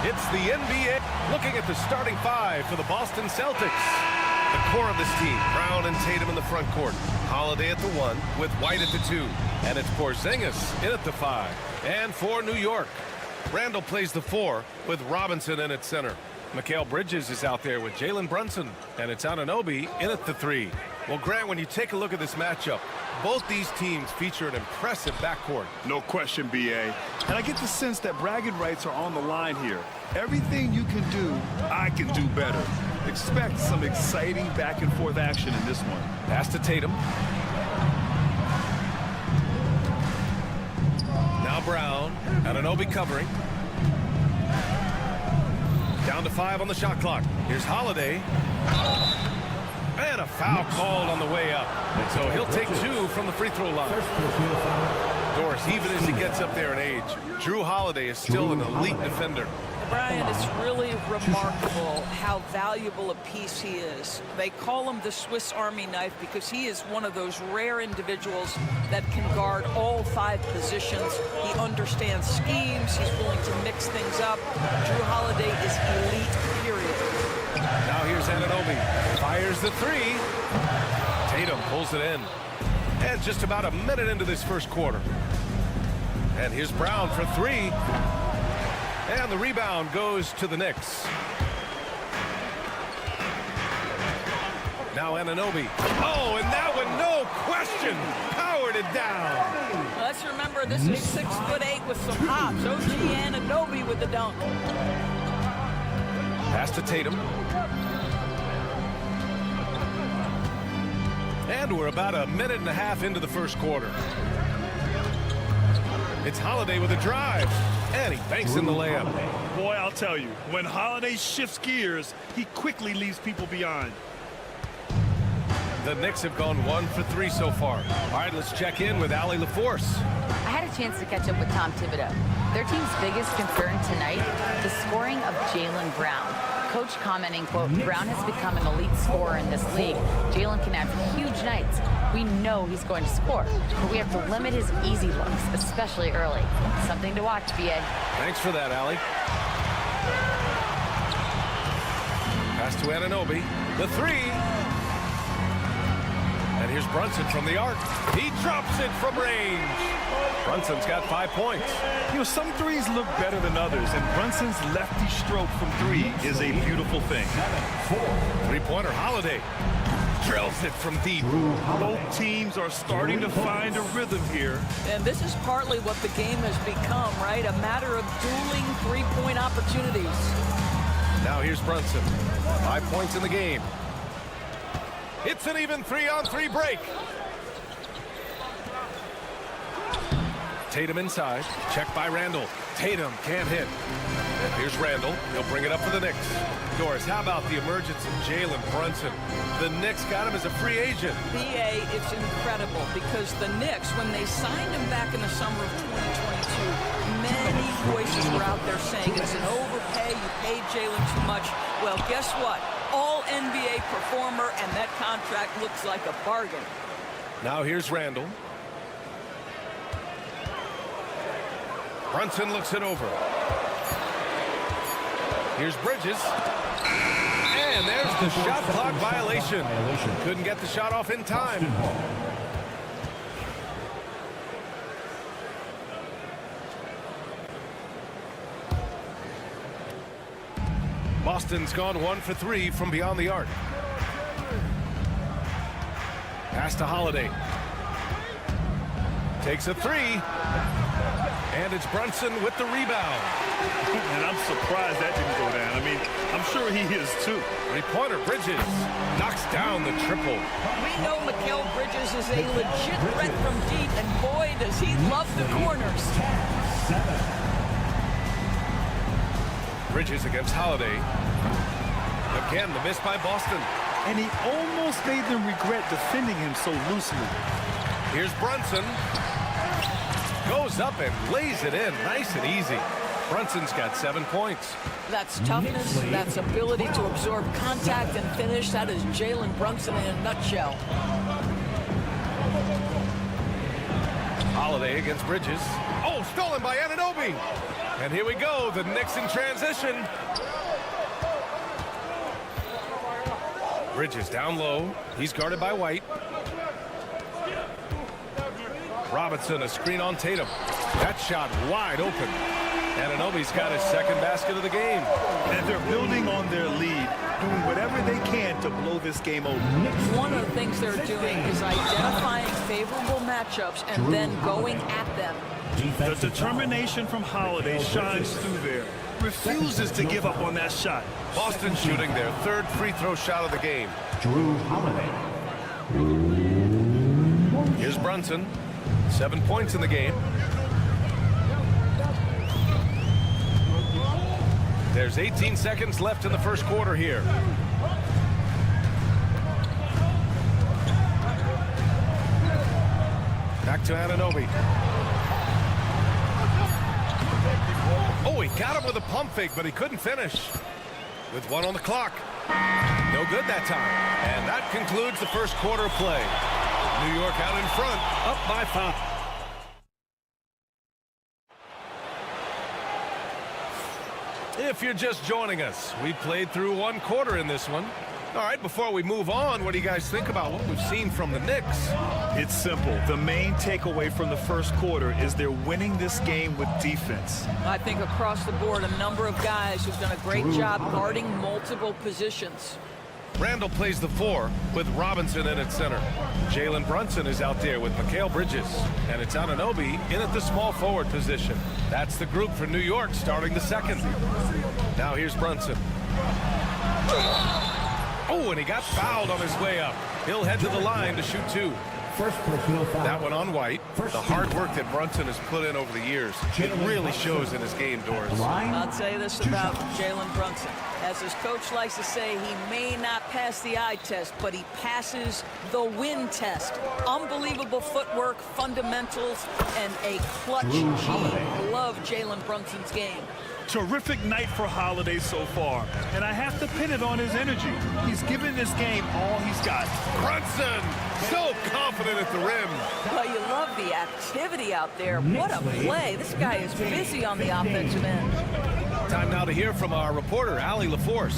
It's the NBA looking at the starting five for the Boston Celtics. The core of this team, Brown and Tatum in the front court. Holiday at the 1 with White at the 2. And it's Porzingis in at the 5. And for New York, Randall plays the 4 with Robinson in at center. Mikal Bridges is out there with Jalen Brunson. And it's Anunoby in at the 3. Well, Grant, when you take a look at this matchup, both these teams feature an impressive backcourt. No question, B.A. And I get the sense that bragging rights are on the line here. Everything you can do, I can do better. Expect some exciting back-and-forth action in this one. Pass to Tatum. Now Brown. Anunoby covering. Down to 5 on the shot clock. Here's Holiday. And a foul called on the way up. And so he'll take 2 from the free throw line. Doris, even as he gets up there in age, Drew Holiday is still an elite defender. Brian, it's really remarkable how valuable a piece he is. They call him the Swiss Army knife because he is one of those rare individuals that can guard all 5 positions. He understands schemes. He's willing to mix things up. Drew Holiday is elite, period. Now here's Anunoby. Fires the 3. Tatum pulls it in. And just about a minute into this first quarter. And here's Brown for 3. And the rebound goes to the Knicks. Now Anunoby. Oh, and that one, no question, powered it down. Let's remember, this is 6'8" with some hops. OG Anunoby with the dunk. Pass to Tatum. And we're about a minute and a half into the first quarter. It's Holiday with a drive. And he banks in the layup. Boy, I'll tell you, when Holiday shifts gears, he quickly leaves people behind. The Knicks have gone 1 for 3 so far. All right, let's check in with Allie LaForce. I had a chance to catch up with Tom Thibodeau. Their team's biggest concern tonight, the scoring of Jaylen Brown. Coach commenting, quote, Brown has become an elite scorer in this league. Jaylen can have huge nights. We know he's going to score, but we have to limit his easy looks, especially early. Something to watch, B.A. Thanks for that, Allie. Pass to Anunoby. The 3. And here's Brunson from the arc. He drops it from range. Brunson's got 5 points. You know, some threes look better than others, and Brunson's lefty stroke from 3 is a beautiful thing. 3-pointer Holiday. Drills it from deep. Both teams are starting to find a rhythm here. And this is partly what the game has become, right? A matter of dueling 3-point opportunities. Now here's Brunson. 5 points in the game. It's an even 3-on-3 break. Tatum inside. Checked by Randall. Tatum can't hit. And here's Randall. He'll bring it up for the Knicks. Doris, how about the emergence of Jalen Brunson? The Knicks got him as a free agent. B.A., it's incredible because the Knicks, when they signed him back in the summer of 2022, many voices were out there saying it's an overpay, you paid Jalen too much. Well, guess what? All NBA performer, and that contract looks like a bargain. Now here's Randall. Brunson looks it over. Here's Bridges. And there's the shot clock violation. Couldn't get the shot off in time. Boston's gone 1 for 3 from beyond the arc. Pass to Holiday. Takes a three. And it's Brunson with the rebound. And I'm surprised that didn't go down. I mean, I'm sure he is too. Three-pointer. Bridges knocks down the triple. We know Mikal Bridges is a legit threat from deep, and boy, does he love the corners. Bridges against Holiday. Again, the miss by Boston. And he almost made them regret defending him so loosely. Here's Brunson. Goes up and lays it in nice and easy. Brunson's got 7 points. That's toughness. That's ability to absorb contact and finish. That is Jalen Brunson in a nutshell. Holiday against Bridges. Oh, stolen by Anunoby. And here we go, the Knicks in transition. Bridges down low. He's guarded by White. Robinson, a screen on Tatum. That shot wide open. Anunoby's got his second basket of the game. And they're building on their lead, doing whatever they can to blow this game open. One of the things they're doing is identifying favorable matchups and then going at them. The determination from Holiday shines through there. Refuses to give up on that shot. Boston shooting their third free throw shot of the game. Here's Brunson. 7 points in the game. There's 18 seconds left in the first quarter here. Back to Anunoby. Oh, he got him with a pump fake, but he couldn't finish. With 1 on the clock. No good that time. And that concludes the first quarter play. New York out in front, up by 5. If you're just joining us, we played through 1 quarter in this one. All right, before we move on, what do you guys think about what we've seen from the Knicks? It's simple. The main takeaway from the first quarter is they're winning this game with defense. I think across the board, a number of guys who've done a great job guarding multiple positions. Randall plays the 4 with Robinson in at center. Jalen Brunson is out there with Mikal Bridges. And it's Anunoby in at the small forward position. That's the group for New York starting the second. Now here's Brunson. Oh, and he got fouled on his way up. He'll head to the line to shoot 2. That one on White. The hard work that Brunson has put in over the years, it really shows in his game, Doris. I'll say this about Jalen Brunson. As his coach likes to say, he may not pass the eye test, but he passes the win test. Unbelievable footwork, fundamentals, and a clutch G. Love Jalen Brunson's game. Terrific night for Holiday so far, and I have to pin it on his energy. He's given this game all he's got. Brunson, so confident at the rim. Well, you love the activity out there. What a play. This guy is busy on the offensive end. Time now to hear from our reporter, Allie LaForce.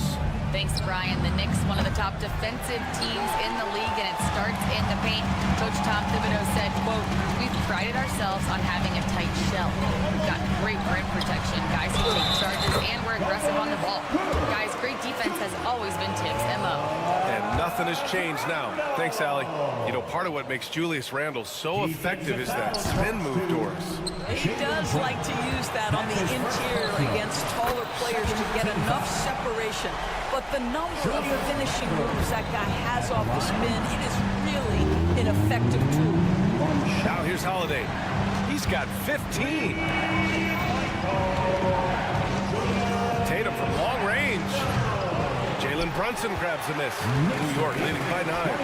Thanks, Brian. The Knicks, one of the top defensive teams in the league, and it starts in the paint. Coach Tom Thibodeau said, quote, "We've prided ourselves on having a tight shell. We've got great rim protection, guys who take charges, and we're aggressive on the ball. Guys, great defense has always been Tibbs' MO." And nothing has changed now. Thanks, Allie. You know, part of what makes Julius Randle so effective is that spin move, Doris. He does like to use that on the interior against taller players to get enough separation. But the number of finishing moves that guy has off the spin, it is really an effective tool. Now here's Holiday. He's got 15. Tatum from long range. Jalen Brunson grabs the miss. New York leading by 9.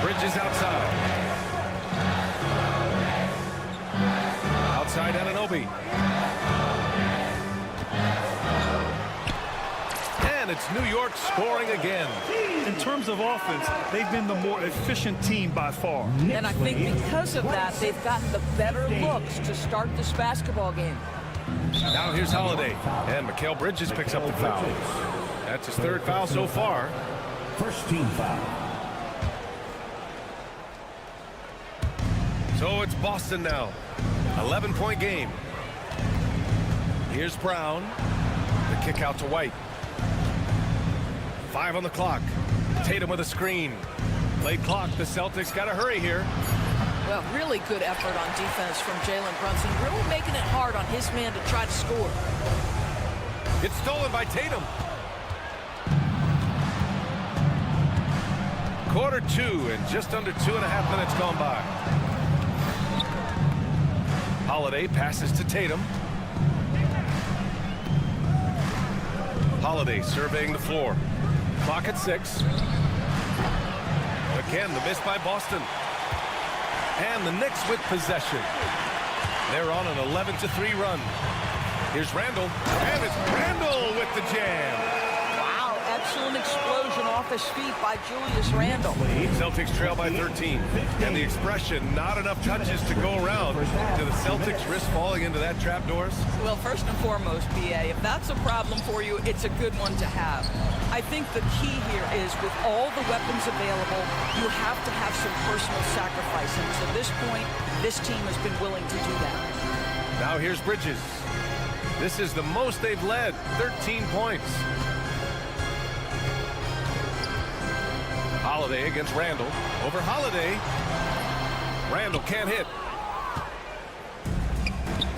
Bridges outside. Outside Anunoby. And it's New York scoring again. In terms of offense, they've been the more efficient team by far. And I think because of that, they've gotten the better looks to start this basketball game. Now here's Holiday. And Mikal Bridges picks up the foul. That's his 3rd foul so far. First team foul. So it's Boston now. 11-point game. Here's Brown. The kick out to White. 5 on the clock. Tatum with a screen. Late clock. The Celtics got to hurry here. Well, really good effort on defense from Jalen Brunson, really making it hard on his man to try to score. It's stolen by Tatum. Quarter 2 and just under 2.5 minutes gone by. Holiday passes to Tatum. Holiday surveying the floor. Clock at 6. Again, the miss by Boston. And the Knicks with possession. They're on an 11-3 run. Here's Randall. And it's Randall with the jam. Wow, excellent explosion off his feet by Julius Randle. Celtics trail by 13. And the expression, not enough touches to go around. Do the Celtics risk falling into that trap, Doris? Well, first and foremost, BA, if that's a problem for you, it's a good one to have. I think the key here is with all the weapons available, you have to have some personal sacrifice. And to this point, this team has been willing to do that. Now here's Bridges. This is the most they've led, 13 points. Holiday against Randall. Over Holiday. Randall can't hit.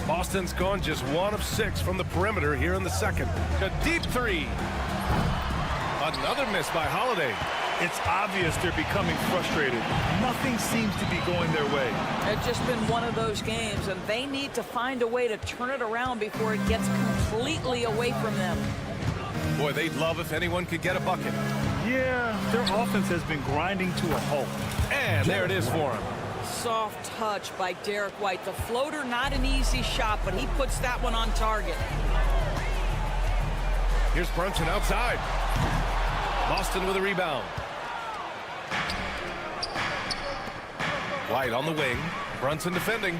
Boston's gone just 1 of 6 from the perimeter here in the second. A deep 3. Another miss by Holiday. It's obvious they're becoming frustrated. Nothing seems to be going their way. It's just been one of those games, and they need to find a way to turn it around before it gets completely away from them. Boy, they'd love if anyone could get a bucket. Yeah, their offense has been grinding to a halt. And there it is for him. Soft touch by Derek White. The floater, not an easy shot, but he puts that one on target. Here's Brunson outside. Boston with a rebound. White on the wing. Brunson defending.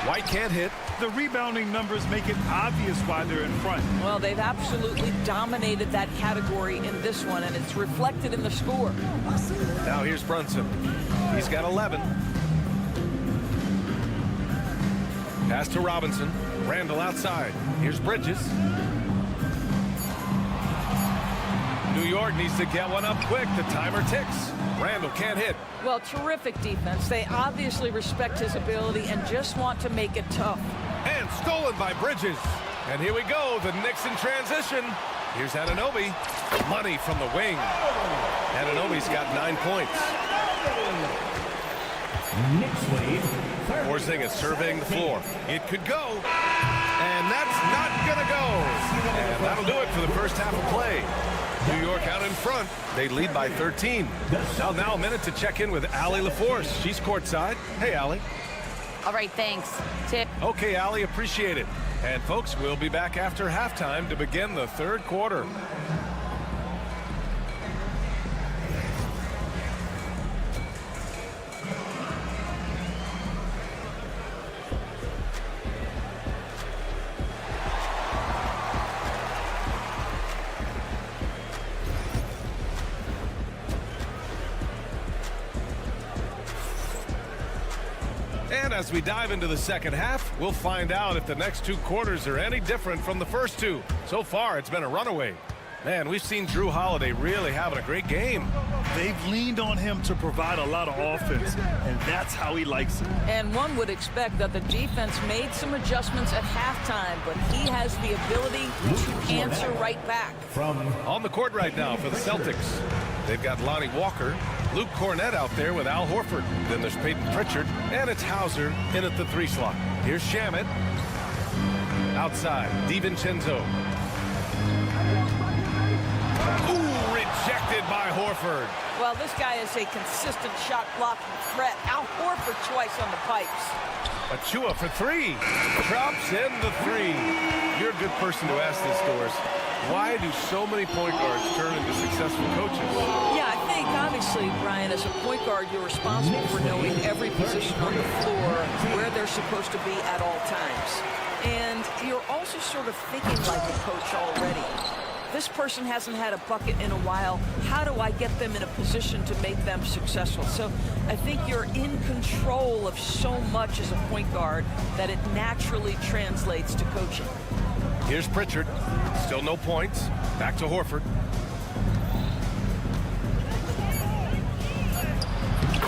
White can't hit. The rebounding numbers make it obvious why they're in front. Well, they've absolutely dominated that category in this one, and it's reflected in the score. Now here's Brunson. He's got 11. Pass to Robinson. Randall outside. Here's Bridges. New York needs to get one up quick. The timer ticks. Randall can't hit. Well, terrific defense. They obviously respect his ability and just want to make it tough. And stolen by Bridges. And here we go. The Knicks in transition. Here's Anunoby. Money from the wing. Anunoby's got 9 points. Knicks lead. Porzingis surveying the floor. It could go. And that's not going to go. And that'll do it for the first half of play. New York out in front. They lead by 13. Now a minute to check in with Allie LaForce. She's courtside. Hey, Allie. All right, thanks. Tip. Okay, Allie, appreciate it. And folks, we'll be back after halftime to begin the third quarter. And as we dive into the second half, we'll find out if the next 2 quarters are any different from the first 2. So far, it's been a runaway. Man, we've seen Drew Holiday really having a great game. They've leaned on him to provide a lot of offense, and that's how he likes it. And one would expect that the defense made some adjustments at halftime, but he has the ability to answer right back. On the court right now for the Celtics, they've got Lonnie Walker, Luke Cornett out there with Al Horford. Then there's Peyton Pritchard, and it's Hauser in at the 3 slot. Here's Shamet. Outside, DiVincenzo. Ooh, rejected by Horford. Well, this guy is a consistent shot blocking threat. Al Horford twice on the pipes. Achua for 3. Drops in the 3. You're a good person to ask this, Doris. Why do so many point guards turn into successful coaches? Yeah, I think obviously, Brian, as a point guard, you're responsible for knowing every position on the floor, where they're supposed to be at all times. And you're also sort of thinking like a coach already. this person hasn't had a bucket in a while. How do I get them in a position to make them successful? So I think you're in control of so much as a point guard that it naturally translates to coaching. Here's Pritchard. Still no points. Back to Horford.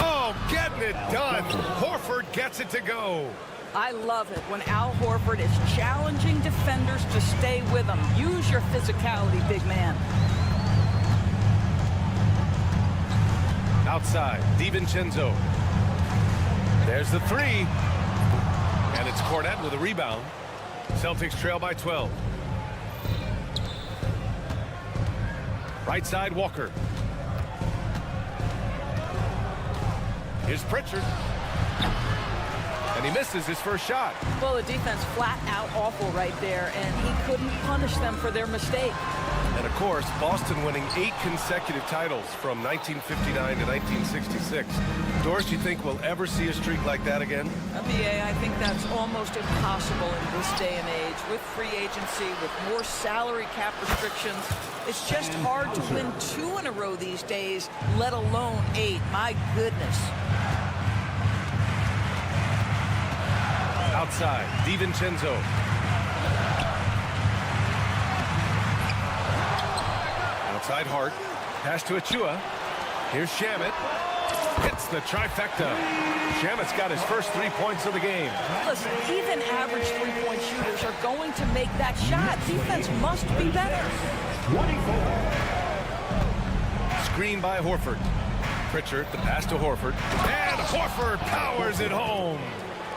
Oh, getting it done. Horford gets it to go. I love it when Al Horford is challenging defenders to stay with him. Use your physicality, big man. Outside, DiVincenzo. There's the three. And it's Cornette with a rebound. Celtics trail by 12. Right side, Walker. Here's Pritchard. And he misses his first shot. Well, the defense flat out awful right there, and he couldn't punish them for their mistake. And of course, Boston winning 8 consecutive titles from 1959 to 1966. Doris, you think we'll ever see a streak like that again? NBA, I think that's almost impossible in this day and age. With free agency, with more salary cap restrictions, it's just hard to win 2 in a row these days, let alone 8. My goodness. Outside, DiVincenzo. Outside Hart. Pass to Achua. Here's Shamet. Hits the trifecta. Shamet's got his first 3 points of the game. Listen, even average three-point shooters are going to make that shot. Defense must be better. 24. Screen by Horford. Pritchard, the pass to Horford. And Horford powers it home.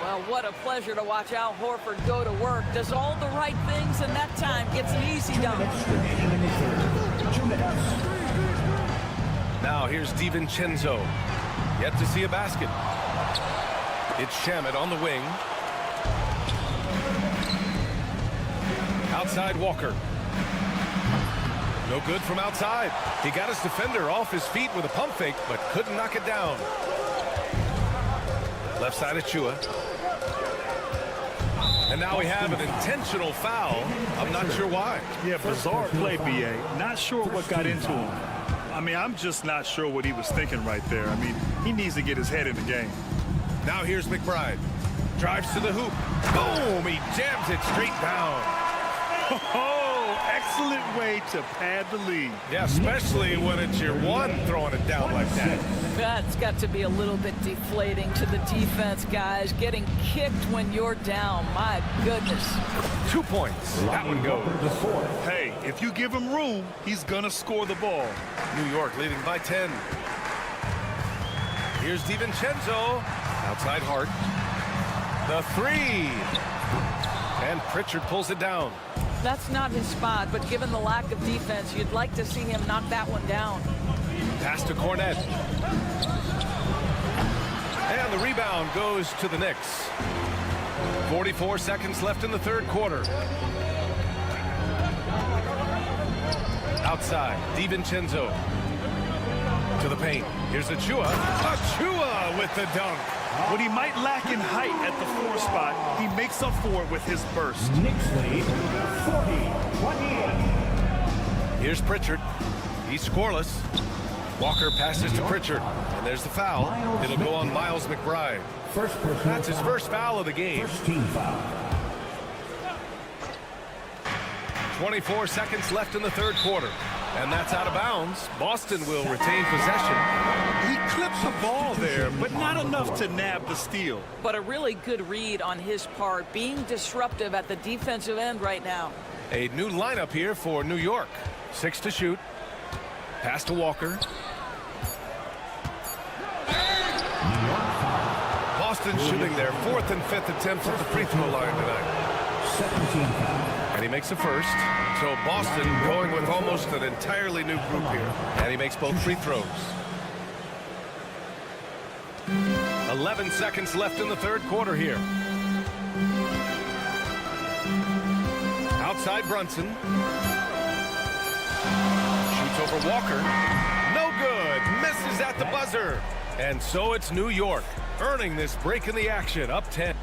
Well, what a pleasure to watch Al Horford go to work. Does all the right things, and that time gets an easy dunk. Now here's DiVincenzo. Yet to see a basket. It's Shamet on the wing. Outside Walker. No good from outside. He got his defender off his feet with a pump fake, but couldn't knock it down. Left side Achua. And now we have an intentional foul. I'm not sure why. Yeah, bizarre play, BA. Not sure what got into him. I mean, I'm just not sure what he was thinking right there. I mean, he needs to get his head in the game. Now here's McBride. Drives to the hoop. Boom! He jams it straight down. Oh, excellent way to pad the lead. Yeah, especially when it's your one throwing it down like that. That's got to be a little bit deflating to the defense, guys. Getting kicked when you're down. My goodness. 2 points. That one goes. Hey, if you give him room, he's going to score the ball. New York leading by 10. Here's DiVincenzo. Outside Hart. The three. And Pritchard pulls it down. That's not his spot, but given the lack of defense, you'd like to see him knock that one down. Pass to Cornette. And the rebound goes to the Knicks. 44 seconds left in the third quarter. Outside, DiVincenzo. To the paint. Here's Achua. Achua with the dunk. What he might lack in height at the 4 spot, he makes up for it with his burst. Knicks lead 40-28. Here's Pritchard. He's scoreless. Walker passes to Pritchard. And there's the foul. It'll go on Miles McBride. That's his first foul of the game. First team foul. 24 seconds left in the third quarter. And that's out of bounds. Boston will retain possession. He clipped the ball there, but not enough to nab the steal. But a really good read on his part, being disruptive at the defensive end right now. A new lineup here for New York. 6 to shoot. Pass to Walker. Boston shooting their 4th and 5th attempts at the free throw line tonight. 17 foul. And he makes a first. So Boston going with almost an entirely new group here. And he makes both free throws. 11 seconds left in the third quarter here. Outside Brunson. Shoots over Walker. No good. Misses at the buzzer. And so it's New York earning this break in the action, up 10.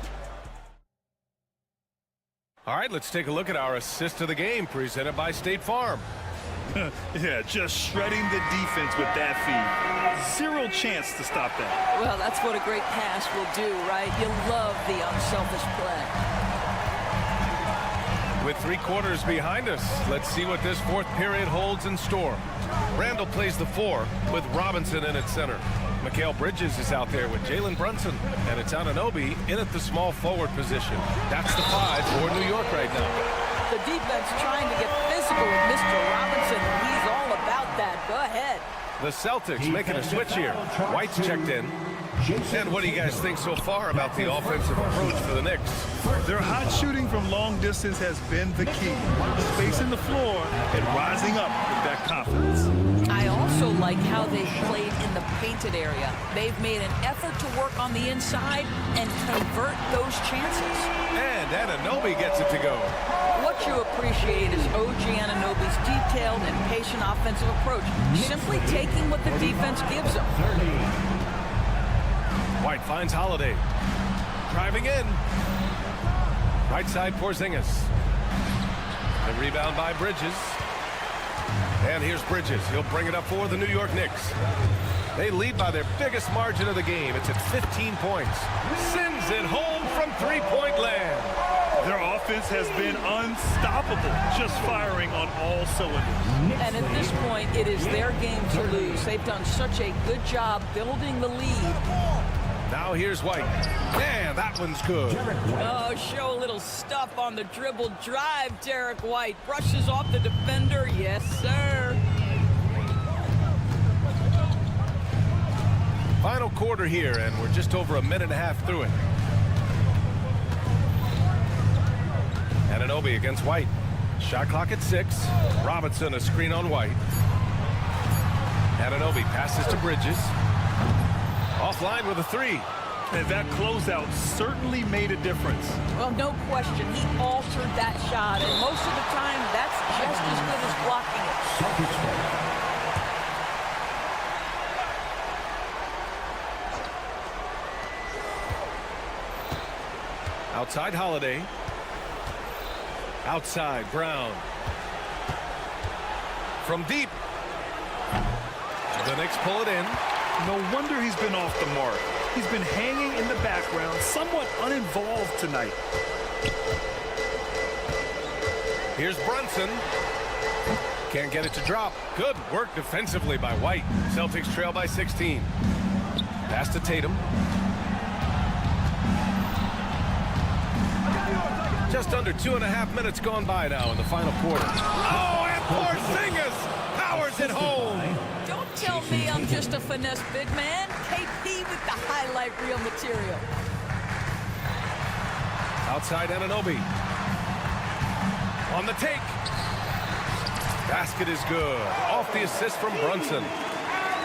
All right, let's take a look at our assist of the game presented by State Farm. Yeah, just shredding the defense with that feed. Zero chance to stop that. Well, that's what a great pass will do, right? You love the unselfish play. With 3 quarters behind us, let's see what this 4th period holds in store. Randall plays the 4 with Robinson in at center. Mikal Bridges is out there with Jalen Brunson, and it's Anunoby in at the small forward position. That's the 5 for New York right now. The defense trying to get physical with Mr. Robinson, and he's all about that. Go ahead. The Celtics making a switch here. White's checked in. And what do you guys think so far about the offensive approach for the Knicks? Their hot shooting from long distance has been the key. Spacing the floor and rising up with that confidence. I also like how they've played in the painted area. They've made an effort to work on the inside and convert those chances. And Anunoby gets it to go. What you appreciate is OG Anunoby's detailed and patient offensive approach, simply taking what the defense gives him. White finds Holiday. Driving in. Right side Porzingis. The rebound by Bridges. And here's Bridges. He'll bring it up for the New York Knicks. They lead by their biggest margin of the game. It's at 15 points. Sends it home from 3-point land. Their offense has been unstoppable, just firing on all cylinders. And at this point, it is their game to lose. They've done such a good job building the lead. Now here's White. Man, that one's good. Oh, show a little stuff on the dribble drive, Derek White. Brushes off the defender. Yes, sir. Final quarter here, and we're just over a minute and a half through it. Anunoby against White. Shot clock at 6. Robinson a screen on White. Anunoby passes to Bridges. Offline with a 3. And that closeout certainly made a difference. Well, no question. He altered that shot, and most of the time, that's just as good as blocking it. Outside Holiday. Outside Brown. From deep. The Knicks pull it in. No wonder he's been off the mark. He's been hanging in the background, somewhat uninvolved tonight. Here's Brunson. Can't get it to drop. Good work defensively by White. Celtics trail by 16. Pass to Tatum. Just under 2.5 minutes gone by now in the final quarter. Oh, and Porzingis powers it home. Don't tell me I'm just a finesse big man. KP with the highlight reel material. Outside Anunoby. On the take. Basket is good. Off the assist from Brunson.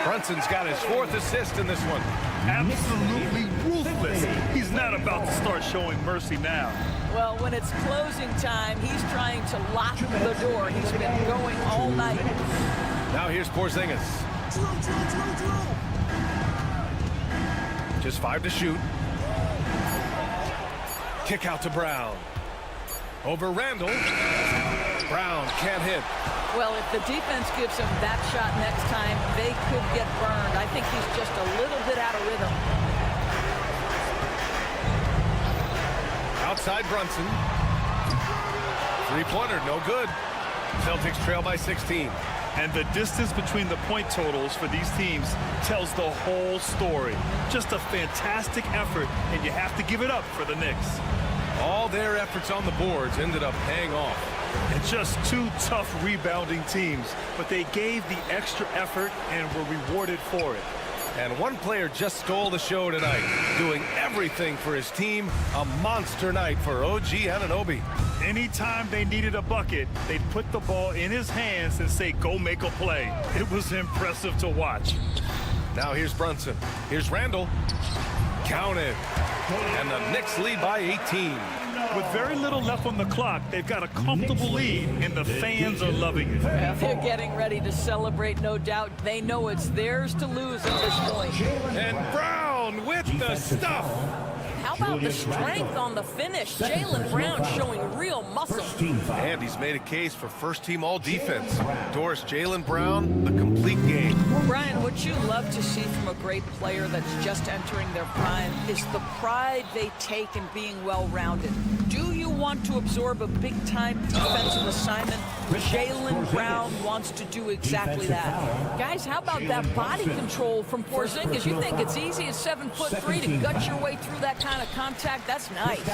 Brunson's got his 4th assist in this one. Absolutely ruthless. He's not about to start showing mercy now. Well, when it's closing time, he's trying to lock the door. He's been going all night. Now here's Porzingis. Just 5 to shoot. Kick out to Brown. Over Randall. Brown can't hit. Well, if the defense gives him that shot next time, they could get burned. I think he's just a little bit out of rhythm. Outside Brunson. 3-pointer, no good. Celtics trail by 16. And the distance between the point totals for these teams tells the whole story. Just a fantastic effort, and you have to give it up for the Knicks. All their efforts on the boards ended up paying off. And just 2 tough rebounding teams, but they gave the extra effort and were rewarded for it. And one player just stole the show tonight, doing everything for his team. A monster night for OG Anunoby. Anytime they needed a bucket, they'd put the ball in his hands and say, go make a play. It was impressive to watch. Now here's Brunson. Here's Randall. Counted. And the Knicks lead by 18. With very little left on the clock, they've got a comfortable lead, and the fans are loving it. They're getting ready to celebrate, no doubt. They know it's theirs to lose at this point. And Brown with the stuff. how about the strength on the finish? Jaylen Brown showing real muscle. And he's made a case for first-team all-defense. Doris, Jaylen Brown, the complete game. Brian, what you love to see from a great player that's just entering their prime is the pride they take in being well-rounded. Do you want to absorb a big-time defensive assignment? Jaylen Brown wants to do exactly that. Guys, how about that body control from Porzingis? You think it's easy at 7'3" to gut your way through that kind of contact? That's nice.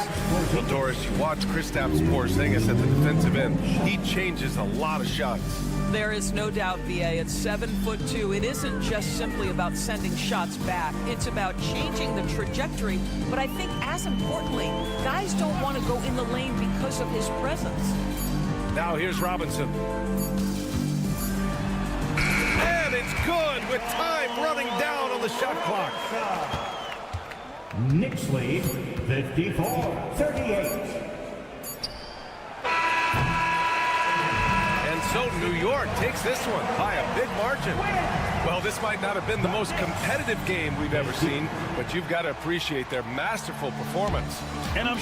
Well, Doris, you watch Kristaps Porzingis at the defensive end. He changes a lot of shots. There is no doubt, VA, at 7'2", it isn't just simply about sending shots back. It's about changing the trajectory. But I think as importantly, guys don't want to go in the lane because of his presence. Now here's Robinson. And it's good with time running down on the shot clock. Knicks lead 54-38. And so New York takes this one by a big margin. Well, this might not have been the most competitive game we've ever seen, but you've got to appreciate their masterful performance. And I'm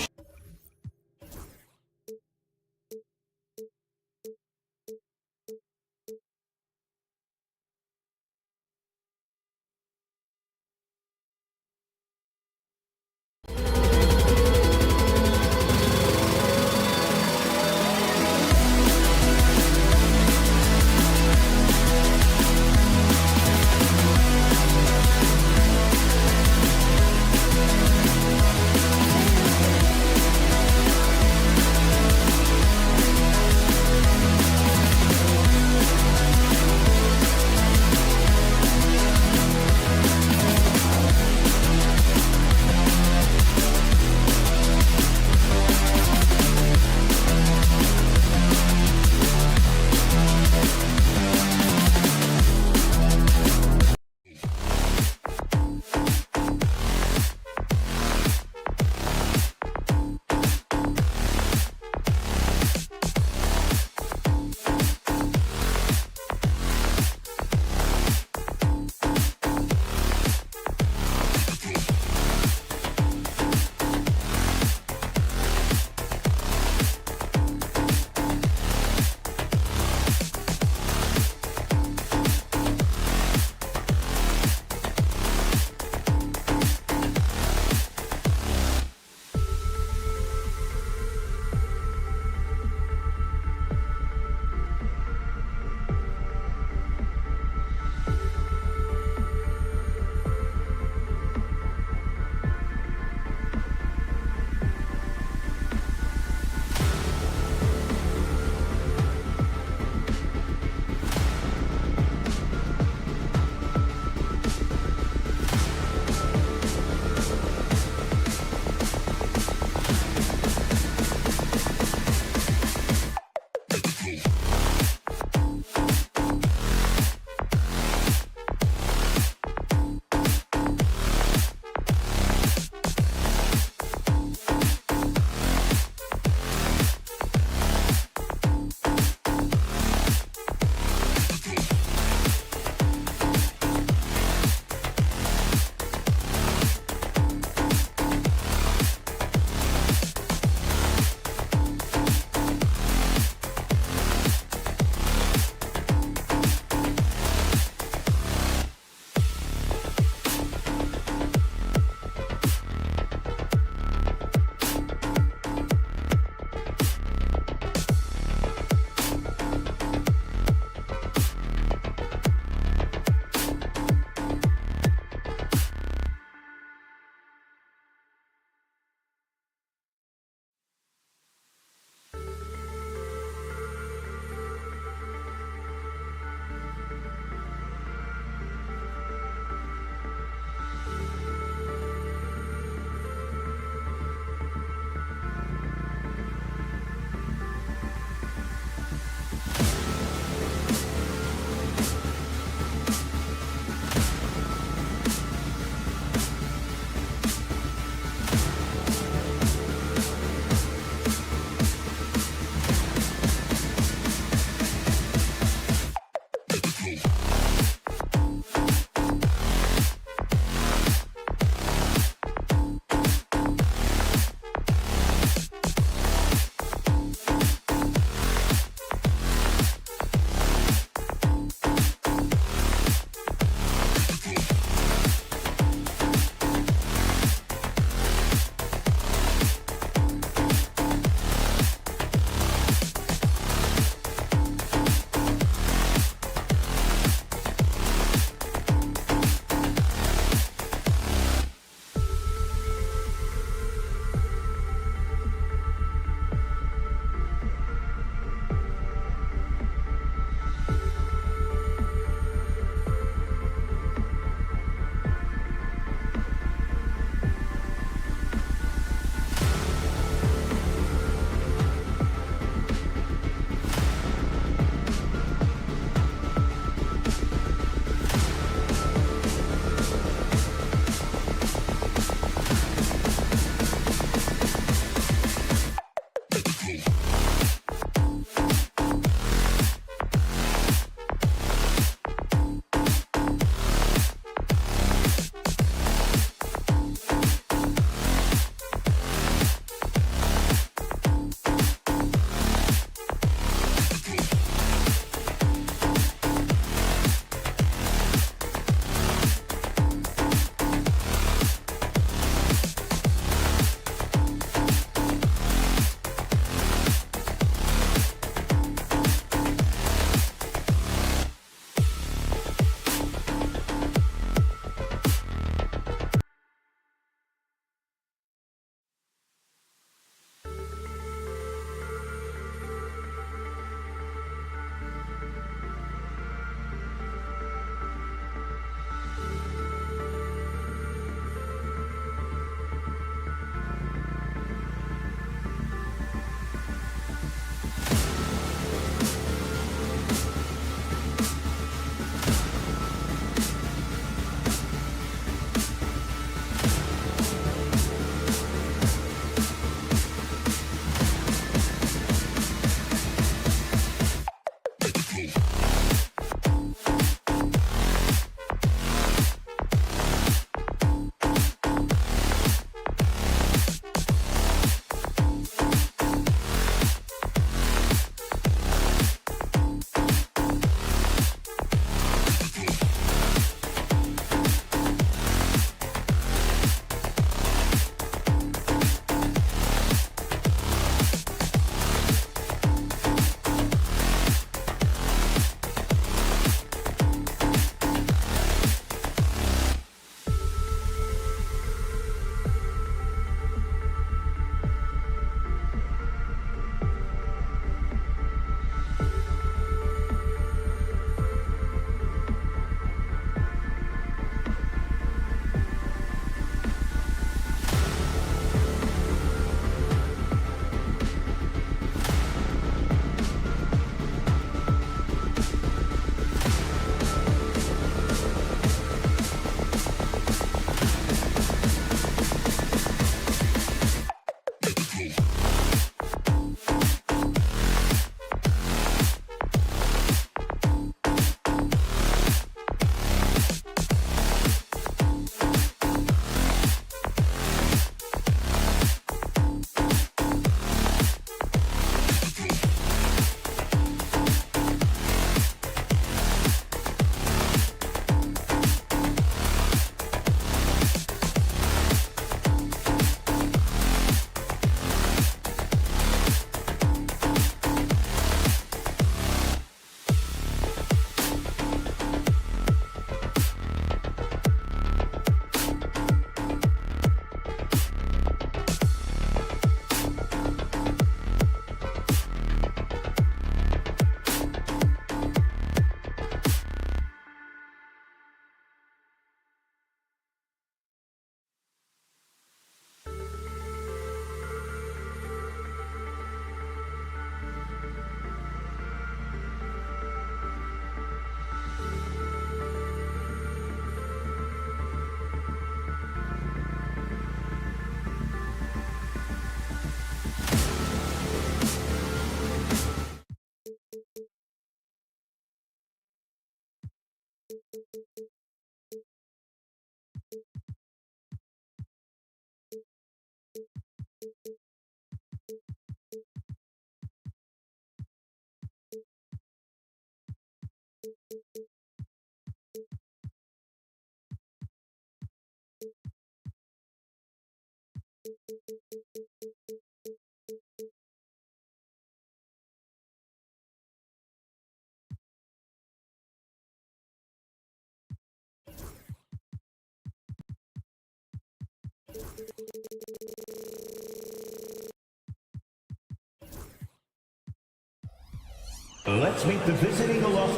Let's meet the visiting Los.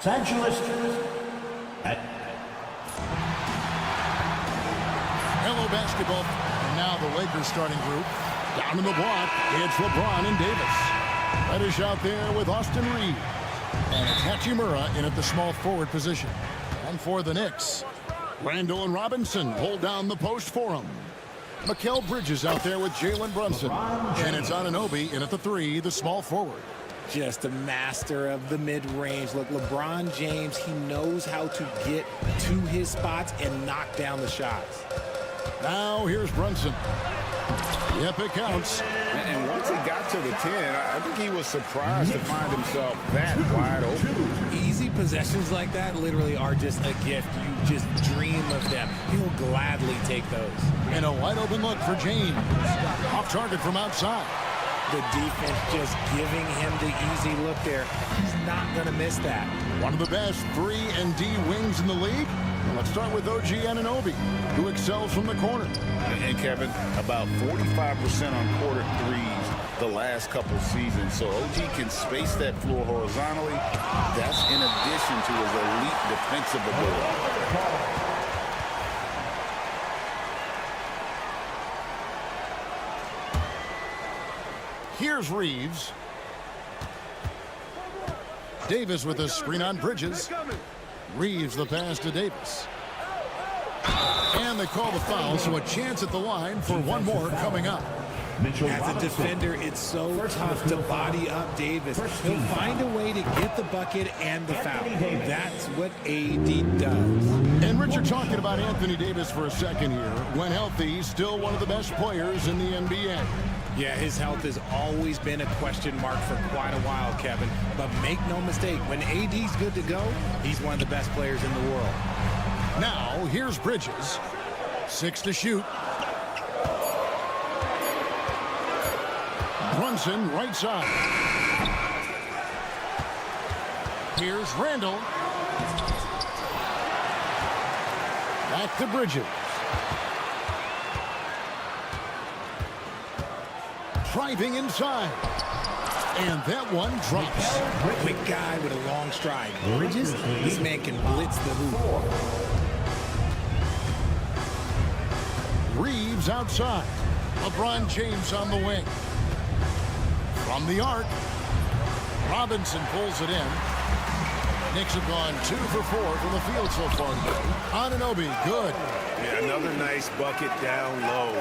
Los Angeles at Hello, basketball. And now the Lakers starting group. Down in the block, it's LeBron and Davis. Reddish out there with Austin Reeves. And it's Hachimura in at the small forward position. And for the Knicks, Randall and Robinson hold down the post for him. Mikal Bridges out there with Jalen Brunson. And it's Anunoby in at the 3, the small forward. Just a master of the mid-range. Look, LeBron James, he knows how to get to his spots and knock down the shots. Now here's Brunson. Yep, it counts. And once he got to the 10, I think he was surprised to find himself that wide open. Easy possessions like that literally are just a gift. You just dream of them. He'll gladly take those. And a wide open look for James. Off target from outside. The defense just giving him the easy look there. He's not going to miss that. One of the best 3-and-D wings in the league. Well, let's start with OG Anunoby, who excels from the corner. And Kevin, about 45% on quarter threes the last couple seasons. So OG can space that floor horizontally. That's in addition to his elite defensive ability. Here's Reeves. Davis with a screen on Bridges. Reeves the pass to Davis. And they call the foul, so a chance at the line for one more coming up. As a defender, it's so tough to body up Davis. He'll find a way to get the bucket and the foul. That's what AD does. And Richard, talking about Anthony Davis for a second here. When healthy, still one of the best players in the NBA. Yeah, his health has always been a question mark for quite a while, Kevin. But make no mistake, when AD's good to go, he's one of the best players in the world. Now, here's Bridges. 6 to shoot. Brunson, right side. Here's Randall. Back to Bridges. Driving inside. And that one drops. Quick guy with a long stride. Bridges, this man can blitz the hoop. Reeves outside. LeBron James on the wing. From the arc. Robinson pulls it in. Knicks have gone 2 for 4 from the field so far today. Anunoby, good. Yeah, another nice bucket down low.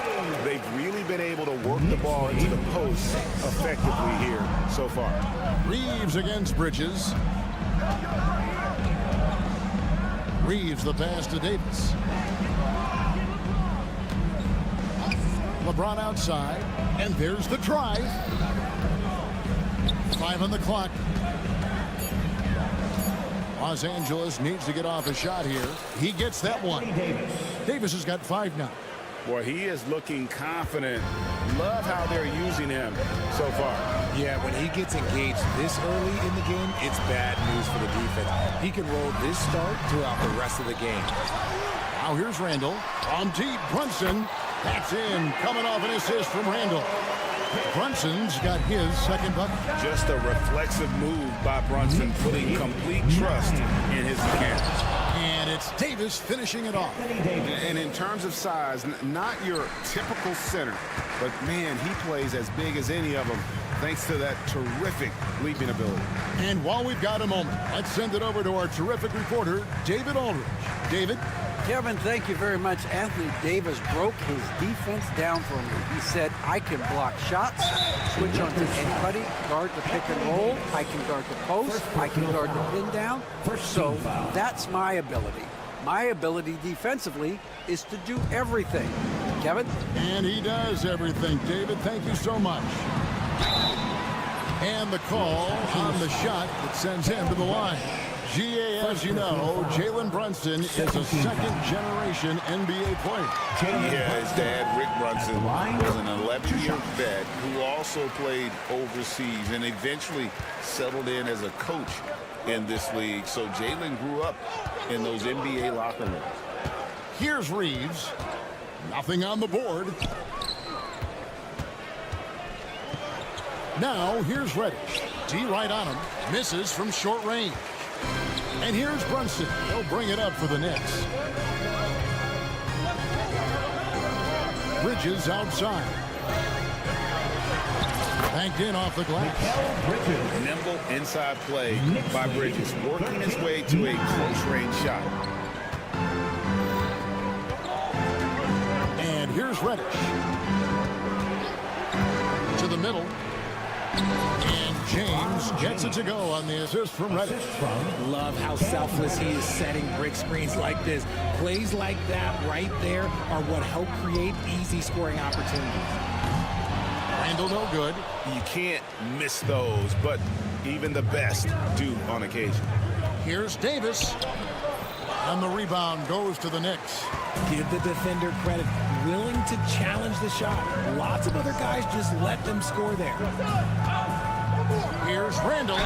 They've really been able to work the ball into the post effectively here so far. Reeves against Bridges. Reeves the pass to Davis. LeBron outside, and there's the drive. 5 on the clock. Los Angeles needs to get off a shot here. He gets that one. Davis has got 5 now. Boy, he is looking confident. Love how they're using him so far. Yeah, when he gets engaged this early in the game, it's bad news for the defense. He can roll this start throughout the rest of the game. Now here's Randall. On deep, Brunson. That's in. Coming off an assist from Randall. Brunson's got his second bucket. Just a reflexive move by Brunson, putting complete trust in his mechanics. And it's Davis finishing it off. And in terms of size, not your typical center, but man, he plays as big as any of them thanks to that terrific leaping ability. And while we've got a moment, let's send it over to our terrific reporter, David Aldridge. David? Kevin, thank you very much. Anthony Davis broke his defense down for me. He said, I can block shots, switch on to anybody, guard the pick and roll, I can guard the post, I can guard the pin down. So that's my ability. My ability defensively is to do everything. Kevin? And he does everything. David, thank you so much. And the call on the shot that sends him to the line. GA, as you know, Jalen Brunson is a second-generation NBA player. Yeah, his dad, Rick Brunson, was an 11-year vet who also played overseas and eventually settled in as a coach in this league. So Jalen grew up in those NBA locker rooms. Here's Reeves. Nothing on the board. Now, here's Reddish. D right on him. Misses from short range. And here's Brunson. He'll bring it up for the Knicks. Bridges outside. Banked in off the glass. Nimble inside play by Bridges, working his way to a close-range shot. And here's Reddish. To the middle. And James gets it to go on the assist from Reddish. Love how selfless he is setting brick screens like this. Plays like that right there are what help create easy scoring opportunities. Randall no good. You can't miss those, but even the best do on occasion. Here's Davis. And the rebound goes to the Knicks. Give the defender credit. Willing to challenge the shot. Lots of other guys just let them score there. Here's Randall.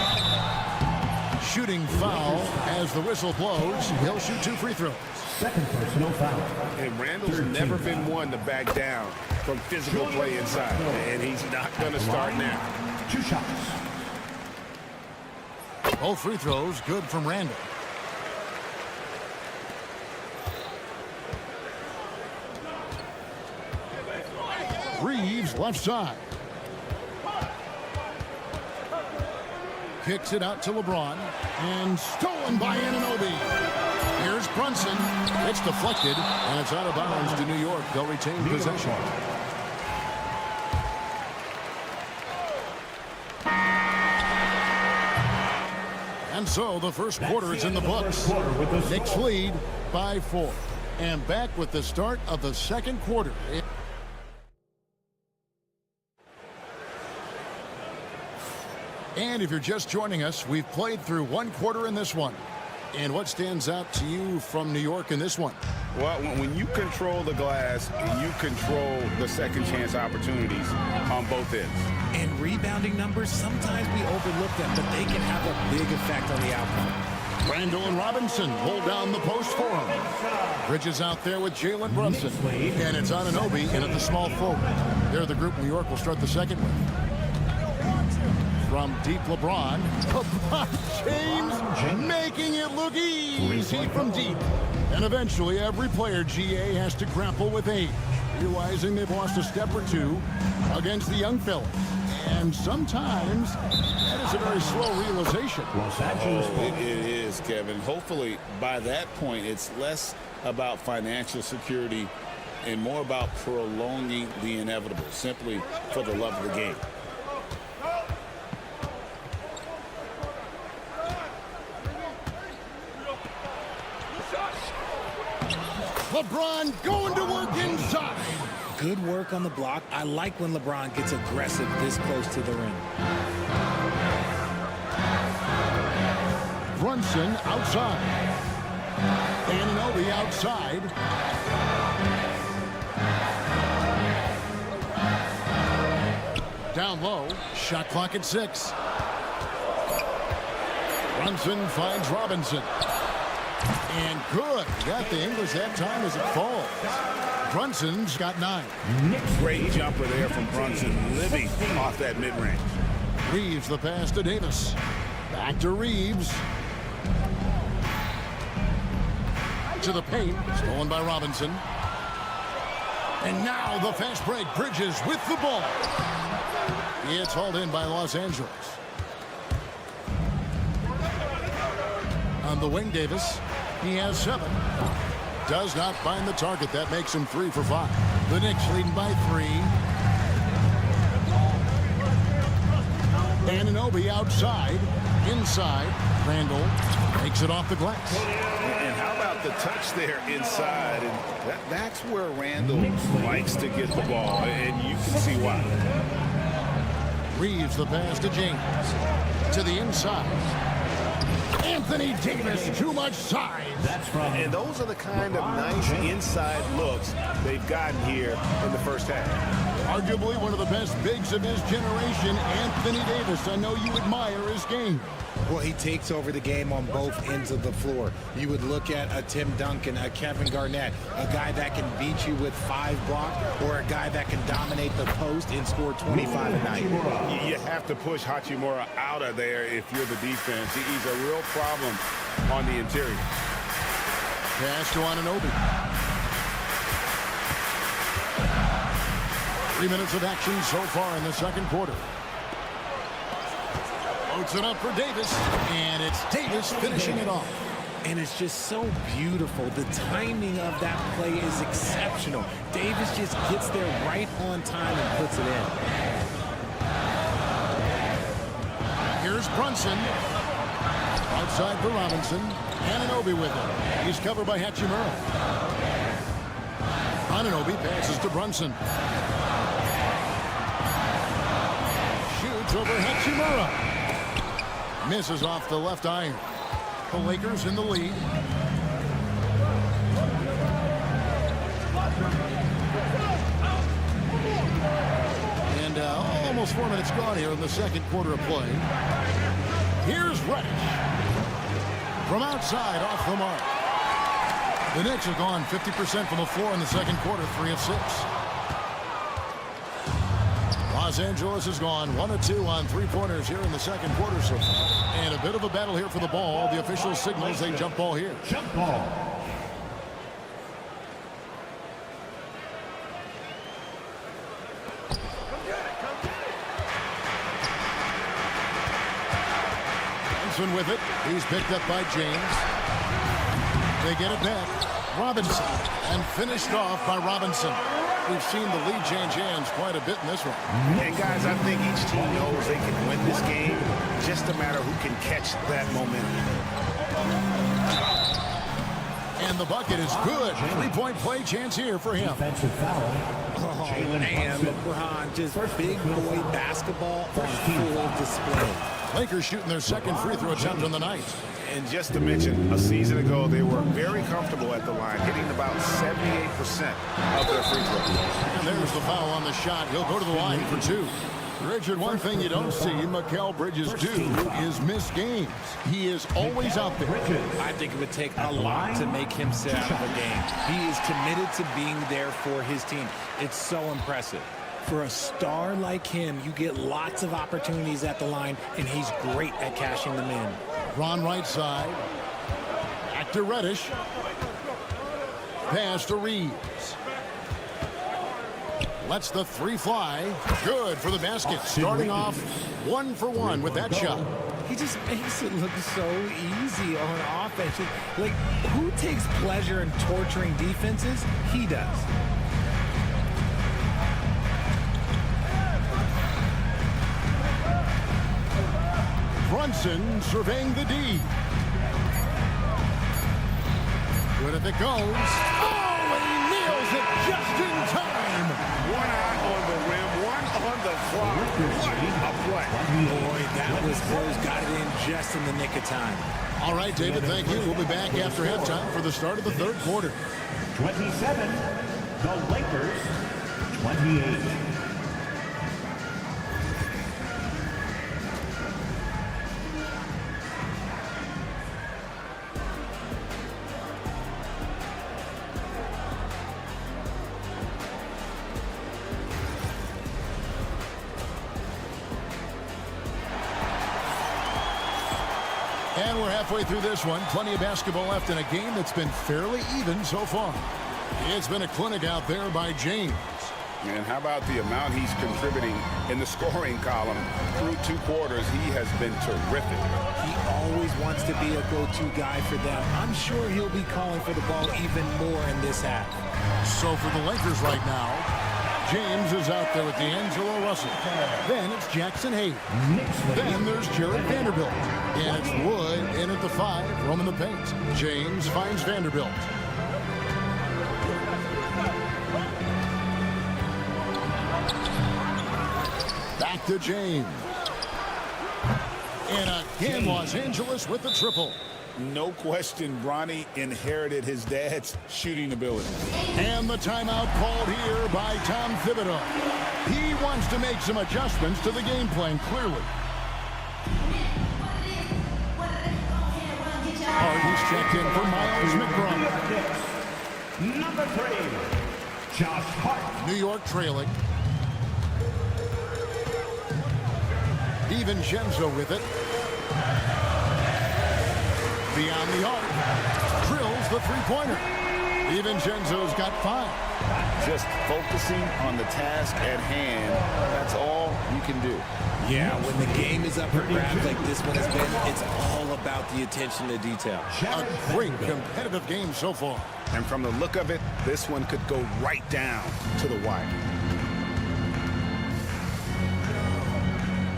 Shooting foul as the whistle blows. He'll shoot 2 free throws. Second personal foul. And Randall's never been one to back down from physical play inside. And he's not going to start now. 2 shots. Both free throws good from Randall. Reeves left side. Kicks it out to LeBron. And stolen by Anunoby. Here's Brunson. It's deflected. And it's out of bounds to New York. They'll retain possession. And so the first quarter is in the books. Knicks lead by 4. And back with the start of the second quarter. And if you're just joining us, we've played through 1 quarter in this one. And what stands out to you from New York in this one? Well, when you control the glass, you control the second chance opportunities on both ends. And rebounding numbers, sometimes we overlook them, but they can have a big effect on the outcome. Randall and Robinson hold down the post for him. Bridges out there with Jalen Brunson. And it's Anunoby in at the small forward. They're the group New York will start the second with. From deep LeBron. LeBron James making it look easy from deep. And eventually every player, GA, has to grapple with age, realizing they've lost a step or two against the young fellas. And sometimes that is a very slow realization. Los Angeles. It is, Kevin. Hopefully by that point it's less about financial security and more about prolonging the inevitable, simply for the love of the game. LeBron going to work inside. Good work on the block. I like when LeBron gets aggressive this close to the rim. Brunson outside. Anunoby outside. down low. Shot clock at 6. Brunson finds Robinson. And good. Got the English that time as it falls. Brunson's got 9. Great jumper there from Brunson, living off that mid-range. Reeves the pass to Davis. Back to Reeves. To the paint. Stolen by Robinson. And now the fast break. Bridges with the ball. It's hauled in by Los Angeles. On the wing, Davis. He has 7. Does not find the target. That makes him 3 for 5. The Knicks leading by 3. Anunoby outside. Inside. Randall takes it off the glass. And how about the touch there inside? And that's where Randall likes to get the ball, and you can see why. Reeves the pass to James. To the inside. Anthony Davis, too much size. And those are the kind of nice inside looks they've gotten here in the first half. Arguably one of the best bigs of his generation, Anthony Davis. I know you admire his game. Well, he takes over the game on both ends of the floor. You would look at a Tim Duncan, a Kevin Garnett, a guy that can beat you with 5 blocks, or a guy that can dominate the post and score 25 a night. You have to push Hachimura out of there if you're the defense. He's a real problem on the interior. Pass to Anunoby. 3 minutes of action so far in the second quarter. Loads it up for Davis, and it's Davis finishing it off. And it's just so beautiful. The timing of that play is exceptional. Davis just gets there right on time and puts it in. Here's Brunson. Outside for Robinson. Anunoby with him. He's covered by Hachimura. Anunoby passes to Brunson. Shoots over Hachimura. Misses off the left iron. The Lakers in the lead. And almost 4 minutes gone here in the second quarter of play. Here's Reddish. From outside, off the mark. The Knicks have gone 50% from the floor in the second quarter, 3 of 6. Los Angeles has gone 1 of 2 on 3-pointers here in the second quarter so far. And a bit of a battle here for the ball. The official signals a jump ball here. Jump ball. Brunson with it. He's picked up by James. They get it back. Robinson. And finished off by Robinson. We've seen the lead change hands quite a bit in this one. And guys, I think each team knows they can win this game. Just a matter who can catch that momentum. And the bucket is good. 3-point play chance here for him. Defensive foul. Oh, man, LeBron, just big boy basketball on full display. Lakers shooting their second free throw attempt on the night. And just to mention, a season ago, they were very comfortable at the line, hitting about 78% of their free throws. And there's the foul on the shot. He'll go to the line for 2. Richard, one thing you don't see Mikal Bridges do is miss games. He is always out there. I think it would take a lot to make him sit out of a game. He is committed to being there for his team. It's so impressive. For a star like him, you get lots of opportunities at the line, and he's great at cashing them in. Ron right side. Back to Reddish. Pass to Reeves. Lets the 3 fly. Good for the basket. Starting off 1 for 1 with that shot. He just makes it look so easy on offense. Like, who takes pleasure in torturing defenses? He does. Brunson surveying the D. Good if it goes. Oh, and he nails it just in time. One eye on the rim, one on the clock. What a play. Boy, that was close. Got it in just in the nick of time. All right, David, thank you. We'll be back after halftime for the start of the third quarter. 27, the Lakers, 28. And we're halfway through this one. Plenty of basketball left in a game that's been fairly even so far. It's been a clinic out there by James. And how about the amount he's contributing in the scoring column through 2 quarters? He has been terrific. He always wants to be a go-to guy for them. I'm sure he'll be calling for the ball even more in this half. So for the Lakers right now, James is out there with D'Angelo Russell. Then it's Jackson Hayes. Then there's Jared Vanderbilt. And it's Wood in at the 5, roaming the paint. James finds Vanderbilt. Back to James. And again, Los Angeles with the triple. No question, Bronny inherited his dad's shooting ability. And the timeout called here by Tom Thibodeau. He wants to make some adjustments to the game plan, clearly. Harden's checked in for Miles McBride. Number 3, Josh Hart. New York trailing. DiVincenzo with it. Beyond the arc. Drills the three-pointer. DiVincenzo's got 5. Just focusing on the task at hand. That's all you can do. Yeah, when the game is up for grabs like this one has been, it's all about the attention to detail. A great competitive game so far. And from the look of it, this one could go right down to the wire.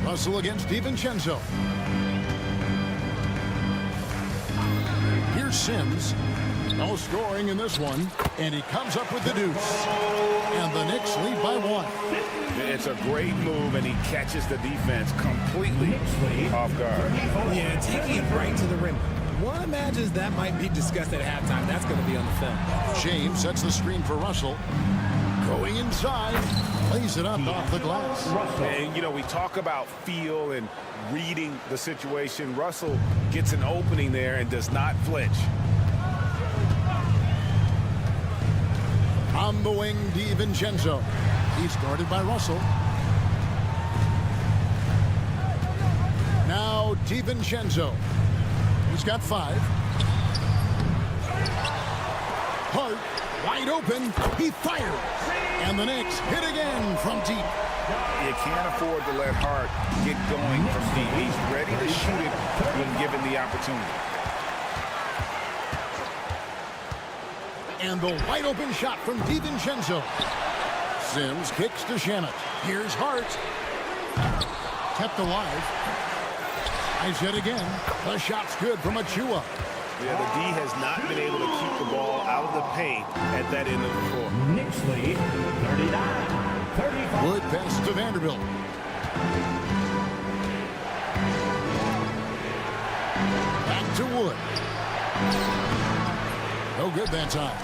Russell against DiVincenzo. Here's Sims. No scoring in this one. And he comes up with the deuce. And the Knicks lead by 1. It's a great move, and he catches the defense completely off guard. Yeah, taking it right to the rim. One imagines that might be discussed at halftime. That's going to be on the film. James sets the screen for Russell. Going inside. Lays it up off the glass. And, you know, we talk about feel and reading the situation. Russell gets an opening there and does not flinch. On the wing, DiVincenzo. He's guarded by Russell. Now DiVincenzo. He's got 5. Hart, wide open. He fires. And the Knicks hit again from deep. You can't afford to let Hart get going from deep. He's ready to shoot it when given the opportunity. And the wide open shot from DiVincenzo. Sims kicks to Shannon. Here's Hart. Kept alive. Eyes yet again. The shot's good from Achua. Yeah, the D has not been able to keep the ball out of the paint at that end of the floor. Knicks lead 39-35. Wood pass to Vanderbilt. Back to Wood. No good that time.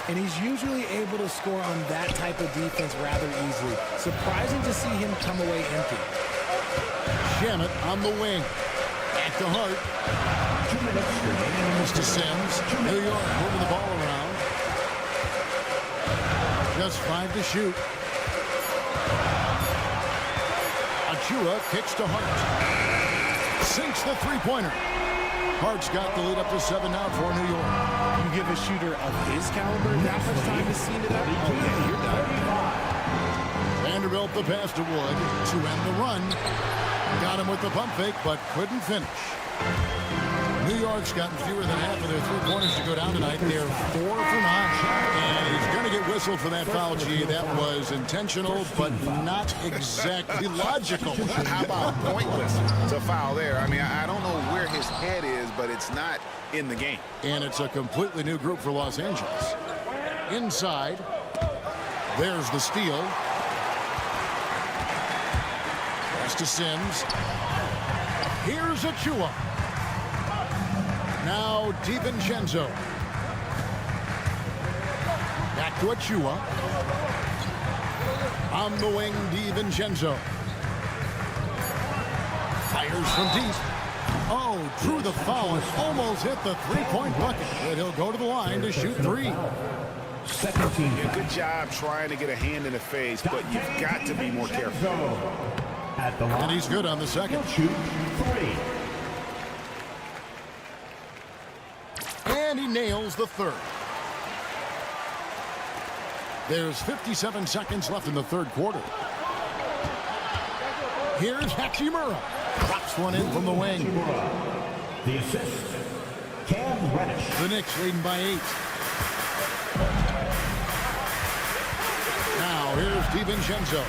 And he's usually able to score on that type of defense rather easily. Surprising to see him come away empty. Shannon on the wing. Back to Hart. 2 minutes remaining. To Sims. New York moving the ball around. Just 5 to shoot. Achua kicks to Hart. Sinks the three-pointer. Hart's got the lead up to 7 now for New York. You give a shooter of his caliber that much time to see it up, oh yeah, you're done. Vanderbilt the pass to Wood to end the run. Got him with the pump fake, but couldn't finish. New York's gotten fewer than half of their three-pointers to go down tonight. They're 4 for 9. And he's going to get whistled for that foul, G. That was intentional, but not exactly logical. How about pointless to foul there? I mean, I don't know where his head is, but it's not in the game. And it's a completely new group for Los Angeles. Inside, there's the steal. Pass to Sims. Here's Achua. Now DiVincenzo. Back to Achua. On the wing, DiVincenzo. Fires from deep. Oh, drew the foul and almost hit the three-point bucket. But he'll go to the line to shoot 3. Second team. Yeah, good job trying to get a hand in the face, but you've got to be more careful. At the line. And he's good on the second. Shoot 3. And he nails the third. There's 57 seconds left in the third quarter. Here's Hachimura. Drops one in from the wing. The assist, Cam Reddish. The Knicks leading by 8. Now here's DiVincenzo.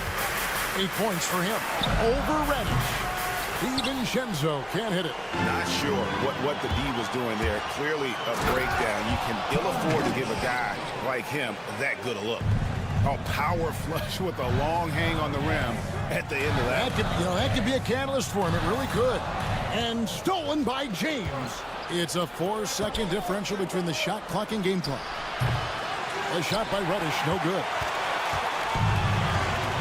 8 points for him. Over Reddish. DiVincenzo can't hit it. Not sure what the D was doing there. Clearly a breakdown. You can ill afford to give a guy like him that good a look. Oh, power flush with a long hang on the rim at the end of that. That could be a catalyst for him. It really could. And stolen by James. It's a 4-second differential between the shot clock and game clock. A shot by Reddish, no good.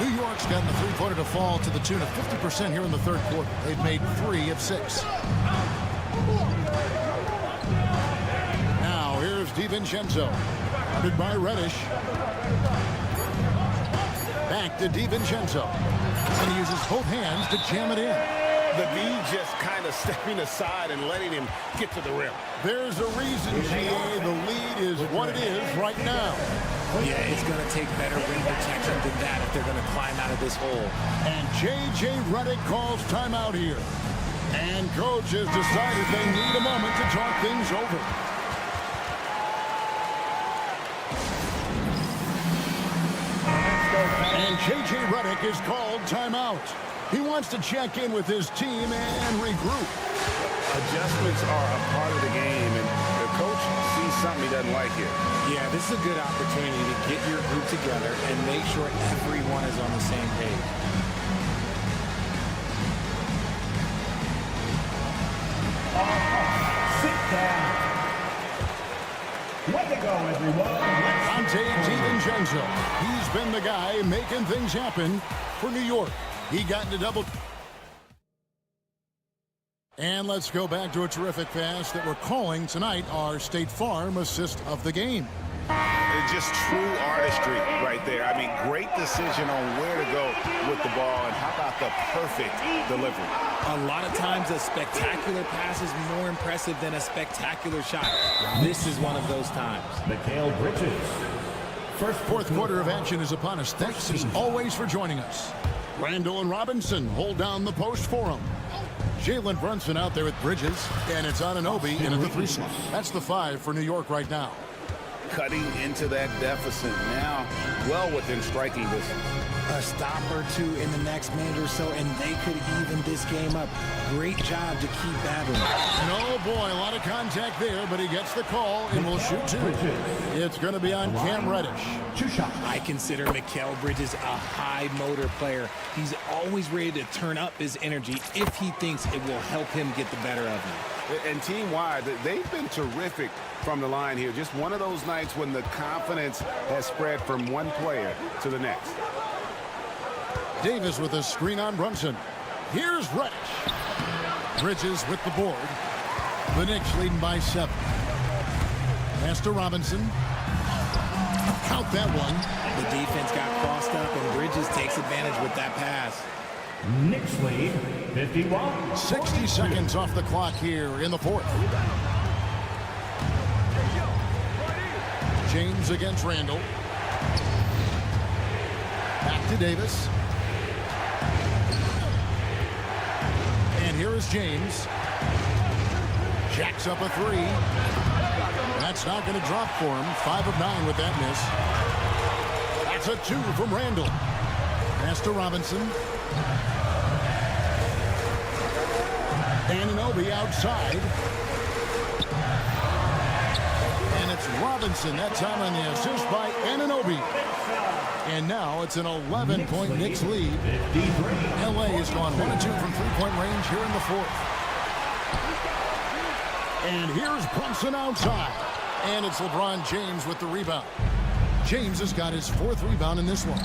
New York's gotten the three-pointer to fall to the tune of 50% here in the third quarter. They've made 3 of 6. Now here's DiVincenzo. Guarded by Reddish. Back to DiVincenzo. And he uses both hands to jam it in. The D just kind of stepping aside and letting him get to the rim. There's a reason, GA. The lead is what it is right now. Yeah, it's going to take better rim protection than that if they're going to climb out of this hole. And J.J. Redick calls timeout here. And coach has decided they need a moment to talk things over. And J.J. Redick is called timeout. He wants to check in with his team and regroup. Adjustments are a part of the game, and the coach sees something he doesn't like here. Yeah, this is a good opportunity to get your group together and make sure everyone is on the same page. Sit down. Way to go, everyone. Dante DiVincenzo. He's been the guy making things happen for New York. He got into double. And let's go back to a terrific pass that we're calling tonight our State Farm assist of the game. Just true artistry right there. I mean, great decision on where to go with the ball, and how about the perfect delivery. A lot of times a spectacular pass is more impressive than a spectacular shot. This is one of those times. Mikal Bridges. Fourth quarter of action is upon us. Thanks as always for joining us. Randall and Robinson hold down the post for him. Jalen Brunson out there with Bridges, and it's Anunoby in at the 3 slot. That's the 5 for New York right now. Cutting into that deficit now, well within striking distance. A stop or two in the next minute or so, and they could even this game up. Great job to keep battling. And oh boy, a lot of contact there, but he gets the call and will shoot 2. It's going to be on Cam Reddish. 2 shots. I consider Mikal Bridges a high motor player. He's always ready to turn up his energy if he thinks it will help him get the better of him. And team-wide, they've been terrific from the line here. Just one of those nights when the confidence has spread from one player to the next. Davis with a screen on Brunson. Here's Reddish. Bridges with the board. The Knicks leading by 7. Pass to Robinson. Count that one. The defense got crossed up, and Bridges takes advantage with that pass. Knicks lead 51. 60 seconds off the clock here in the 4th. James against Randall. Back to Davis. And here is James. Jacks up a 3. That's not going to drop for him. 5 of 9 with that miss. That's a 2 from Randall. Pass to Robinson. Anunoby outside. And it's Robinson that time on the assist by Anunoby. And now it's an 11-point Knicks lead. LA has gone 1-2 from 3-point range here in the 4th. And here's Brunson outside. And it's LeBron James with the rebound. James has got his 4th rebound in this one.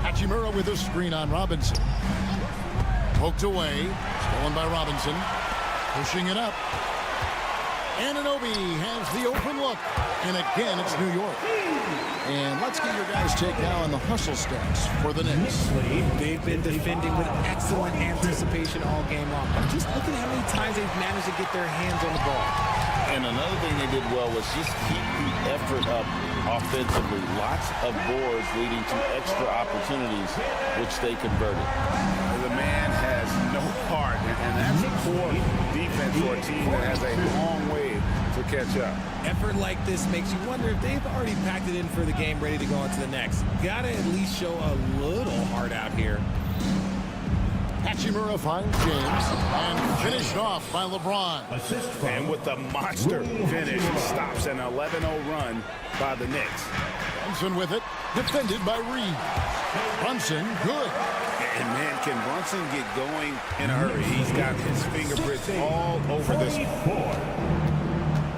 Hachimura with a screen on Robinson. Poked away. Stolen by Robinson. Pushing it up. Anunoby has the open look. And again, it's New York. And let's get your guys' take now on the hustle stats for the Knicks. They've been defending with excellent anticipation all game long. Just look at how many times they've managed to get their hands on the ball. And another thing they did well was just keep the effort up offensively. Lots of boards leading to extra opportunities, which they converted. The man has no heart, and that's poor defense for a team that has a long way to catch up. Effort like this makes you wonder if they've already packed it in for the game, ready to go on to the next. Gotta at least show a little heart out here. Hachimura finds James and finished off by LeBron. And with the monster finish, stops an 11-0 run by the Knicks. Brunson with it, defended by Reed. Brunson, good. And man, can Brunson get going in a hurry? He's got his fingerprints all over this.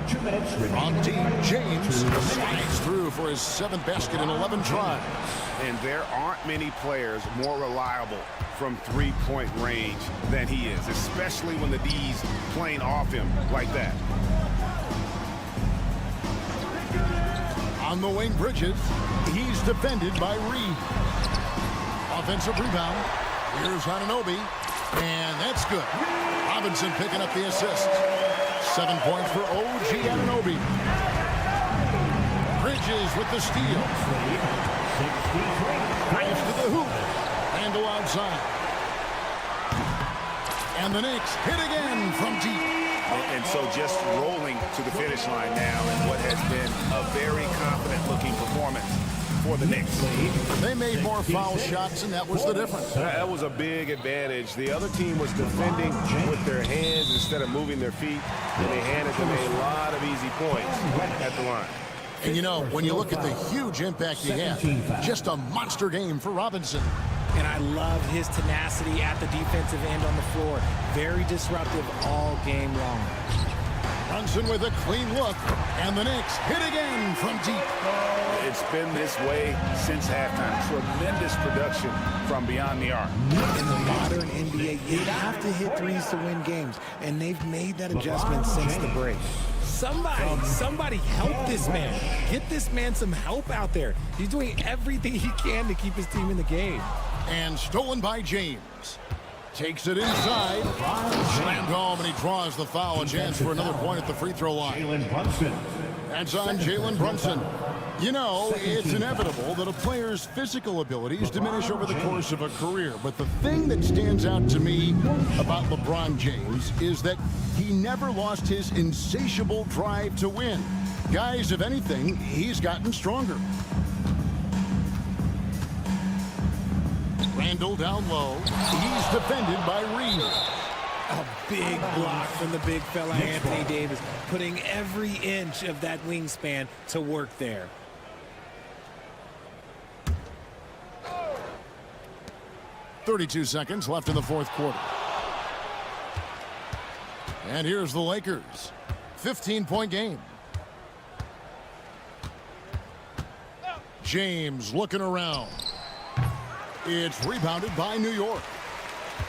2 minutes On remaining. deep, James slides through for his 7th basket in 11 tries. And there aren't many players more reliable from three-point range than he is, especially when the D's playing off him like that. On the wing, Bridges. He's defended by Reed. Offensive rebound. Here's Anunoby. And that's good. Robinson picking up the assist. 7 points for OG Anunoby. Bridges with the steal. Drives to the hoop. Handle outside. And the Knicks hit again from deep. And so just rolling to the finish line now in what has been a very confident-looking performance for the Knicks. They made more foul shots, and that was the difference. That was a big advantage. The other team was defending with their hands instead of moving their feet, and they handed them a lot of easy points at the line. And you know, when you look at the huge impact he had, just a monster game for Robinson. And I love his tenacity at the defensive end on the floor. Very disruptive all game long. Brunson with a clean look, and the Knicks hit again from deep. It's been this way since halftime. Tremendous production from beyond the arc. In the modern NBA, you have to hit threes to win games, and they've made that adjustment since the break. Somebody help this man. Get this man some help out there. He's doing everything he can to keep his team in the game. And stolen by James. Takes it inside. Slammed home, and he draws the foul. A chance for another point at the free throw line. Jalen Brunson. That's on Jalen Brunson. You know, it's inevitable that a player's physical abilities diminish over the course of a career. But the thing that stands out to me about LeBron James is that he never lost his insatiable drive to win. Guys, if anything, he's gotten stronger. Randall down low. He's defended by Reed. A big block from the big fella Anthony Davis, putting every inch of that wingspan to work there. .32 seconds left in the fourth quarter. And here's the Lakers. 15-point game. James looking around. It's rebounded by New York.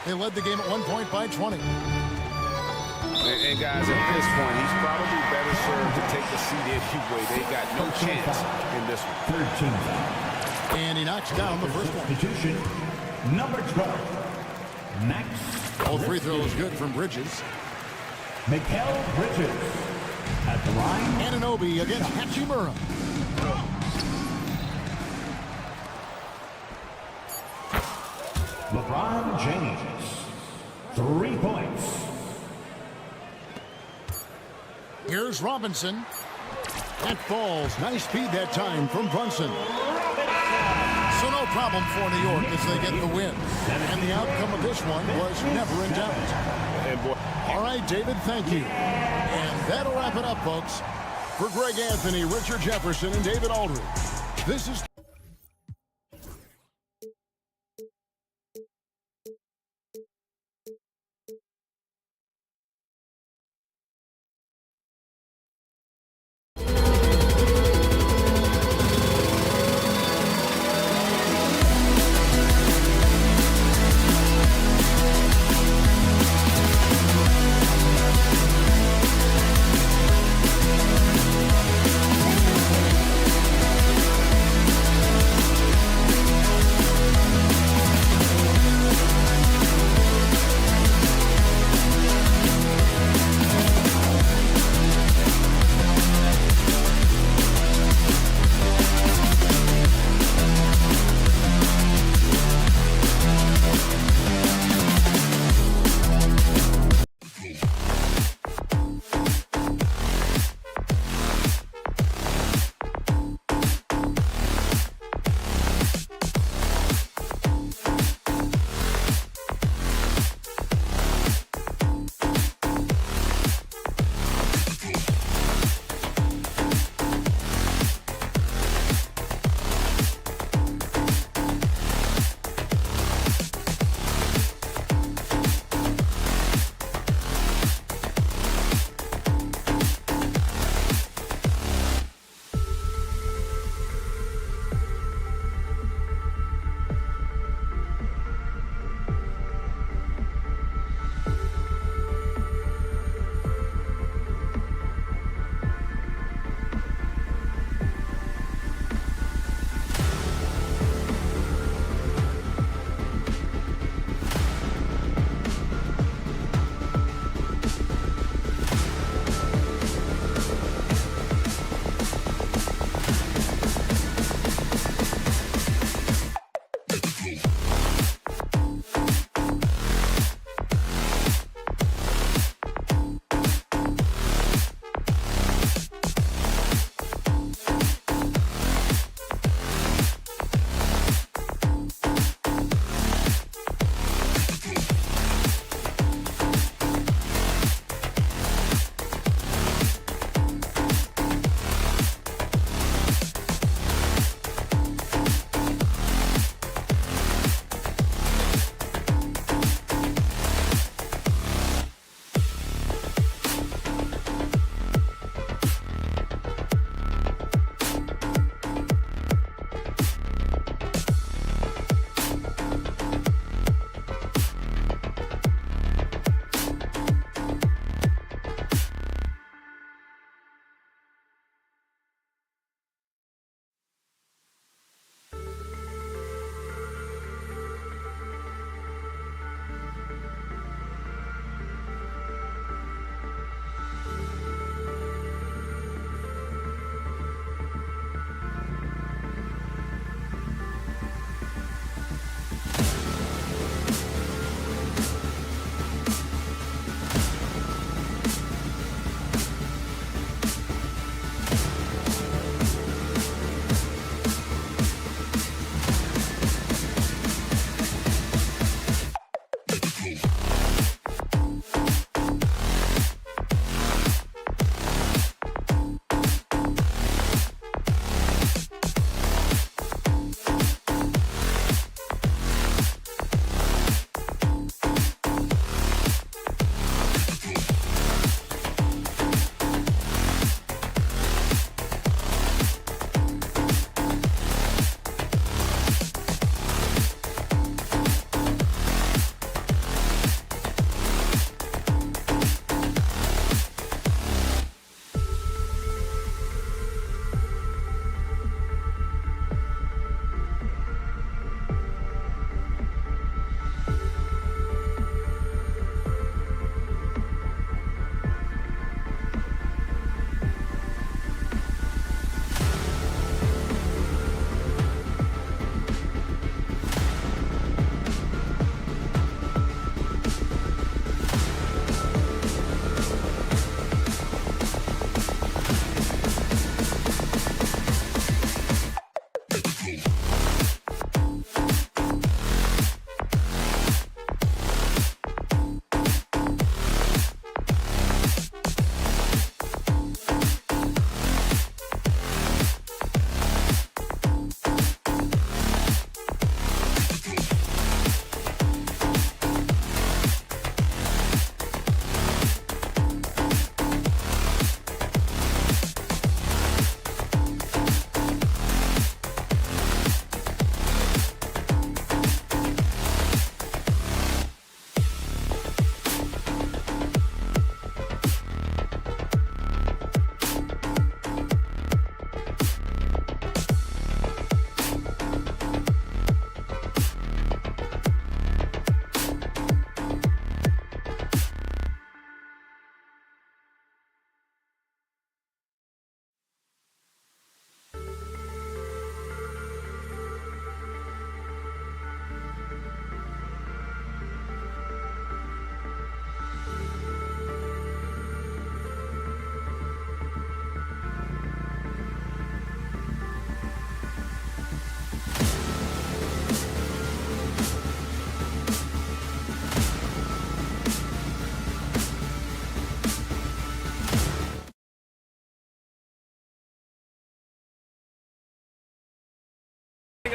They led the game at 1 point by 20. And guys, at this point, he's probably better served to take the seat anyway. They got no chance in this one. 13. And he knocks down the first one. Substitution. Number 12. Max. All free throws good from Bridges. Mikal Bridges. At the line. Anunoby against Hachimura. LeBron James. 3 points. Here's Robinson. That falls. Nice speed that time from Brunson. So no problem for New York as they get the win. And the outcome of this one was never in doubt. All right, David, thank you. And that'll wrap it up, folks. For Greg Anthony, Richard Jefferson, and David Aldridge, this is...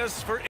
Davis for...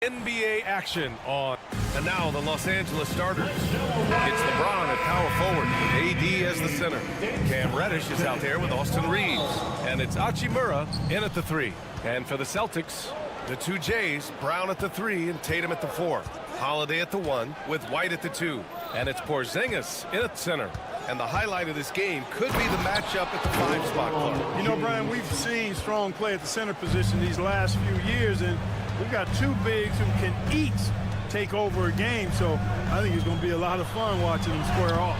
NBA action on. And now the Los Angeles starters. It's LeBron at power forward, AD as the center. Cam Reddish is out there with Austin Reeves. And it's Hachimura in at the 3. And for the Celtics, the 2 J's, Brown at the 3 and Tatum at the 4. Holiday at the 1 with White at the 2. And it's Porzingis in at the center. And the highlight of this game could be the matchup at the 5 spot, Clark. You know, Brian, we've seen strong play at the center position these last few years, and we've got 2 bigs who can each take over a game, so I think it's going to be a lot of fun watching them square off.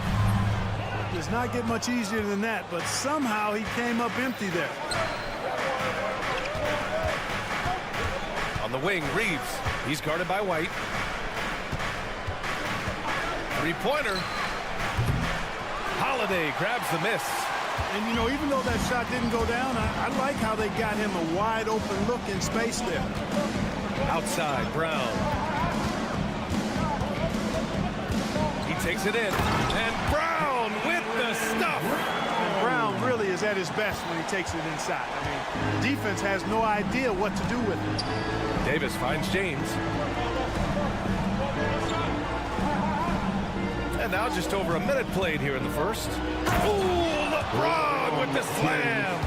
It does not get much easier than that, but somehow he came up empty there. On the wing, Reeves. He's guarded by White. 3-pointer. Holiday grabs the miss. And, you know, even though that shot didn't go down, I like how they got him a wide open look in space there. Outside, Brown. He takes it in. And Brown with the stuff. And Brown really is at his best when he takes it inside. I mean, defense has no idea what to do with it. Davis finds James. And now just over a minute played here in the first. Oh, LeBron with the slam.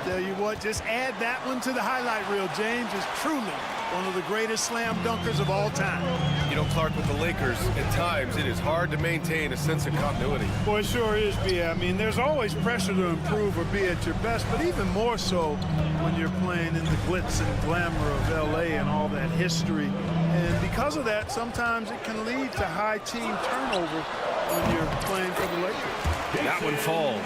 Tell you what, just add that one to the highlight reel. James is truly one of the greatest slam dunkers of all time. You know, Clark, with the Lakers, at times it is hard to maintain a sense of continuity. Boy, it sure is, B. I mean, there's always pressure to improve or be at your best, but even more so when you're playing in the glitz and glamour of L.A. and all that history. And because of that, sometimes it can lead to high team turnover when you're playing for the Lakers. That one falls.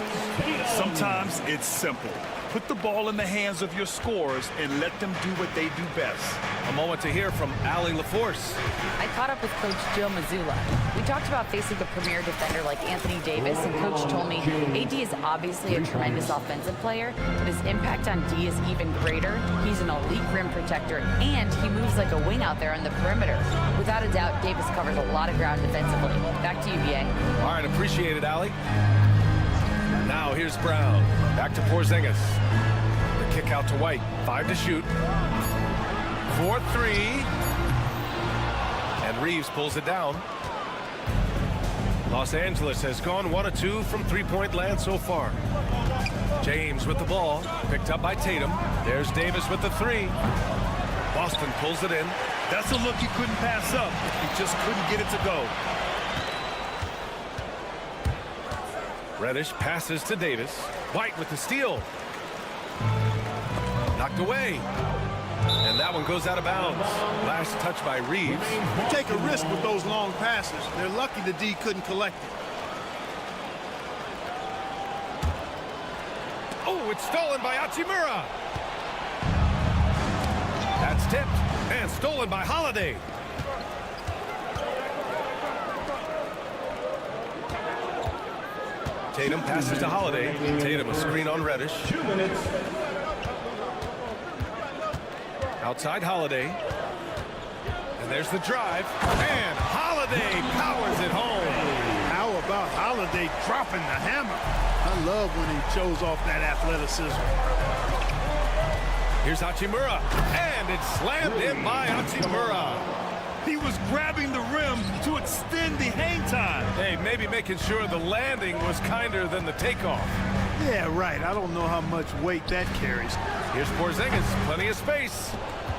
Sometimes it's simple. Put the ball in the hands of your scorers and let them do what they do best. A moment to hear from Allie LaForce. I caught up with Coach Joe Mazzulla. We talked about facing a premier defender like Anthony Davis, and Coach told me AD is obviously a tremendous offensive player, but his impact on D is even greater. He's an elite rim protector, and he moves like a wing out there on the perimeter. Without a doubt, Davis covers a lot of ground defensively. Back to you, VA. All right, appreciate it, Allie. Now here's Brown. Back to Porzingis. The kick out to White. 5 to shoot. 4-3. And Reeves pulls it down. Los Angeles has gone 1 of 2 from 3-point land so far. James with the ball. Picked up by Tatum. There's Davis with the 3. Boston pulls it in. That's a look you couldn't pass up. He just couldn't get it to go. Reddish passes to Davis. White with the steal. Knocked away. And that one goes out of bounds. Last touch by Reeves. You take a risk with those long passes. They're lucky the D couldn't collect it. Oh, it's stolen by Hachimura. That's tipped and stolen by Holiday. Tatum passes to Holiday. Tatum a screen on Reddish. 2 minutes. Outside Holiday. And there's the drive. And Holiday powers it home. How about Holiday dropping the hammer? I love when he shows off that athleticism. Here's Hachimura. And it's slammed in by Hachimura. He was grabbing the rim to extend the hang time. Hey, maybe making sure the landing was kinder than the takeoff. Yeah, right. I don't know how much weight that carries. Here's Porzingis, plenty of space.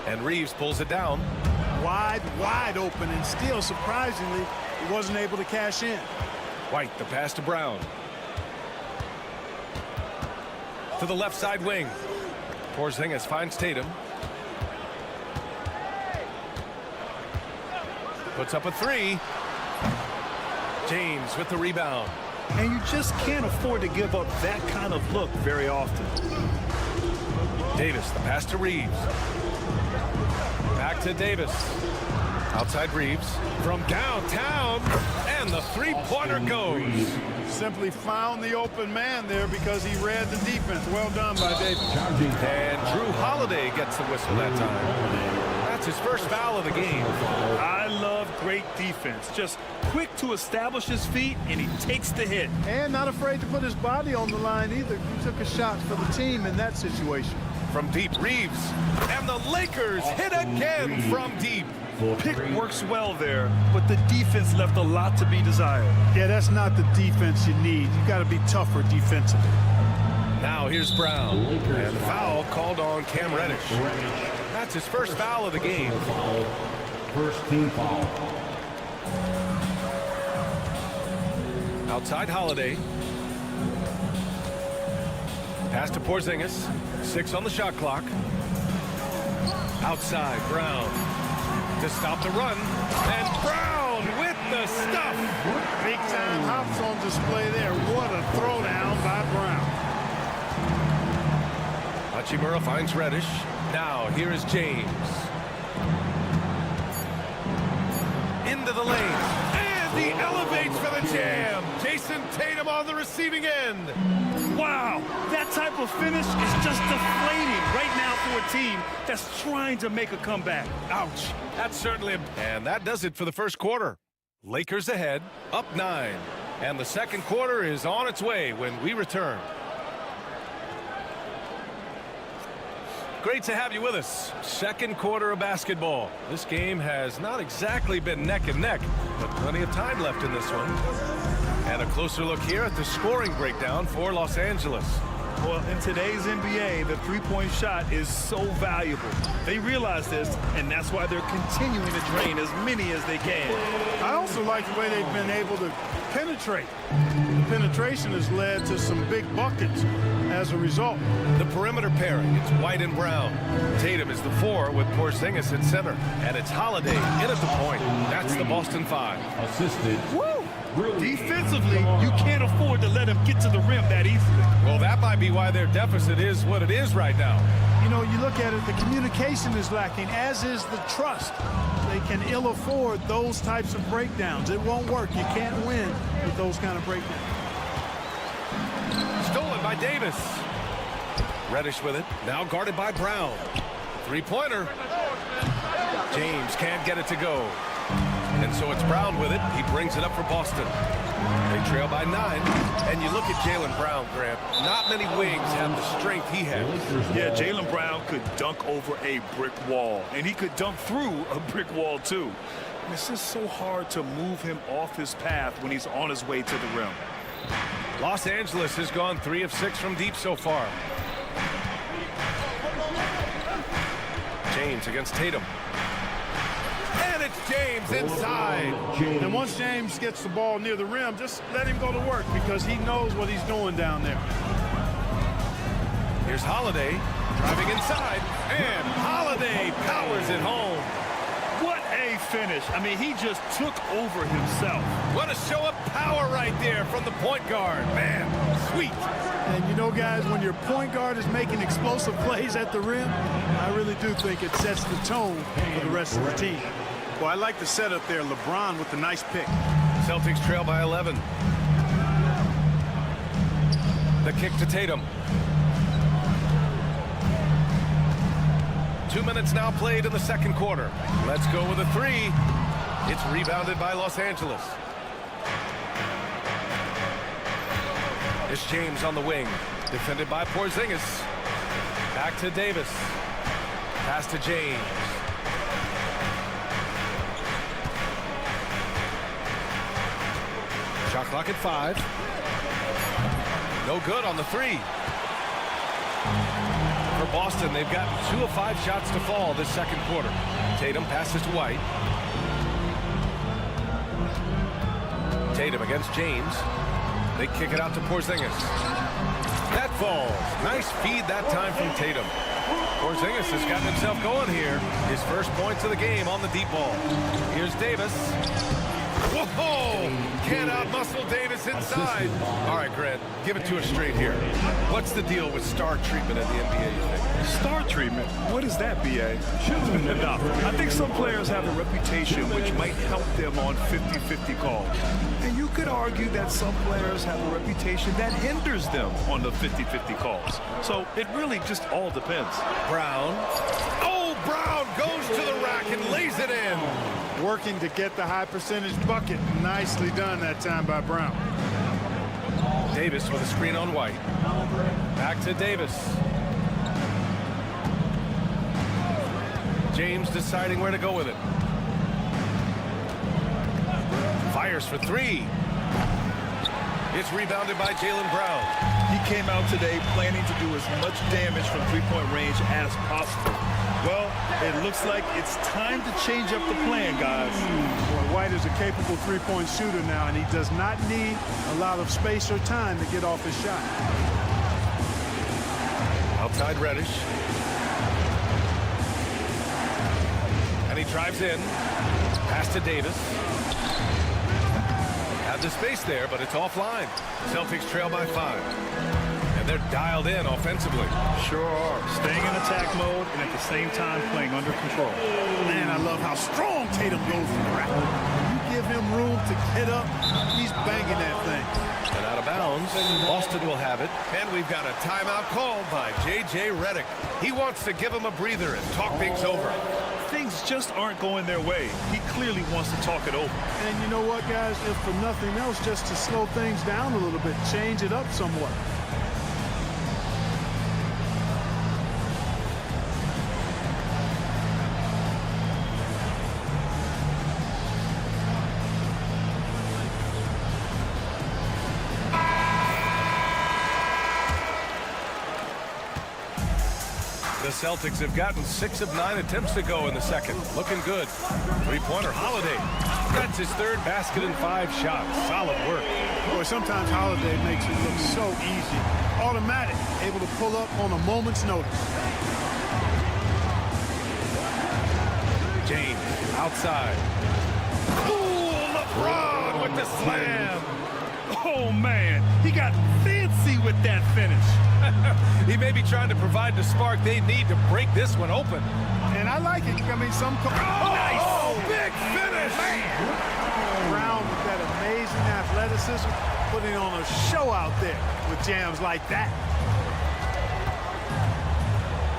And Reeves pulls it down. wide open, and still, surprisingly, he wasn't able to cash in. White, the pass to Brown. To the left side wing. Porzingis finds Tatum. Puts up a three. James with the rebound. And you just can't afford to give up that kind of look very often. Davis, the pass to Reeves. Back to Davis. Outside Reeves. From downtown. And the three-pointer goes. Simply found the open man there because he read the defense. Well done by Davis. And Drew Holiday gets the whistle that time. That's his first foul of the game. I love great defense. Just quick to establish his feet, and he takes the hit. And not afraid to put his body on the line either. He took a shot for the team in that situation. From deep, Reeves. And the Lakers hit again from deep. Pick works well there, but the defense left a lot to be desired. Yeah, that's not the defense you need. You got to be tougher defensively. Now here's Brown. And the foul called on Cam Reddish. That's his first foul of the game. First team foul. Outside Holiday. Pass to Porzingis. 6 on the shot clock. Outside Brown. To stop the run. And Brown with the stuff. Big time hops on display there. What a throwdown by Brown. Hachimura finds Reddish. Now here is James. Into the lane. And he elevates for the jam. Jason Tatum on the receiving end. Wow, that type of finish is just deflating right now for a team that's trying to make a comeback. Ouch. That's certainly And that does it for the first quarter. Lakers ahead, up 9. And the second quarter is on its way when we return. Great to have you with us. Second quarter of basketball. This game has not exactly been neck and neck, but plenty of time left in this one. And a closer look here at the scoring breakdown for Los Angeles. Well, in today's NBA, the three-point shot is so valuable. They realize this, and that's why they're continuing to drain as many as they can. I also like the way they've been able to penetrate. The penetration has led to some big buckets as a result. The perimeter pairing, it's White and Brown. Tatum is the 4 with Porzingis at center. And it's Holiday in at the point. That's the Boston 5. Assisted. Woo! Defensively, you can't afford to let him get to the rim that easily. Well, that might be why their deficit is what it is right now. You know, you look at it, the communication is lacking, as is the trust. They can ill afford those types of breakdowns. It won't work. You can't win with those kind of breakdowns. Stolen by Davis. Reddish with it. Now guarded by Brown. Three-pointer. James can't get it to go. And so it's Brown with it. He brings it up for Boston. They trail by 9. And you look at Jaylen Brown, Graham. Not many wings have the strength he has. Yeah, Jaylen Brown could dunk over a brick wall. And he could dunk through a brick wall, too. And it's just so hard to move him off his path when he's on his way to the rim. Los Angeles has gone 3 of 6 from deep so far. James against Tatum. And it's James inside. And once James gets the ball near the rim, just let him go to work because he knows what he's doing down there. Here's Holiday driving inside. And Holiday powers it home. What a finish. I mean, he just took over himself. What a show of power right there from the point guard. Man, sweet. And you know, guys, when your point guard is making explosive plays at the rim, I really do think it sets the tone for the rest of the team. Well, I like the setup there. LeBron with the nice pick. Celtics trail by 11. The kick to Tatum. 2 minutes now played in the second quarter. Let's go with a 3. It's rebounded by Los Angeles. It's James on the wing. Defended by Porzingis. Back to Davis. Pass to James. Shot clock at 5. No good on the 3. For Boston, they've gotten 2 of 5 shots to fall this second quarter. Tatum passes to White. Tatum against James. They kick it out to Porzingis. That falls. Nice feed that time from Tatum. Porzingis has gotten himself going here. His first points of the game on the deep ball. Here's Davis. Whoa! Can't outmuscle Davis inside. All right, Grant, give it to us straight here. What's the deal with star treatment in the NBA, you think? Star treatment? What is that, B.A.? Enough. I think some players have a reputation which might help them on 50-50 calls. And you could argue that some players have a reputation that hinders them on the 50-50 calls. So it really just all depends. Brown. Oh, Brown goes to the rack and lays it in. Working to get the high percentage bucket. Nicely done that time by Brown. Davis with a screen on White. Back to Davis. James deciding where to go with it. Fires for 3. It's rebounded by Jaylen Brown. He came out today planning to do as much damage from three-point range as possible. Well, it looks like it's time to change up the plan, guys. Boy, White is a capable three-point shooter now, and he does not need a lot of space or time to get off his shot. Outside Reddish. And he drives in. Pass to Davis. Had the space there, but it's offline. Celtics trail by 5. And they're dialed in offensively. Sure are. Staying in attack mode and at the same time playing under control. Man, I love how strong Tatum goes to the rack. You give him room to get up, he's banging that thing. And out of bounds, Boston will have it. And we've got a timeout called by J.J. Redick. He wants to give him a breather and talk things over. Things just aren't going their way. He clearly wants to talk it over. And you know what, guys? If for nothing else, just to slow things down a little bit, change it up somewhat. The Celtics have gotten 6 of 9 attempts to go in the second. Looking good. Three-pointer, Holiday. That's his 3rd basket in 5 shots. Solid work. Boy, sometimes Holiday makes it look so easy. Automatic, able to pull up on a moment's notice. James, outside. Ooh, LeBron with the slam. Oh, man. He got fancy with that finish. He may be trying to provide the spark they need to break this one open. And I like it. I mean, Nice! Oh, big finish! Man. Brown with that amazing athleticism, putting on a show out there with jams like that.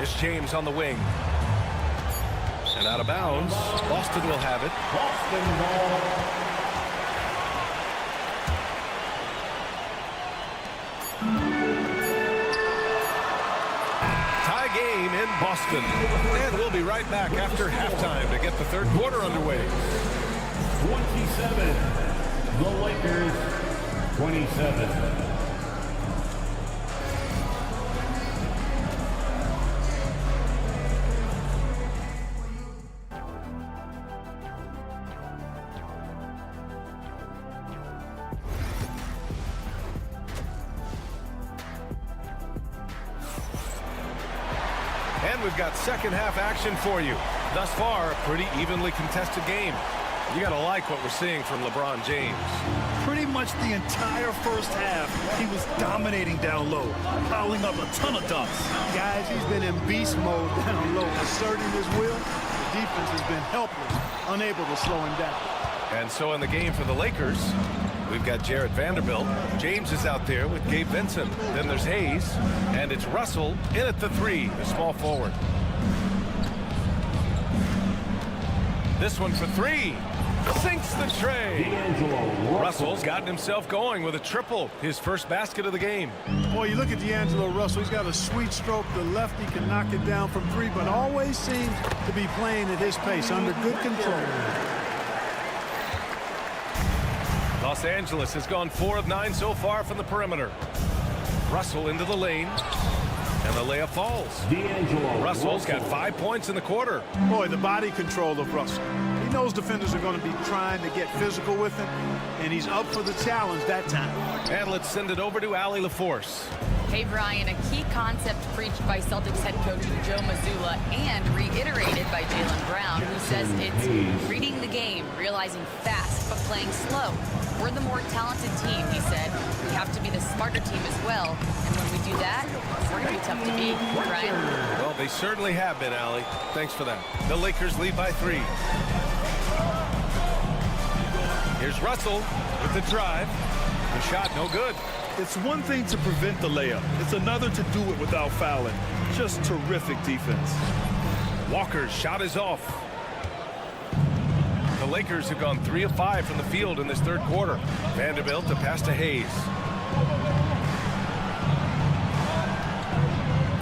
It's James on the wing. And out of bounds. Boston will have it. Boston ball. Game in Boston. And we'll be right back after halftime to get the third quarter underway. 27. The Lakers, 27. And we've got second half action for you. Thus far, a pretty evenly contested game. You got to like what we're seeing from LeBron James. Pretty much the entire first half, he was dominating down low, piling up a ton of dunks. Guys, he's been in beast mode down low, asserting his will. The defense has been helpless, unable to slow him down. And so in the game for the Lakers, we've got Jared Vanderbilt. James is out there with Gabe Vincent. Then there's Hayes. And it's Russell in at the 3, the small forward. This one for 3. Sinks the tray. Russell's gotten himself going with a triple. His first basket of the game. Boy, you look at D'Angelo Russell. He's got a sweet stroke. The lefty can knock it down from 3, but always seems to be playing at his pace, under good control. Los Angeles has gone 4 of 9 so far from the perimeter. Russell into the lane. And the layup falls. Russell's got 5 points in the quarter. Boy, the body control of Russell. He knows defenders are going to be trying to get physical with him, and he's up for the challenge that time. And let's send it over to Allie LaForce. Hey, Brian, a key concept preached by Celtics head coach Joe Mazzulla and reiterated by Jaylen Brown, who says it's reading the game, realizing fast, but playing slow. We're the more talented team, he said. We have to be the smarter team as well. And when we do that, we're going to be tough to beat. Brian? Well, they certainly have been, Allie. Thanks for that. The Lakers lead by 3. Here's Russell with the drive. The shot no good. It's one thing to prevent the layup. It's another to do it without fouling. Just terrific defense. Walker's shot is off. The Lakers have gone 3 of 5 from the field in this third quarter. Vanderbilt to pass to Hayes.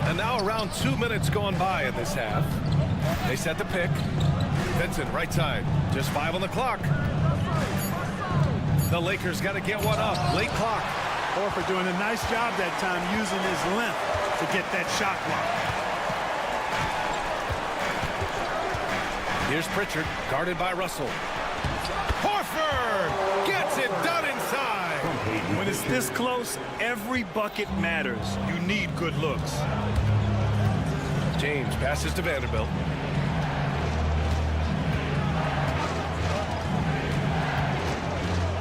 And now around 2 minutes gone by in this half. They set the pick. Vincent right side. Just 5 on the clock. The Lakers got to get one up. Late clock. Horford doing a nice job that time using his length to get that shot block. Here's Pritchard, guarded by Russell. Horford gets it done inside. When it's this close, every bucket matters. You need good looks. James passes to Vanderbilt.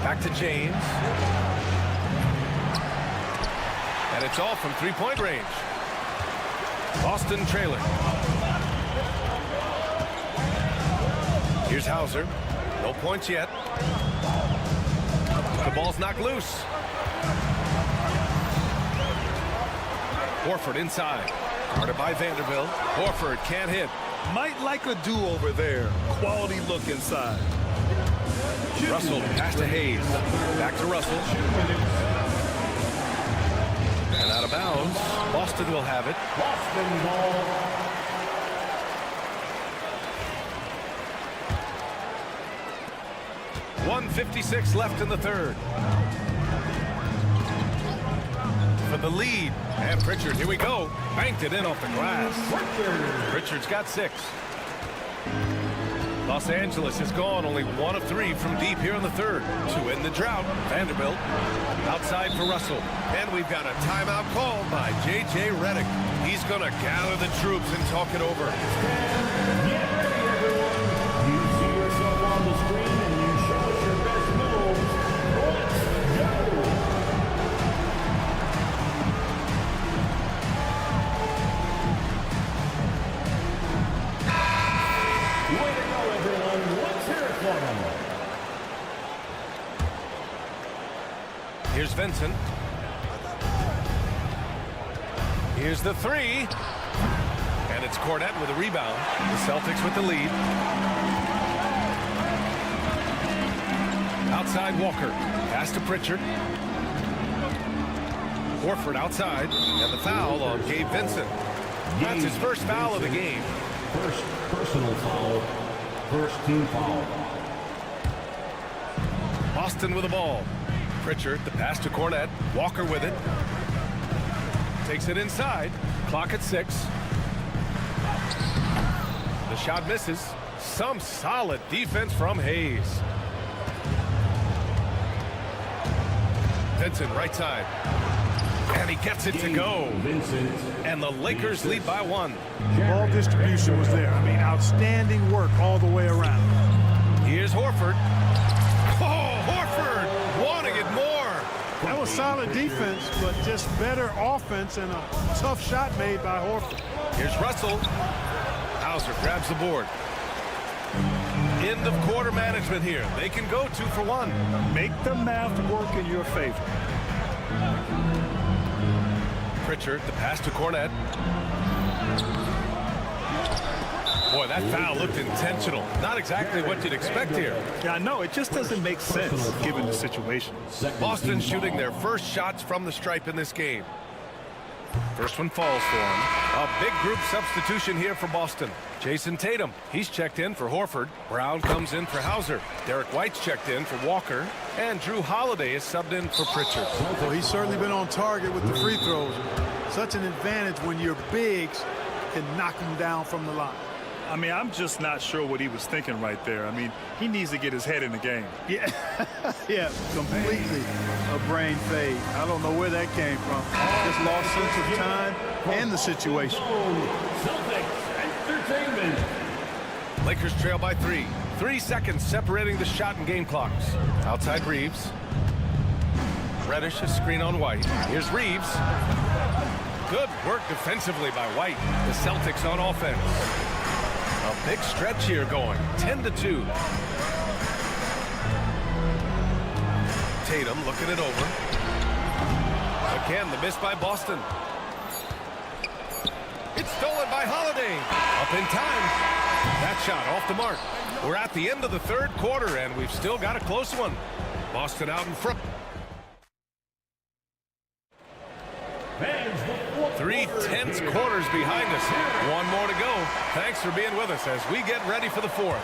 Back to James. And it's all from three-point range. Boston trailing. Here's Hauser. No points yet. The ball's knocked loose. Horford inside. Guarded by Vanderbilt. Horford can't hit. Might like a do-over there. Quality look inside. Russell pass to Hayes. Back to Russell. And out of bounds. Boston will have it. Boston ball. 1:56 left in the third. For the lead. And Pritchard, here we go. Banked it in off the glass. Pritchard's got 6. Los Angeles has gone only 1 of 3 from deep here in the third. To end the drought, Vanderbilt outside for Russell. And we've got a timeout called by J.J. Redick. He's going to gather the troops and talk it over. Get ready, everyone. You see yourself on the screen and you show us your best moves. Let's go. Way to go, everyone. Let's hear it for them. Here's Vincent. Here's the 3. And it's Cornette with a rebound. The Celtics with the lead. Outside Walker. Pass to Pritchard. Horford outside. And the foul on Gabe Vincent. That's his first foul of the game. First personal foul. First team foul. Boston with the ball. Pritchard, the pass to Cornette. Walker with it. Takes it inside. Clock at 6. The shot misses. Some solid defense from Hayes. Vincent right side. And he gets it to go. Vincent. And the Lakers lead by 1. Ball distribution was there. I mean, outstanding work all the way around. Here's Horford. Oh, Horford wanting it more. That was solid defense, but just better offense and a tough shot made by Horford. Here's Russell. Hauser grabs the board. End of quarter management here. They can go 2 for 1. Make the math work in your favor. Pritchard, the pass to Cornette. Boy, that foul looked intentional. Not exactly what you'd expect here. Yeah, I know. It just doesn't make sense given the situation. Boston shooting their first shots from the stripe in this game. First one falls for him. A big group substitution here for Boston. Jason Tatum, he's checked in for Horford. Brown comes in for Hauser. Derek White's checked in for Walker. And Drew Holiday is subbed in for Pritchard. Well, he's certainly been on target with the free throws. such an advantage when your bigs can knock them down from the line. I mean, I'm just not sure what he was thinking right there. I mean, he needs to get his head in the game. Yeah, yeah, completely a brain fade. I don't know where that came from. Just lost sense of time and the situation. Celtics Entertainment. Lakers trail by 3. 3 seconds separating the shot and game clocks. Outside Reeves. Reddish, a screen on White. Here's Reeves. Good work defensively by White. The Celtics on offense. A big stretch here going. 10-2. Tatum looking it over. Again, the miss by Boston. It's stolen by Holiday. Up in time. That shot off the mark. We're at the end of the third quarter, and we've still got a close one. Boston out in front. 3 tense quarters behind us. One more to go. Thanks for being with us as we get ready for the fourth.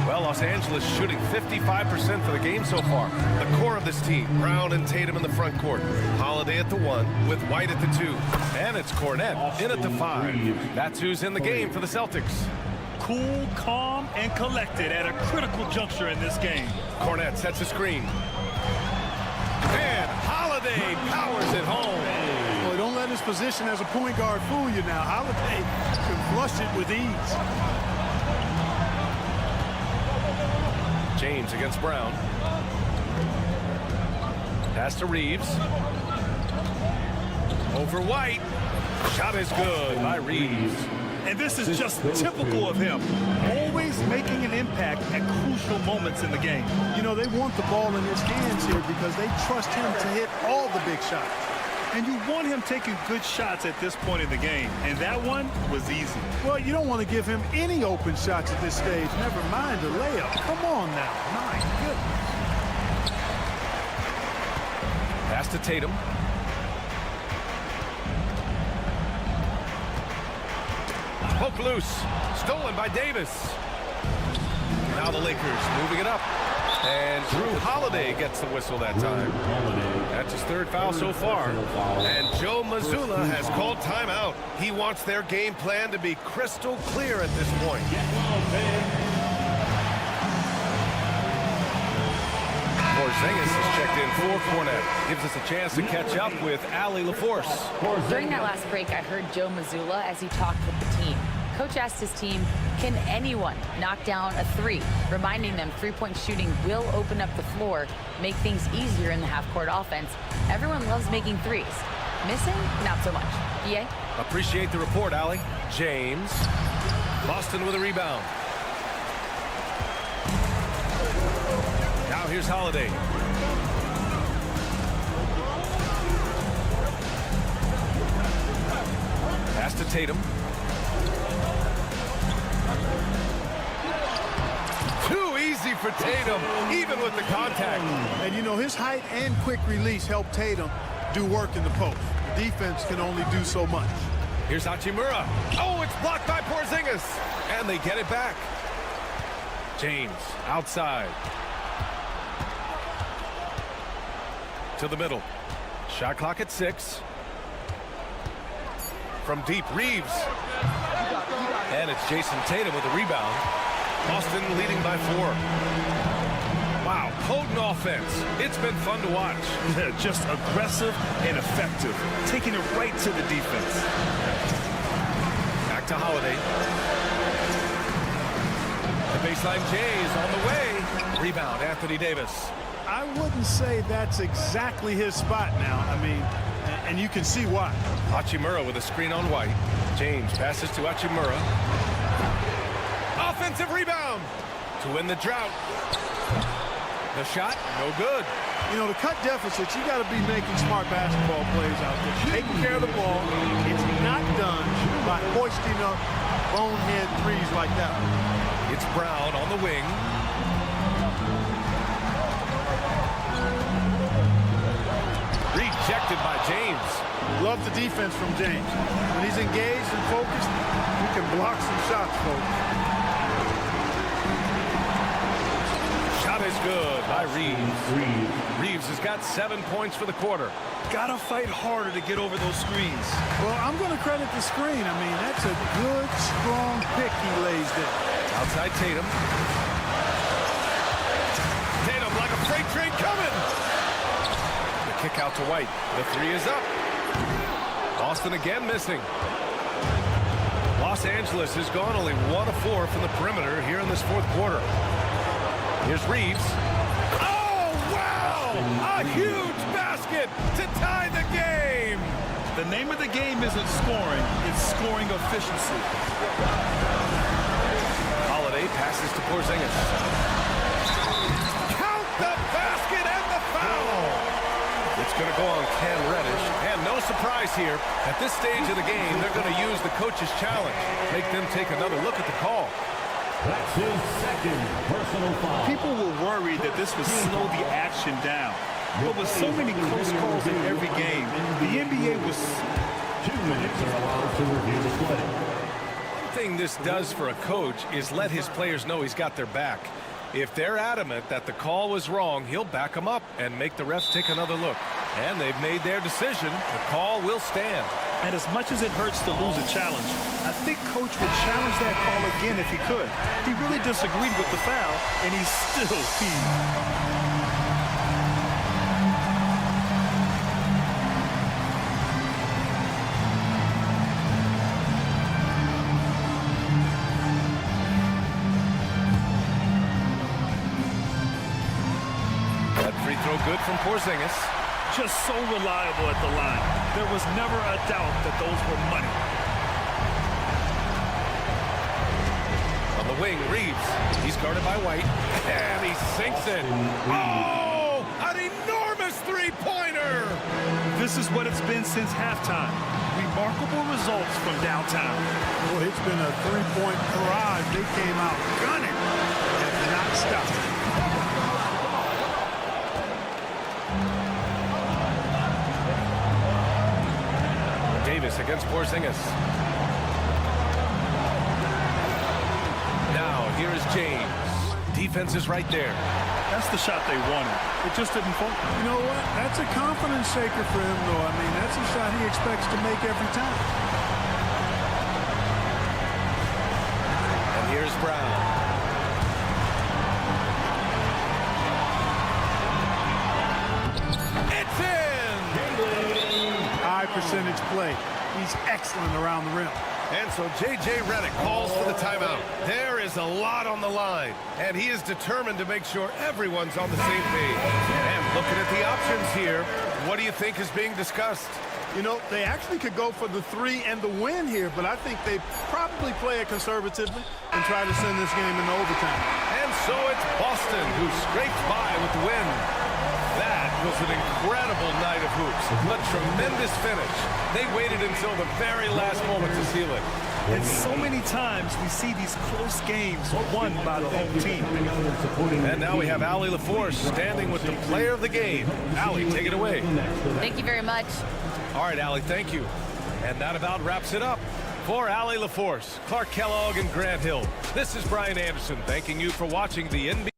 Well, Los Angeles shooting 55% for the game so far. The core of this team, Brown and Tatum in the front court. Holiday at the 1 with White at the 2. And it's Cornette in at the 5. That's who's in the game for the Celtics. Cool, calm, and collected at a critical juncture in this game. Cornette sets a screen. And Holiday powers it home. Boy, don't let his position as a point guard fool you now. Holiday can flush it with ease. James against Brown. Pass to Reeves. Over White. Shot is good by Reeves. And this is just typical of him. Always making an impact at crucial moments in the game. You know, they want the ball in his hands here because they trust him to hit all the big shots. And you want him taking good shots at this point in the game. And that one was easy. Well, you don't want to give him any open shots at this stage. Never mind a layup. Come on now. My goodness. Pass to Tatum. Poke loose. Stolen by Davis. Now the Lakers moving it up. And Drew Holiday gets the whistle that time. That's his third foul so far. And Joe Mazzulla has called timeout. He wants their game plan to be crystal clear at this point. Porzingis is checked in for Cornette. Gives us a chance to catch up with Allie LaForce. During that last break, I heard Joe Mazzulla as he talked with the team. Coach asked his team, can anyone knock down a 3? Reminding them three-point shooting will open up the floor, make things easier in the half-court offense. Everyone loves making threes. Missing? Not so much. BA? Appreciate the report, Allie. James. Boston with a rebound. Now here's Holiday. Pass to Tatum. Too easy for Tatum, even with the contact. And, you know, his height and quick release help Tatum do work in the post. The defense can only do so much. Here's Hachimura. Oh, it's blocked by Porzingis. And they get it back. James outside. To the middle. Shot clock at 6. From deep, Reeves. And it's Jason Tatum with a rebound. Boston leading by 4. Wow, potent offense. It's been fun to watch. Yeah, just aggressive and effective. Taking it right to the defense. Back to Holiday. The baseline J is on the way. Rebound, Anthony Davis. I wouldn't say that's exactly his spot now. I mean, and you can see why. Hachimura with a screen on White. James passes to Hachimura. Offensive rebound to win the drought. The shot, no good. You know, to cut deficits, you got to be making smart basketball plays out there. Taking care of the ball. It's not done by hoisting up bonehead threes like that. It's Brown on the wing. Rejected by James. Love the defense from James. When he's engaged and focused, he can block some shots, folks. Shot is good by Reeves. Reeves has got 7 points for the quarter. Gotta fight harder to get over those screens. Well, I'm going to credit the screen. I mean, that's a good, strong pick he lays there. Outside Tatum. Tatum like a freight train coming. The kick out to White. The three is up. Boston again missing. Los Angeles has gone only 1 of 4 from the perimeter here in this fourth quarter. Here's Reeves. Oh, wow! A huge basket to tie the game. The name of the game isn't scoring, it's scoring efficiency. Holiday passes to Porzingis. Count the basket and the foul. It's going to go on Cam Reddish. And no surprise here. At this stage of the game, they're going to use the coach's challenge. Make them take another look at the call. That's his second personal foul. People will worry that this would slow the action down. But with so many close calls in every game, the NBA was... 2 minutes are allowed to review the play. One thing this does for a coach is let his players know he's got their back. If they're adamant that the call was wrong, he'll back them up and make the refs take another look. And they've made their decision. The call will stand. And as much as it hurts to lose a challenge, I think Coach would challenge that call again if he could. He really disagreed with the foul, and he's still peeved. Good from Porzingis. Just so reliable at the line. There was never a doubt that those were money. On the wing, Reeves. He's guarded by White. And he sinks it. Oh! An enormous three-pointer! This is what it's been since halftime. Remarkable results from downtown. Boy, it's been a three-point barrage. They came out gunning and have not stopped. Davis against Porzingis. Now, here is James. Defense is right there. That's the shot they wanted. It just didn't fall. You know what? That's a confidence shaker for him, though. I mean, that's a shot he expects to make every time. And here's Brown. It's in! High percentage play. He's excellent around the rim. And so J.J. Redick calls for the timeout. There is a lot on the line, and he is determined to make sure everyone's on the same page. And looking at the options here, what do you think is being discussed? You know, they actually could go for the three and the win here, but I think they probably play it conservatively and try to send this game into overtime. And so it's Boston who scrapes by with the win. That was an incredible night of hoops. A tremendous finish. They waited until the very last moment to seal it. And so many times we see these close games won by the home team. And now we have Allie LaForce standing with the player of the game. Allie, take it away. Thank you very much. All right, Allie, thank you. And that about wraps it up. For Allie LaForce, Clark Kellogg, and Grant Hill, this is Brian Anderson thanking you for watching the NBA.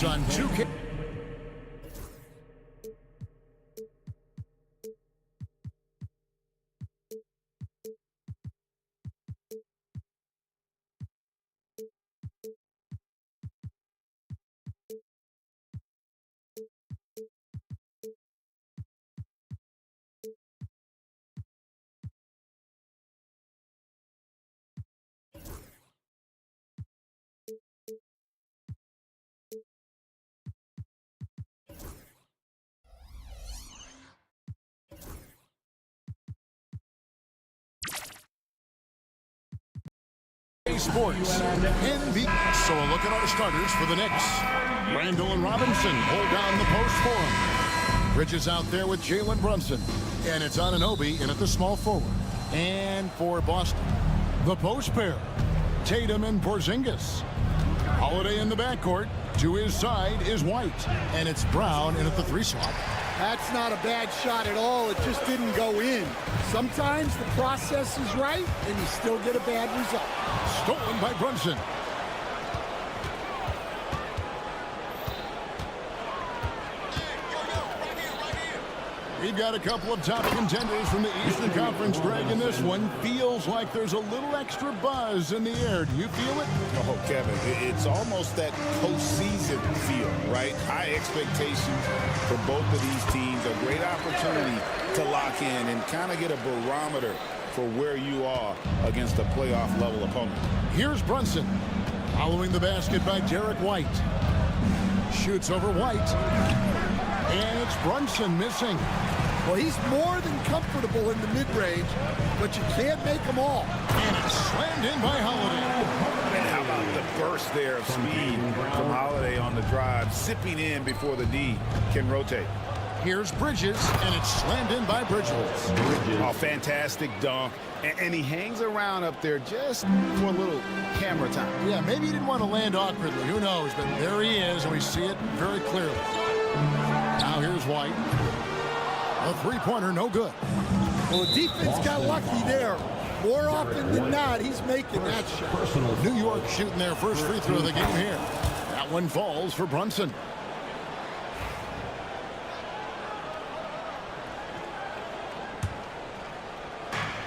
It's on 2K. Sports. NBA. So a look at our starters for the Knicks. Randall and Robinson hold down the post for him. Bridges out there with Jalen Brunson. And it's Anunoby in at the small forward. And for Boston, the post pair, Tatum and Porzingis. Holiday in the backcourt. To his side is White. And it's Brown in at the 3 slot. That's not a bad shot at all. It just didn't go in. Sometimes the process is right, and you still get a bad result. Stolen by Brunson. We've got a couple of top contenders from the Eastern Conference, Greg, and this one feels like there's a little extra buzz in the air. Do you feel it? Oh, Kevin, it's almost that postseason feel, right? High expectations for both of these teams. A great opportunity to lock in and kind of get a barometer for where you are against a playoff-level opponent. Here's Brunson, following the basket by Derek White. Shoots over White. And it's Brunson missing. Well, he's more than comfortable in the mid-range, but you can't make them all. And it's slammed in by Holiday. And how about the burst there of speed from Holiday on the drive, sipping in before the D can rotate. Here's Bridges, and it's slammed in by Bridges. Oh, fantastic dunk. And he hangs around up there just for a little camera time. Yeah, maybe he didn't want to land awkwardly. Who knows? But there he is, and we see it very clearly. Now here's White. A three-pointer, no good. Well, the defense got lucky there. More often than not, he's making that shot. New York shooting their first free throw of the game here. That one falls for Brunson.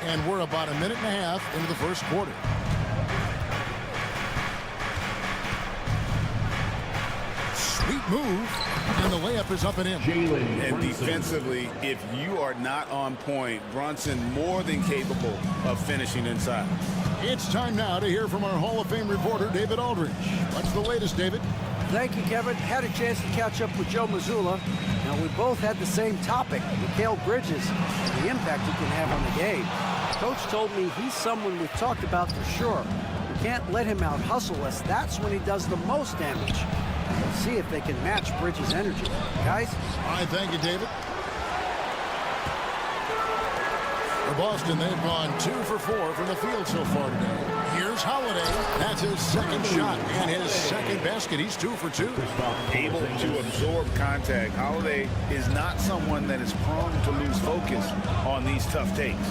And we're about a minute and a half into the first quarter. Sweet move, and the layup is up and in. And defensively, if you are not on point, Brunson more than capable of finishing inside. It's time now to hear from our Hall of Fame reporter, David Aldridge. What's the latest, David? Thank you, Kevin. Had a chance to catch up with Joe Mazzulla. Now, we both had the same topic, Mikal Bridges, and the impact he can have on the game. Coach told me he's someone we've talked about for sure. We can't let him out-hustle us. That's when he does the most damage. We'll see if they can match Bridges' energy. Guys? All right, thank you, David. For Boston, they've gone 2 for 4 from the field so far today. Here's Holiday. That's his second shot and his second basket. He's 2 for 2. Able to absorb contact. Holiday is not someone that is prone to lose focus on these tough takes.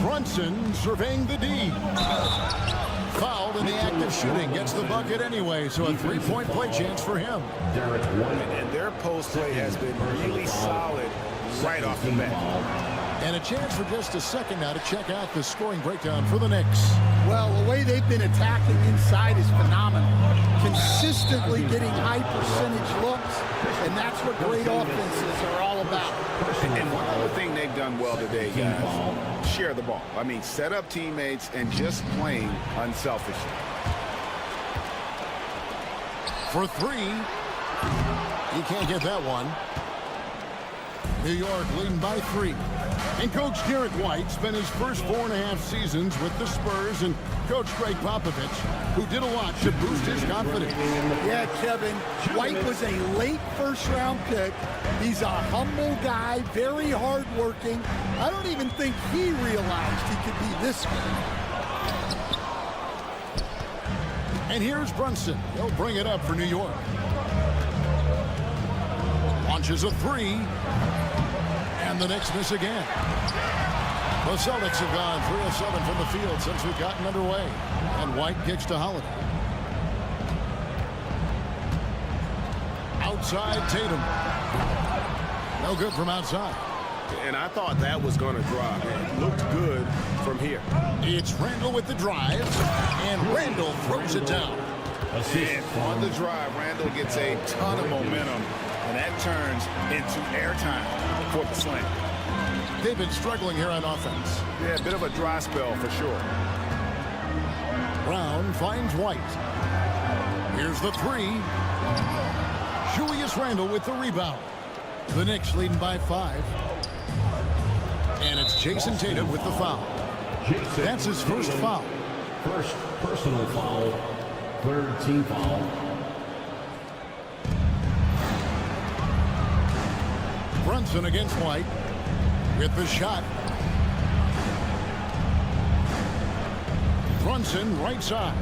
Brunson surveying the D. Fouled in the act of shooting. Gets the bucket anyway, so a three-point play chance for him. And their post play has been really solid right off the bat. And a chance for just a second now to check out the scoring breakdown for the Knicks. Well, the way they've been attacking inside is phenomenal. Consistently getting high percentage looks, and that's what great offenses are all about. And one other thing they've done well today, guys, share the ball. I mean, set up teammates and just playing unselfishly. For 3, he can't get that one. New York leading by 3. And Coach Derek White spent his first 4.5 seasons with the Spurs, and Coach Greg Popovich, who did a lot to boost his confidence. Yeah, Kevin, White was a late first-round pick. He's a humble guy, very hard-working. I don't even think he realized he could be this good. And here's Brunson. He'll bring it up for New York. Launches a 3. And the Knicks miss again. The Celtics have gone 3 of 7 from the field since we've gotten underway. And White kicks to Holiday. Outside Tatum. No good from outside. And I thought that was going to drop. It looked good from here. It's Randall with the drive, and Randall throws it down. And on the drive, Randall gets a ton of momentum, and that turns into airtime for the slam. They've been struggling here on offense. Yeah, a bit of a dry spell for sure. Brown finds White. Here's the three. Julius Randle with the rebound. The Knicks leading by 5. And it's Jason Tatum with the foul. That's his first foul. First personal foul. Third team foul. Brunson against White with the shot. Brunson right side.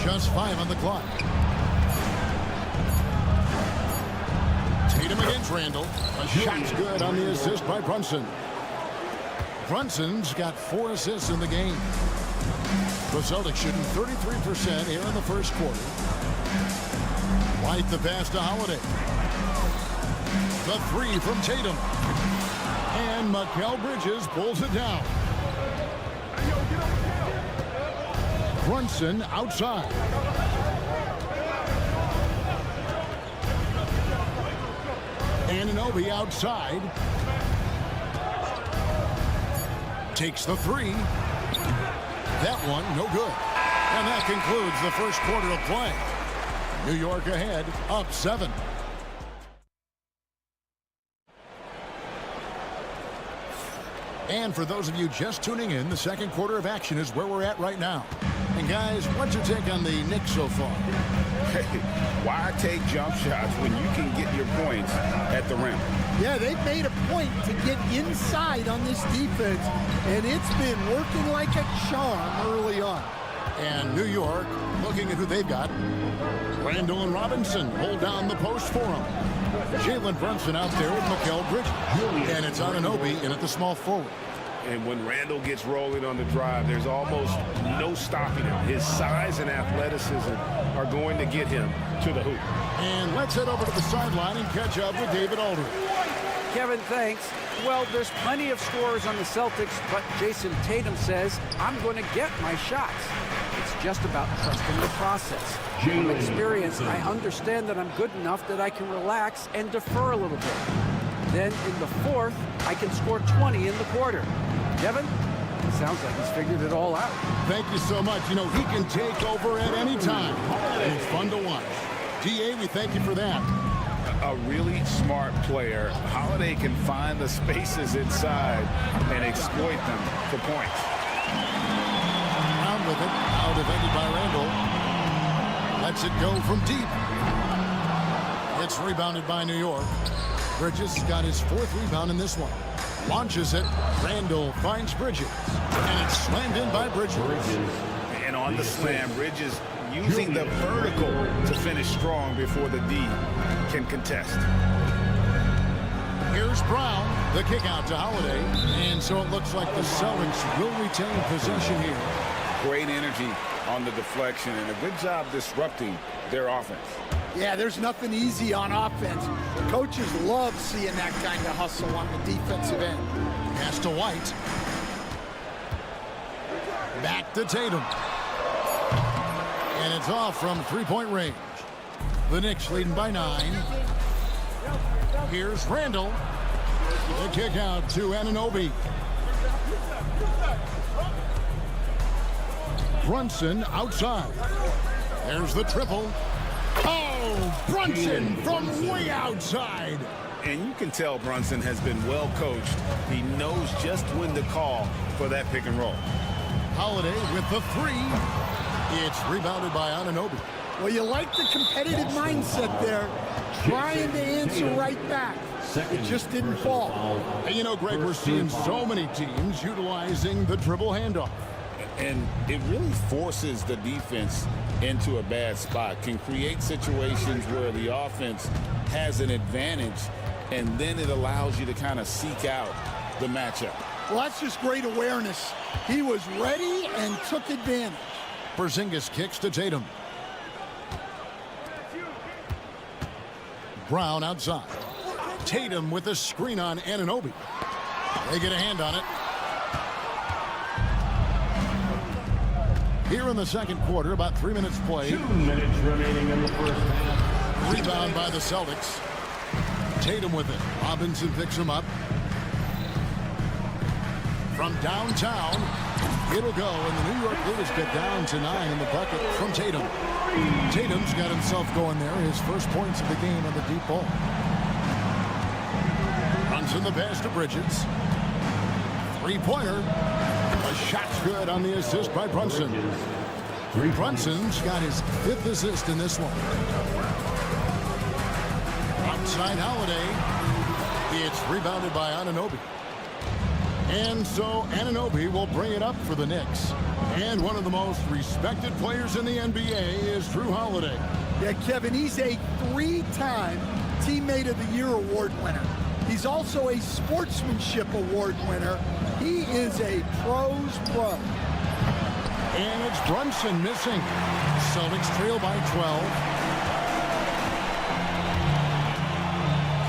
Just 5 on the clock. Tatum against Randall. A shot's good on the assist by Brunson. Brunson's got 4 assists in the game. The Celtics shooting 33% here in the first quarter. White the pass to Holiday. The 3 from Tatum. And Mikal Bridges pulls it down. Brunson outside. Anunoby outside. Takes the 3. That one, no good. And that concludes the first quarter of play. New York ahead, up 7. And for those of you just tuning in, the second quarter of action is where we're at right now. And guys, what's your take on the Knicks so far? Hey, why take jump shots when you can get your points at the rim? Yeah, they've made a point to get inside on this defense, and it's been working like a charm early on. And New York, looking at who they've got. Randall and Robinson hold down the post for him. Jalen Brunson out there with Mikal Bridges. And it's Anunoby in at the small forward. And when Randall gets rolling on the drive, there's almost no stopping him. His size and athleticism are going to get him to the hoop. And let's head over to the sideline and catch up with David Aldridge. Kevin, thanks. Well, there's plenty of scorers on the Celtics, but Jason Tatum says, I'm going to get my shots. It's just about trusting the process. From experience, I understand that I'm good enough that I can relax and defer a little bit. Then in the fourth, I can score 20 in the quarter. Kevin, it sounds like he's figured it all out. Thank you so much. You know, he can take over at any time. It's fun to watch. DA, we thank you for that. A really smart player. Holiday can find the spaces inside and exploit them for points. Brown with it. Now defended by Randall. Lets it go from deep. It's rebounded by New York. Bridges got his 4th rebound in this one. Launches it. Randall finds Bridges. And it's slammed in by Bridges. And on the slam, Bridges using the vertical to finish strong before the D can contest. Here's Brown. The kick out to Holiday. And so it looks like the Celtics will retain possession here. Great energy on the deflection and a good job disrupting their offense. Yeah, there's nothing easy on offense. The coaches love seeing that kind of hustle on the defensive end. Pass to White. Back to Tatum. And it's off from 3-point range. The Knicks leading by 9. Here's Randall. The kick out to Anunoby. Brunson outside. There's the triple. Oh, Brunson from way outside. And you can tell Brunson has been well coached. He knows just when to call for that pick and roll. Holiday with the 3. It's rebounded by Anunoby. Well, you like the competitive mindset there, trying to answer right back. It just didn't fall. And you know, Greg, we're seeing so many teams utilizing the dribble handoff. And it really forces the defense into a bad spot, can create situations where the offense has an advantage, and then it allows you to kind of seek out the matchup. Well, that's just great awareness. He was ready and took advantage. Porzingis kicks to Tatum. Brown outside. Tatum with a screen on Anunoby. They get a hand on it. Here in the second quarter, about 3 minutes played. 2 minutes remaining in the first half. Rebound by the Celtics. Tatum with it. Robinson picks him up. From downtown, it'll go, and the New York Knicks get down to 9 in the bucket from Tatum. Tatum's got himself going there. His first points of the game on the deep ball. Brunson the pass to Bridges. Three-pointer. A shot's good on the assist by Brunson. Brunson's got his 5th assist in this one. Outside Holiday. It's rebounded by Anunoby. And so Anunoby will bring it up for the Knicks. And one of the most respected players in the NBA is Drew Holiday. Yeah, Kevin, he's a 3-time Teammate of the Year award winner. He's also a Sportsmanship Award winner. He is a pro's pro. And it's Brunson missing. Celtics trail by 12.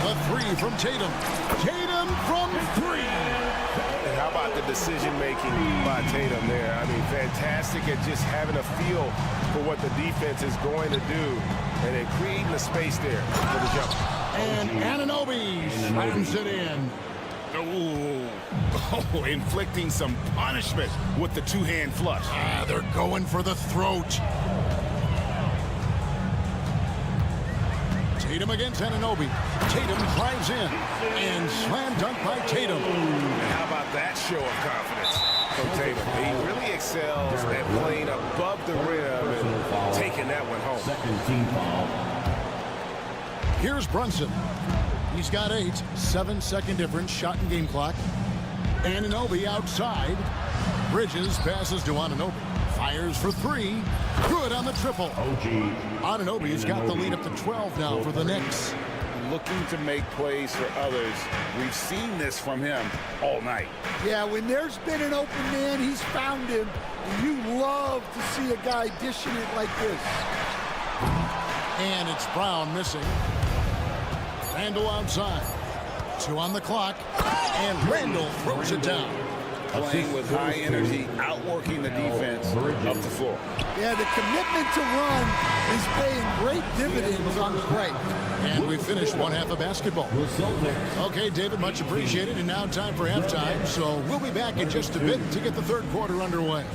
The 3 from Tatum. Tatum from 3. And how about the decision-making by Tatum there? I mean, fantastic at just having a feel for what the defense is going to do and then creating the space there for the jump. And Anunoby slams it in. Oh, inflicting some punishment with the two-hand flush. They're going for the throat. Tatum against Anunoby. Tatum drives in. And slam dunk by Tatum. And how about that show of confidence from Tatum? He really excels at playing above the rim and taking that one home. Second team foul. Here's Brunson. He's got 8. 7-second difference. Shot and game clock. Anunoby outside. Bridges passes to Anunoby. Fires for 3. Good on the triple. Anunoby's got the lead up to 12 now for the Knicks. Looking to make plays for others. We've seen this from him all night. Yeah, when there's been an open man, he's found him. And you love to see a guy dishing it like this. And it's Brown missing. Randall outside. 2 on the clock. And Randall throws it down. Playing with high energy, outworking the defense up the floor. Yeah, the commitment to run is paying great dividends on the break. And we finished one half of basketball. Okay, David, much appreciated. And now time for halftime. So we'll be back in just a bit to get the third quarter underway.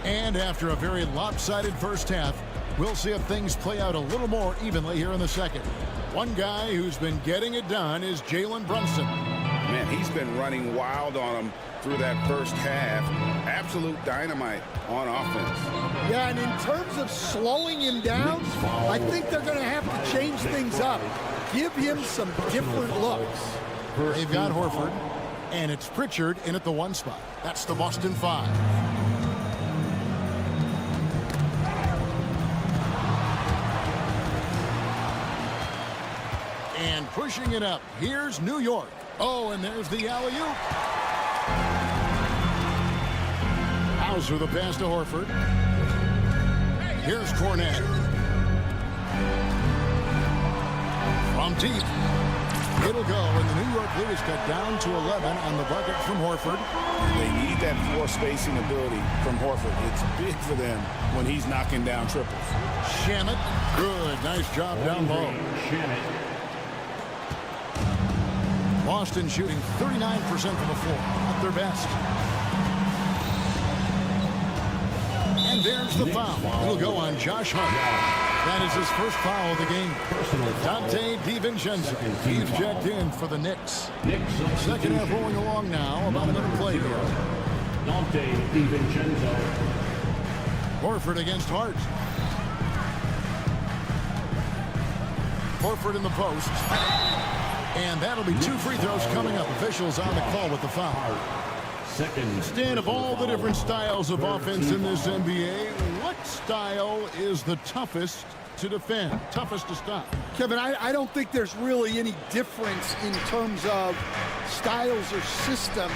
And after a very lopsided first half, we'll see if things play out a little more evenly here in the second. One guy who's been getting it done is Jalen Brunson. Man, he's been running wild on him through that first half. Absolute dynamite on offense. Yeah, and in terms of slowing him down, I think they're going to have to change things up. Give him some different looks. They've got Horford, and it's Pritchard in at the 1 spot. That's the Boston 5. And pushing it up, here's New York. Oh, and there's the alley-oop. Hauser the pass to Horford. Here's Cornette. From deep. It'll go, and the New York Blues cut down to 11 on the bucket from Horford. They need that floor spacing ability from Horford. It's big for them when he's knocking down triples. Shamet, good, nice job down low. Boston shooting 39% from the floor, at their best. And there's the foul. It'll go on Josh Hart. That is his first foul of the game. Dante DiVincenzo. He's checked in for the Knicks. Second half rolling along now. About a minute play here. Dante DiVincenzo. Horford against Hart. Horford in the post. And that'll be 2 free throws coming up. Officials on the call with the foul. Second. Stan, of all the different styles of offense in this NBA, what Style is the toughest to defend, toughest to stop. Kevin, I don't think there's really any difference in terms of styles or systems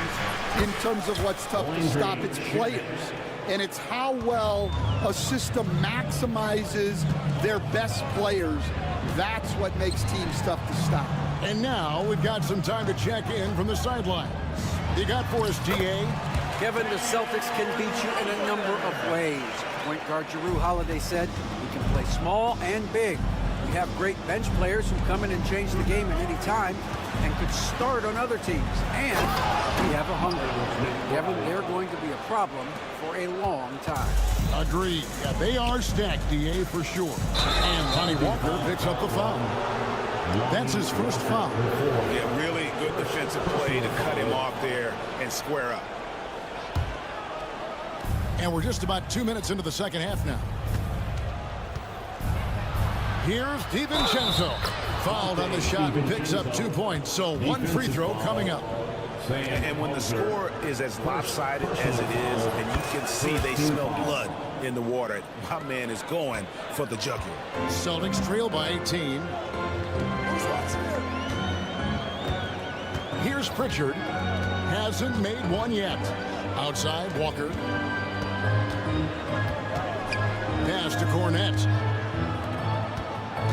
in terms of what's tough to stop. It's players. And it's how well a system maximizes their best players. That's what makes teams tough to stop. And now we've got some time to check in from the sidelines. You got for us, DA? Kevin, the Celtics can beat you in a number of ways. Point guard Jrue Holiday said we can play small and big. We have great bench players who come in and change the game at any time and could start on other teams. And we have a hunger. Kevin, they're going to be a problem for a long time. Agreed. Yeah, they are stacked, DA, for sure. And Lonnie Walker picks up the foul. That's his first foul. Yeah, really good defensive play to cut him off there and square up. And we're just about 2 minutes into the second half now. Here's DiVincenzo. Fouled on the shot and picks up 2 points. So one free throw coming up. And when the score is as lopsided as it is, and you can see they smell blood in the water, my man is going for the jugular. Celtics trail by 18. Here's Pritchard. Hasn't made one yet. Outside, Walker. Pass to Cornette.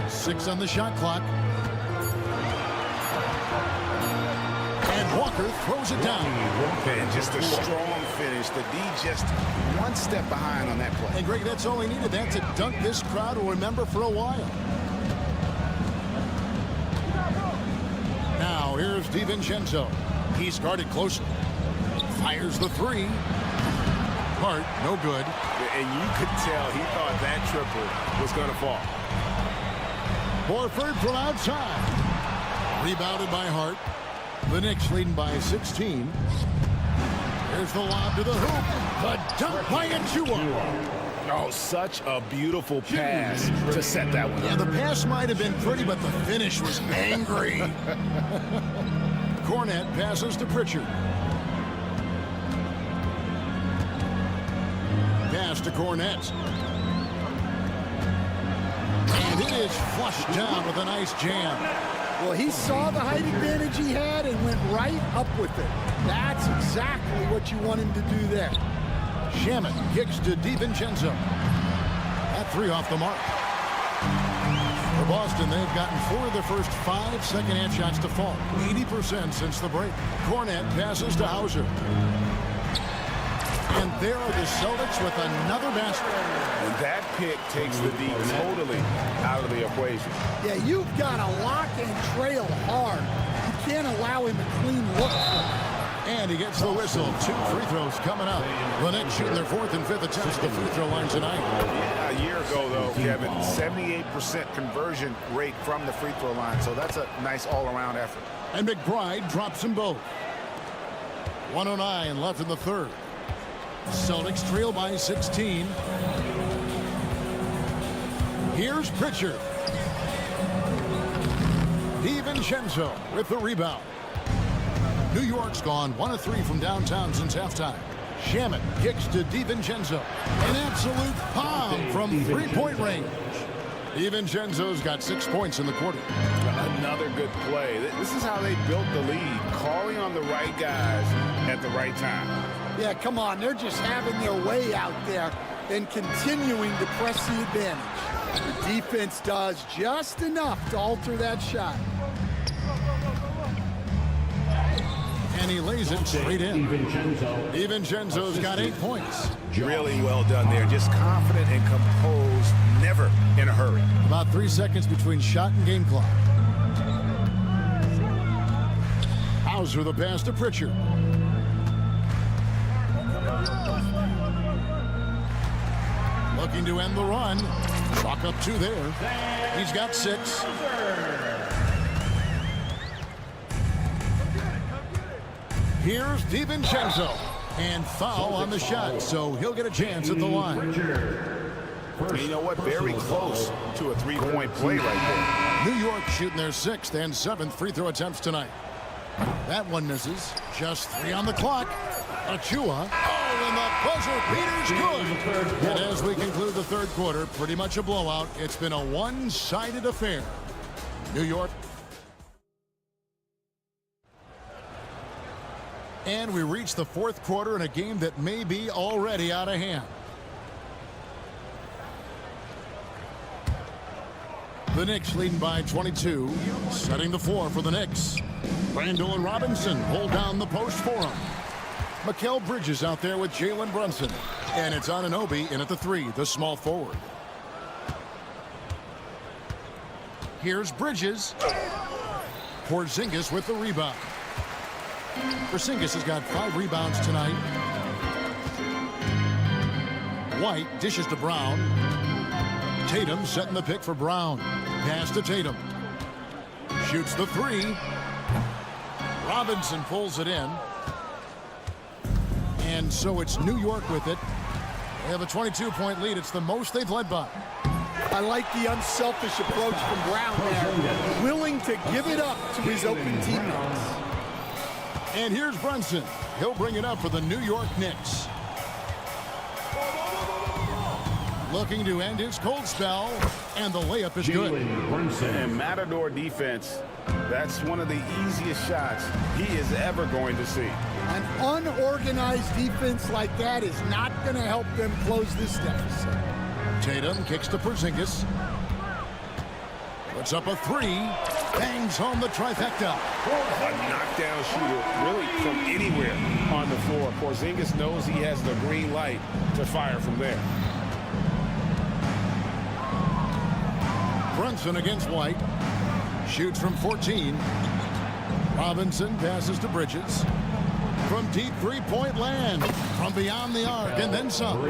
6 on the shot clock. And Walker throws it down. And just a strong finish. The D just one step behind on that play. And Greg, that's all he needed. That to dunk this crowd will remember for a while. Now here's DiVincenzo. He's guarded closely. Fires the 3. Hart, no good. And you could tell he thought that triple was going to fall. Horford from outside. Rebounded by Hart. The Knicks leading by 16. There's the lob to the hoop. The dunk by Achua. Oh, such a beautiful pass to set that one up. Yeah, the pass might have been pretty, but the finish was angry. Cornette passes to Pritchard. Pass to Cornette. And it is flushed down with a nice jam. Well, he saw the height advantage he had and went right up with it. That's exactly what you want him to do there. Shaman kicks to DiVincenzo. That 3 off the mark. For Boston, they've gotten 4 of their first 5 second-half shots to fall. 80% since the break. Cornette passes to Hauser. And there are the Celtics with another basket. And that pick takes the D totally out of the equation. Yeah, you've got to lock and trail hard. You can't allow him a clean look. And he gets the whistle. 2 free throws coming up. The Knicks shooting their 4th and 5th attempts at the free throw line tonight. Yeah, a year ago, though, Kevin, 78% conversion rate from the free throw line. So that's a nice all-around effort. And McBride drops them both. 1:09 left in the third. Celtics trail by 16. Here's Pritchard. DiVincenzo with the rebound. New York's gone 1 of 3 from downtown since halftime. Shaman kicks to DiVincenzo. An absolute bomb from 3-point range. DiVincenzo's got 6 points in the quarter. Another good play. This is how they built the lead, calling on the right guys at the right time. Yeah, come on. They're just having their way out there and continuing to press the advantage. The defense does just enough to alter that shot. And he lays it straight in. DiVincenzo's got 8 points. Really well done there. Just confident and composed. Never in a hurry. About 3 seconds between shot and game clock. Hauser the pass to Pritchard. Looking to end the run. Chalk up 2 there. He's got 6. Here's DiVincenzo. And foul on the shot, so he'll get a chance at the line. And you know what? Very close to a 3-point play right there. New York shooting their 6th and 7th free throw attempts tonight. That one misses. Just 3 on the clock. Achua. Oh, and the buzzer beater's good. And as we conclude the third quarter, pretty much a blowout. It's been a one-sided affair. New York. And we reach the fourth quarter in a game that may be already out of hand. The Knicks leading by 22, setting the floor for the Knicks. Randall and Robinson hold down the post for him. Mikal Bridges out there with Jalen Brunson. And it's Anunoby in at the 3, the small forward. Here's Bridges. Porzingis with the rebound. Porzingis has got 5 rebounds tonight. White dishes to Brown. Tatum setting the pick for Brown. Pass to Tatum. Shoots the 3. Robinson pulls it in. And so it's New York with it. They have a 22-point lead. It's the most they've led by. I like the unselfish approach from Brown there. Willing to give it up to his open teammates. And here's Brunson. He'll bring it up for the New York Knicks. Looking to end his cold spell, and the layup is good. And Matador defense, that's one of the easiest shots he is ever going to see. An unorganized defense like that is not going to help them close this deficit. Tatum kicks to Porzingis. Puts up a 3. Bangs home the trifecta. A knockdown shooter, really from anywhere on the floor. Porzingis knows he has the green light to fire from there. Brunson against White. Shoots from 14. Robinson passes to Bridges. From deep three-point land. From beyond the arc and then some.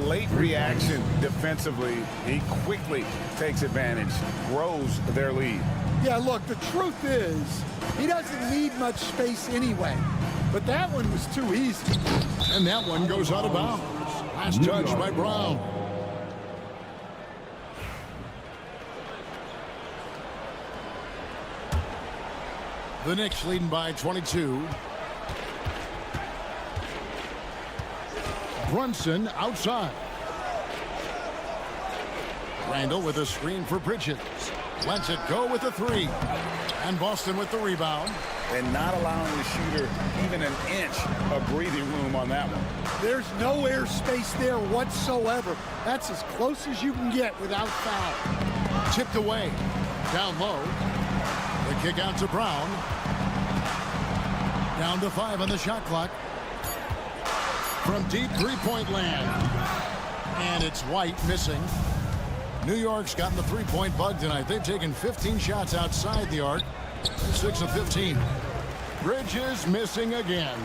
Late reaction defensively. He quickly takes advantage. Grows their lead. Yeah, look, the truth is, he doesn't need much space anyway. But that one was too easy. And that one goes out of bounds. Last touch by Brown. The Knicks leading by 22. Brunson outside. Randall with a screen for Bridges. Lets it go with the 3. And Boston with the rebound. And not allowing the shooter even an inch of breathing room on that one. There's no air space there whatsoever. That's as close as you can get without foul. Tipped away. Down low. The kick out to Brown. Down to 5 on the shot clock. From deep three-point land. And it's White missing. New York's gotten the three-point bug tonight. They've taken 15 shots outside the arc. 6 of 15. Bridges missing again.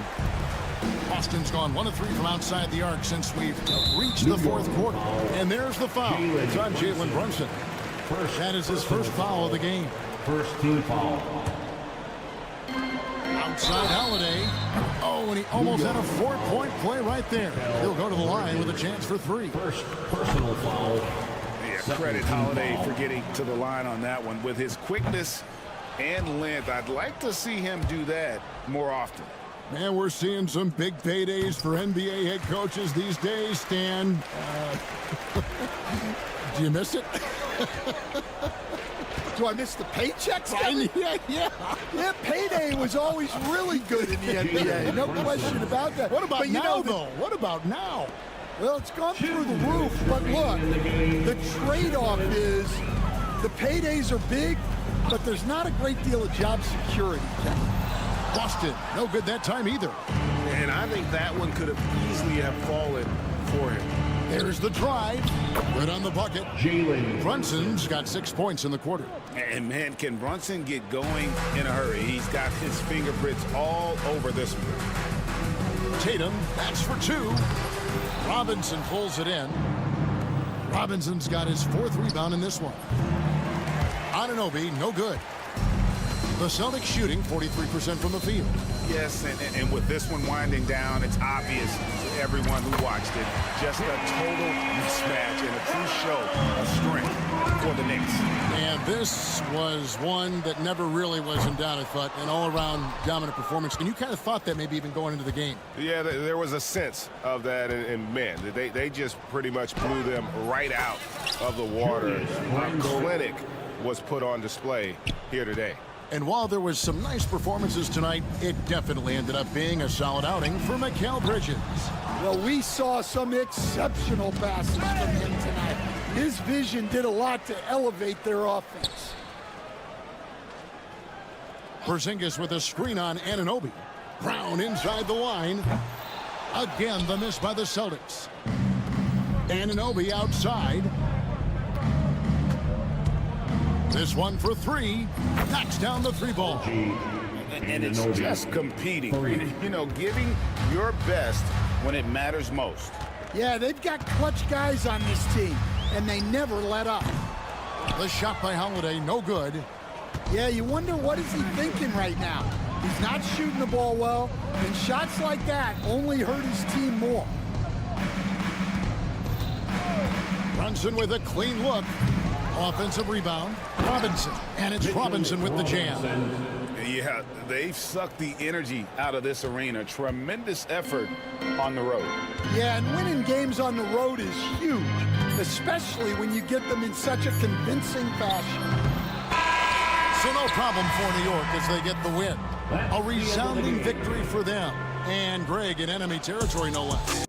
Boston's gone 1 of 3 from outside the arc since we've reached the fourth quarter. And there's the foul. It's on Jalen Brunson. That is his first foul of the game. First team foul. Outside Holiday. Oh, and he almost had a 4-point play right there. He'll go to the line with a chance for 3. First personal foul. Yeah, credit Holiday for getting to the line on that one. With his quickness and length, I'd like to see him do that more often. Man, we're seeing some big paydays for NBA head coaches these days, Stan. Do you miss it? Do I miss the paychecks? Yeah, payday was always really good in the NBA. No question about that. What about now, though? What about now? Well, it's gone through the roof. But look, the trade-off is the paydays are big, but there's not a great deal of job security. Boston, no good that time either. And I think that one could have easily have fallen for him. There's the drive. Good on the bucket. Brunson's got 6 points in the quarter. And man, can Brunson get going in a hurry? He's got his fingerprints all over this one. Tatum, that's for 2. Robinson pulls it in. Robinson's got his 4th rebound in this one. Anunoby, no good. The Celtics shooting 43% from the field. Yes, and with this one winding down, it's obvious to everyone who watched it. Just a total mismatch and a true show of strength for the Knicks. And this was one that never really was in doubt, I thought, an all-around dominant performance. And you kind of thought that maybe even going into the game. Yeah, there was a sense of that, and man, they just pretty much blew them right out of the water. A clinic was put on display here today. And while there was some nice performances tonight, it definitely ended up being a solid outing for Mikal Bridges. Well, we saw some exceptional passes from him tonight. His vision did a lot to elevate their offense. Porzingis with a screen on Anunoby. Brown inside the line. Again, the miss by the Celtics. Anunoby outside. This one for three. Knocks down the three ball. And it's just competing. You know, giving your best when it matters most. Yeah, they've got clutch guys on this team, and they never let up. The shot by Holiday, no good. Yeah, you wonder what is he thinking right now. He's not shooting the ball well, and shots like that only hurt his team more. Brunson with a clean look. Offensive rebound. Robinson. And it's Robinson with the jam. Yeah, they've sucked the energy out of this arena. Tremendous effort on the road. Yeah, and winning games on the road is huge, especially when you get them in such a convincing fashion. So no problem for New York as they get the win. A resounding victory for them. And Greg in enemy territory, no less.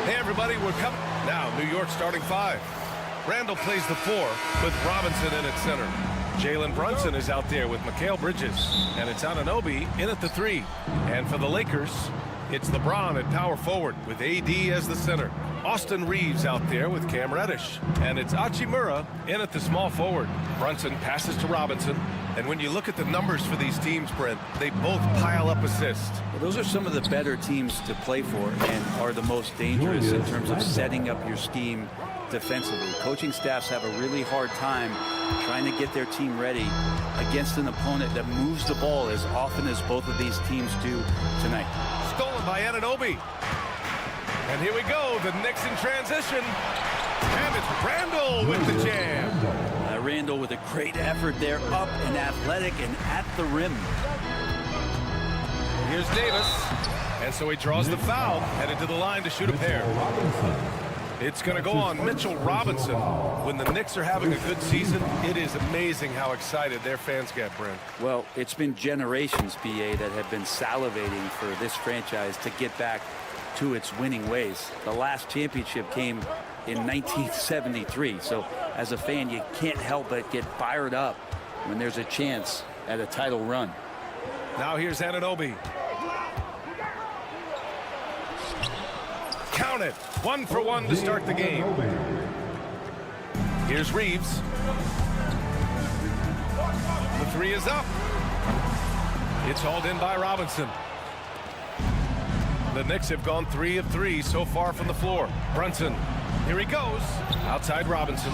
Hey, everybody, we're coming. Now, New York starting 5. Randall plays the 4 with Robinson in at center. Jalen Brunson is out there with Mikal Bridges. And it's Anunoby in at the 3. And for the Lakers, it's LeBron at power forward with AD as the center. Austin Reeves out there with Cam Reddish. And it's Hachimura in at the small forward. Brunson passes to Robinson. And when you look at the numbers for these teams, Brent, they both pile up assists. Well, those are some of the better teams to play for and are the most dangerous in terms of setting up your scheme defensively. Coaching staffs have a really hard time trying to get their team ready against an opponent that moves the ball as often as both of these teams do tonight. Stolen by Anunoby. And here we go, the Knicks in transition. And it's Randall with the jam. Randall with a great effort there, up and athletic and at the rim. Here's Davis. And so he draws the foul, headed to the line to shoot a pair. It's going to go on Mitchell Robinson. When the Knicks are having a good season, it is amazing how excited their fans get, Brent. Well, it's been generations, BA, that have been salivating for this franchise to get back to its winning ways. The last championship came in 1973. So as a fan, you can't help but get fired up when there's a chance at a title run. Now here's Anunoby. Count it. 1 for 1 to start the game. Here's Reeves. The 3 is up. It's hauled in by Robinson. The Knicks have gone 3 of 3 so far from the floor. Brunson. Here he goes. Outside Robinson.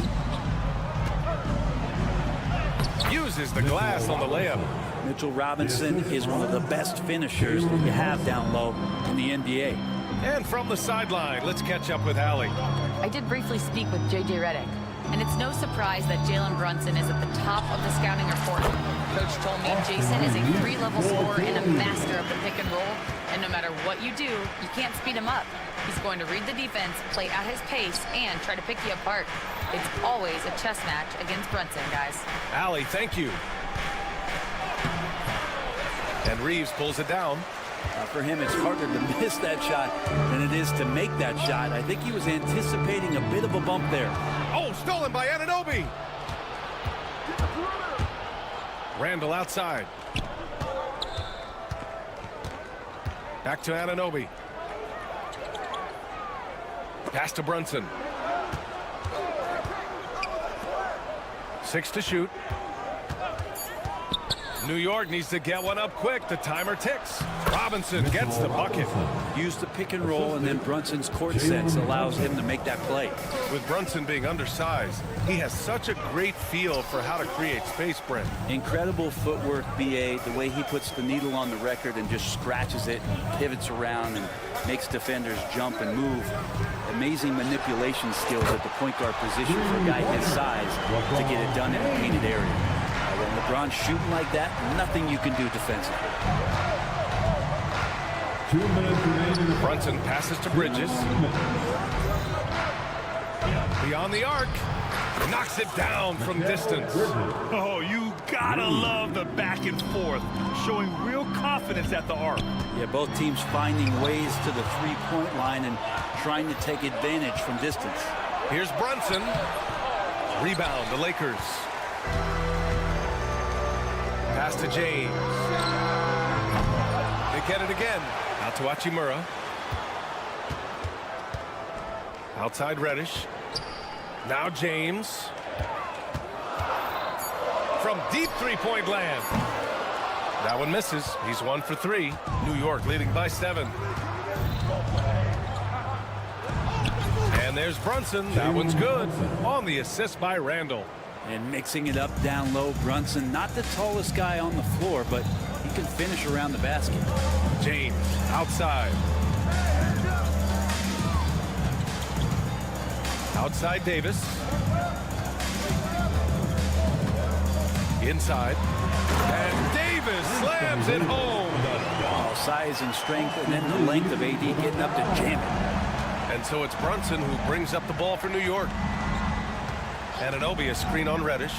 Uses the glass on the layup. Mitchell Robinson is one of the best finishers that you have down low in the NBA. And from the sideline, let's catch up with Allie. I did briefly speak with J.J. Redick, and it's no surprise that Jalen Brunson is at the top of the scouting report. Coach told me Jason is a 3-level scorer and a master of the pick and roll, and no matter what you do, you can't speed him up. He's going to read the defense, play at his pace, and try to pick you apart. It's always a chess match against Brunson, guys. Allie, thank you. And Reeves pulls it down. For him, it's harder to miss that shot than it is to make that shot. I think he was anticipating a bit of a bump there. Oh, stolen by Anunoby. Randall outside. Back to Anunoby. Pass to Brunson. 6 to shoot. New York needs to get one up quick. The timer ticks. Robinson gets the bucket. Use the pick and roll, and then Brunson's court sense allows him to make that play. With Brunson being undersized, he has such a great feel for how to create space, Brent. Incredible footwork, BA, the way he puts the needle on the record and just scratches it and pivots around and makes defenders jump and move. Amazing manipulation skills at the point guard position for a guy his size to get it done in a painted area. When LeBron's shooting like that, nothing you can do defensively. 2 minutes remaining. Brunson passes to Bridges. Beyond the arc. Knocks it down from distance. Oh, you gotta love the back and forth, showing real confidence at the arc. Yeah, both teams finding ways to the three-point line and trying to take advantage from distance. Here's Brunson. Rebound, the Lakers. Pass to James. They get it again. Out to Hachimura. Outside Reddish. Now James. From deep three-point land. That one misses. He's 1 for 3. New York leading by 7. And there's Brunson. That one's good. On the assist by Randall. And mixing it up down low, Brunson, not the tallest guy on the floor, but he can finish around the basket. James outside. Outside Davis. Inside. And Davis slams it home. Size and strength, and then the length of AD getting up to jam it. And so it's Brunson who brings up the ball for New York. Anunoby, a screen on Reddish.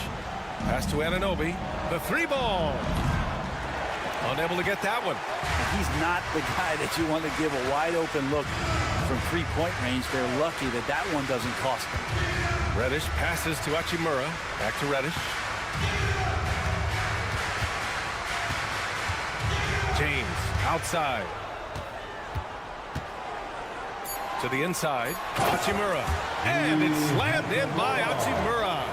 Pass to Anunoby. The three ball. Unable to get that one. He's not the guy that you want to give a wide open look from three-point range. They're lucky that that one doesn't cost them. Reddish passes to Hachimura. Back to Reddish. James outside. To the inside. Hachimura. And it's slammed in by Hachimura.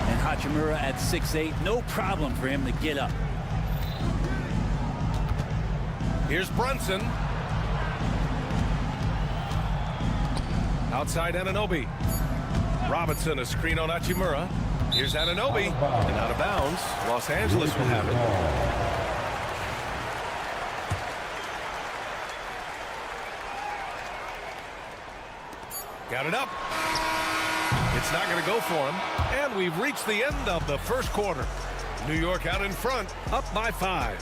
And Hachimura at 6'8", no problem for him to get up. Here's Brunson. Outside Anunoby. Robinson, a screen on Hachimura. Here's Anunoby. And out of bounds. Los Angeles will have it. Got it up. It's not going to go for him. And we've reached the end of the first quarter. New York out in front, up by 5.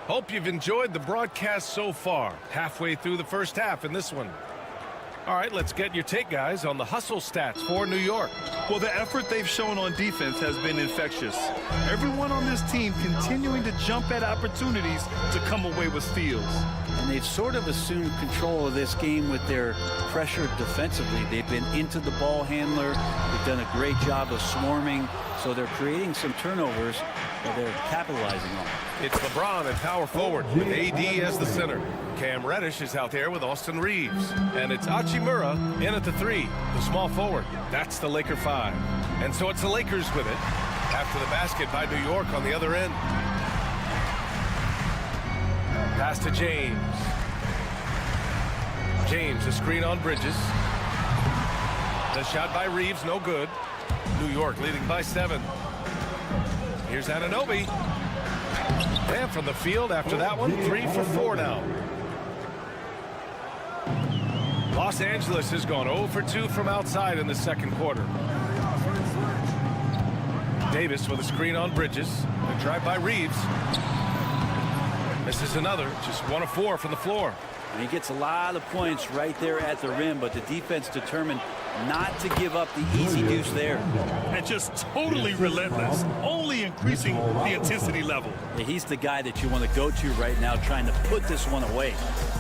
Hope you've enjoyed the broadcast so far. Halfway through the first half in this one. All right, let's get your take, guys, on the hustle stats for New York. Well, the effort they've shown on defense has been infectious. Everyone on this team continuing to jump at opportunities to come away with steals. And they've sort of assumed control of this game with their pressure defensively. They've been into the ball handler. They've done a great job of swarming. So they're creating some turnovers that they're capitalizing on. It's LeBron at power forward with AD as the center. Cam Reddish is out there with Austin Reeves. And it's Hachimura in at the 3, the small forward. That's the Laker 5. And so it's the Lakers with it. After the basket by New York on the other end. Pass to James. James, a screen on Bridges. The shot by Reeves, no good. New York leading by 7. Here's Anunoby. And from the field after that one, 3 for 4 now. Los Angeles has gone 0 for 2 from outside in the second quarter. Davis with a screen on Bridges. A drive by Reeves. Misses another, just 1 of 4 from the floor. And he gets a lot of points right there at the rim, but the defense determined not to give up the easy deuce there. And just totally relentless, only increasing the intensity level. Yeah, he's the guy that you want to go to right now, trying to put this one away.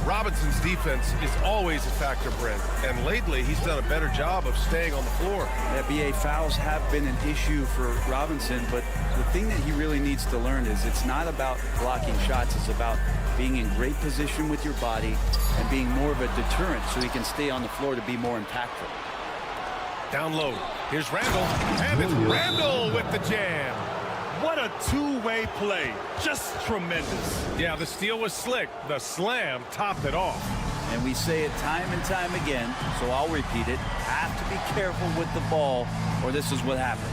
Robinson's defense is always a factor, Brent, and lately he's done a better job of staying on the floor. Yeah, BA, fouls have been an issue for Robinson, but the thing that he really needs to learn is it's not about blocking shots, it's about being in great position with your body and being more of a deterrent so he can stay on the floor to be more impactful. Down low. Here's Randall. And it's Randall with the jam. What a two-way play. Just tremendous. Yeah, the steal was slick. The slam topped it off. And we say it time and time again, so I'll repeat it. Have to be careful with the ball, or this is what happens.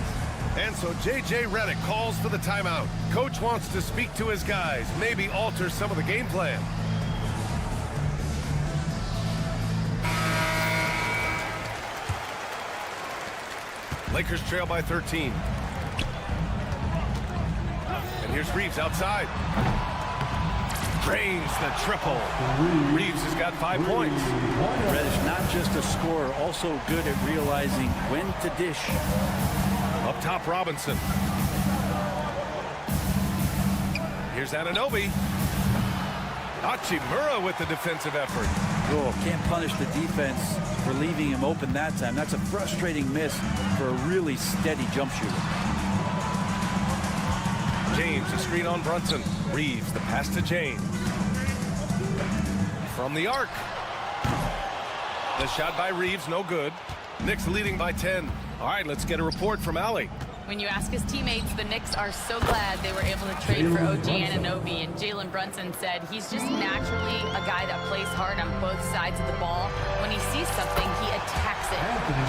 And so J.J. Redick calls for the timeout. Coach wants to speak to his guys, maybe alter some of the game plan. Lakers trail by 13. And here's Reeves outside. Drains the triple. Reeves has got 5 points. Reddish, not just a scorer, also good at realizing when to dish. Up top, Robinson. Here's Anunoby. Hachimura with the defensive effort. Oh, can't punish the defense for leaving him open that time. That's a frustrating miss for a really steady jump shooter. James, a screen on Brunson. Reeves, the pass to James. From the arc. The shot by Reeves, no good. Knicks leading by 10. All right, let's get a report from Allie. When you ask his teammates, the Knicks are so glad they were able to trade for OG Anunoby, and Jalen Brunson said he's just naturally a guy that plays hard on both sides of the ball. When he sees something, he attacks it.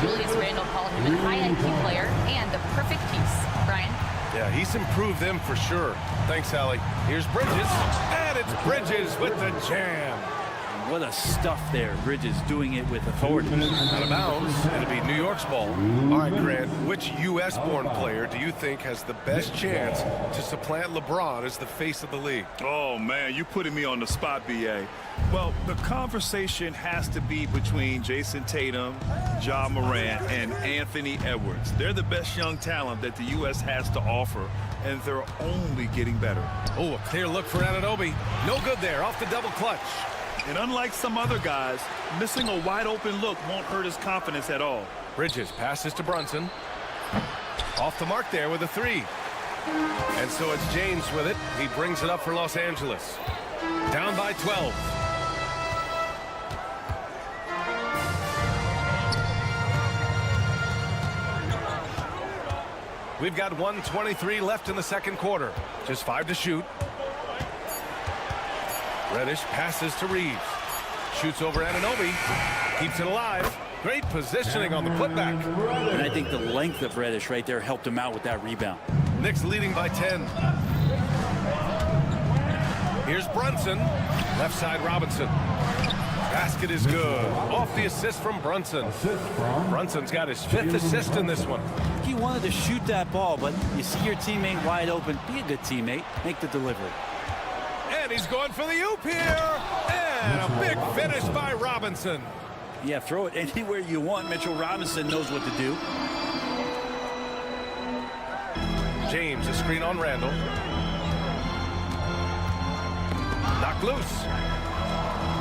Julius Randle called him a high IQ player and the perfect piece. Brian? Yeah, he's improved them for sure. Thanks, Allie. Here's Bridges, and it's Bridges with the jam. What a stuff there. Bridges doing it with authority. Out of bounds. It'll be New York's ball. All right, Grant, which U.S.-born player do you think has the best chance to supplant LeBron as the face of the league? Oh, man, you putting me on the spot, B.A. Well, the conversation has to be between Jason Tatum, Ja Morant, and Anthony Edwards. They're the best young talent that the U.S. has to offer, and they're only getting better. Oh, a clear look for Anunoby. No good there, off the double clutch. And unlike some other guys, missing a wide-open look won't hurt his confidence at all. Bridges passes to Brunson. Off the mark there with a three. And so it's James with it. He brings it up for Los Angeles. Down by 12. We've got 1:23 left in the second quarter. Just 5 to shoot. Reddish passes to Reeves. Shoots over Anunoby. Keeps it alive. Great positioning on the putback. And I think the length of Reddish right there helped him out with that rebound. Knicks leading by 10. Here's Brunson. Left side Robinson. Basket is good. Off the assist from Brunson. Brunson's got his 5th assist in this one. He wanted to shoot that ball, but you see your teammate wide open. Be a good teammate. Make the delivery. And he's going for the oop here. And a big finish by Robinson. Yeah, throw it anywhere you want. Mitchell Robinson knows what to do. James, a screen on Randle. Knocked loose.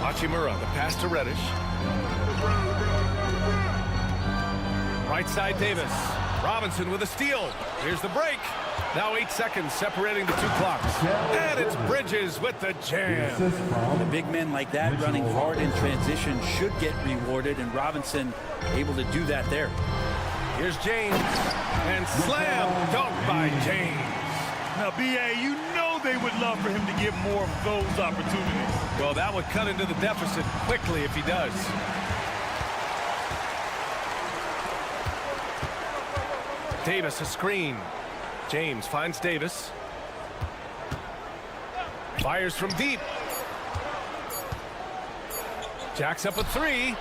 Hachimura, the pass to Reddish. Right side Davis. Robinson with a steal. Here's the break. Now 8 seconds separating the 2 clocks. And it's Bridges with the jam. The big men like that running hard in transition should get rewarded, and Robinson able to do that there. Here's James. And slam dunk by James. Now, B.A., you know they would love for him to get more of those opportunities. Well, that would cut into the deficit quickly if he does. Davis, a screen. James finds Davis. Fires from deep. Jacks up a 3.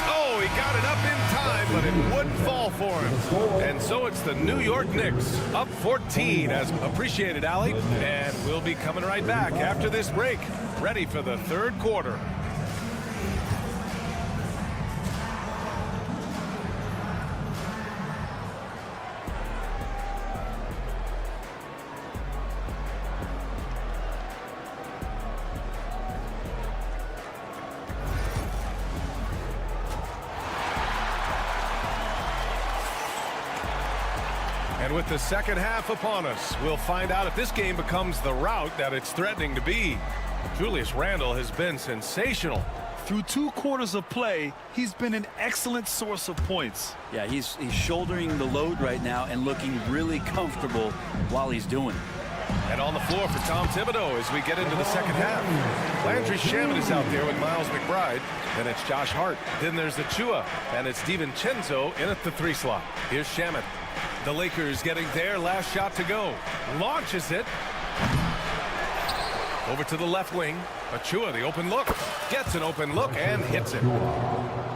Oh, he got it up in time, but it wouldn't fall for him. And so it's the New York Knicks up 14 as appreciated, Allie. And we'll be coming right back after this break, ready for the third quarter. And with the second half upon us, we'll find out if this game becomes the rout that it's threatening to be. Julius Randle has been sensational. Through 2 quarters of play, he's been an excellent source of points. Yeah, he's shouldering the load right now and looking really comfortable while he's doing it. And on the floor for Tom Thibodeau as we get into the second half. Landry Shamet is out there with Miles McBride. Then it's Josh Hart. Then there's Achua. And it's DiVincenzo in at the 3 slot. Here's Shamet. The Lakers getting their last shot to go. Launches it. Over to the left wing. Achua, the open look. Gets an open look and hits it.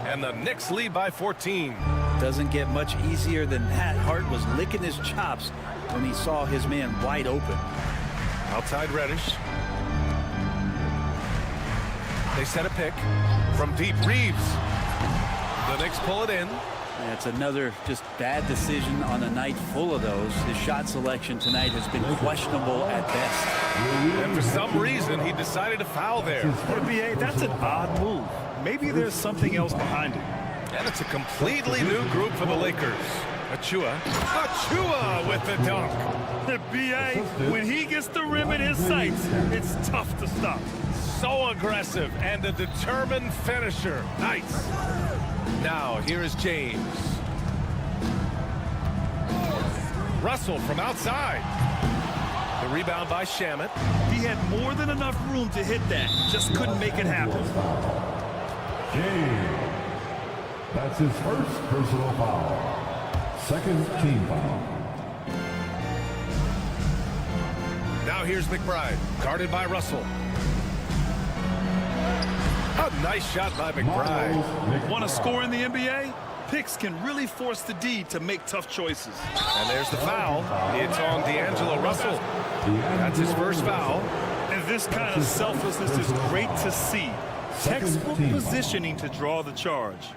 And the Knicks lead by 14. Doesn't get much easier than that. Hart was licking his chops when he saw his man wide open. Outside Reddish. They set a pick from deep. Reeves. The Knicks pull it in. Yeah, it's another just bad decision on a night full of those. His shot selection tonight has been questionable at best. And for some reason, he decided to foul there. NBA, that's an odd move. Maybe there's something else behind it. And it's a completely new group for the Lakers. Achua with the dunk. B.A., when he gets the rim in his sights, it's tough to stop. So aggressive and a determined finisher. Nice. Now, here is James. Russell from outside. The rebound by Shamet. He had more than enough room to hit that. Just couldn't make it happen. James. That's his first personal foul. Second team foul. Now here's McBride, guarded by Russell. A nice shot by McBride. Want to score in the NBA? Picks can really force the D to make tough choices. And there's the foul. It's on D'Angelo Russell. That's his first foul. And this kind of selflessness is great to see. Textbook positioning to draw the charge.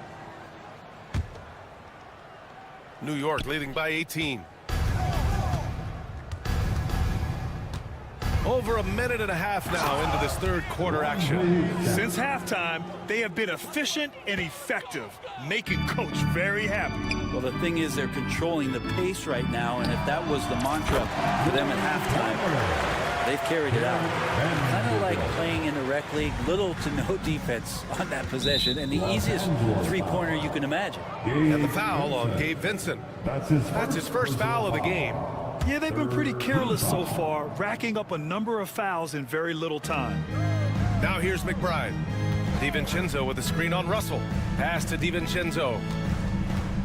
New York leading by 18. Over a minute and a half now into this third quarter action. Since halftime, they have been efficient and effective, making Coach very happy. Well, the thing is, they're controlling the pace right now, and if that was the mantra for them at halftime, they've carried it out. Kind of like playing in the rec league, little to no defense on that possession, and the easiest three-pointer you can imagine. And the foul on Gabe Vincent. That's his first foul of the game. Yeah, they've been pretty careless so far, racking up a number of fouls in very little time. Now here's McBride. DiVincenzo with a screen on Russell. Pass to DiVincenzo.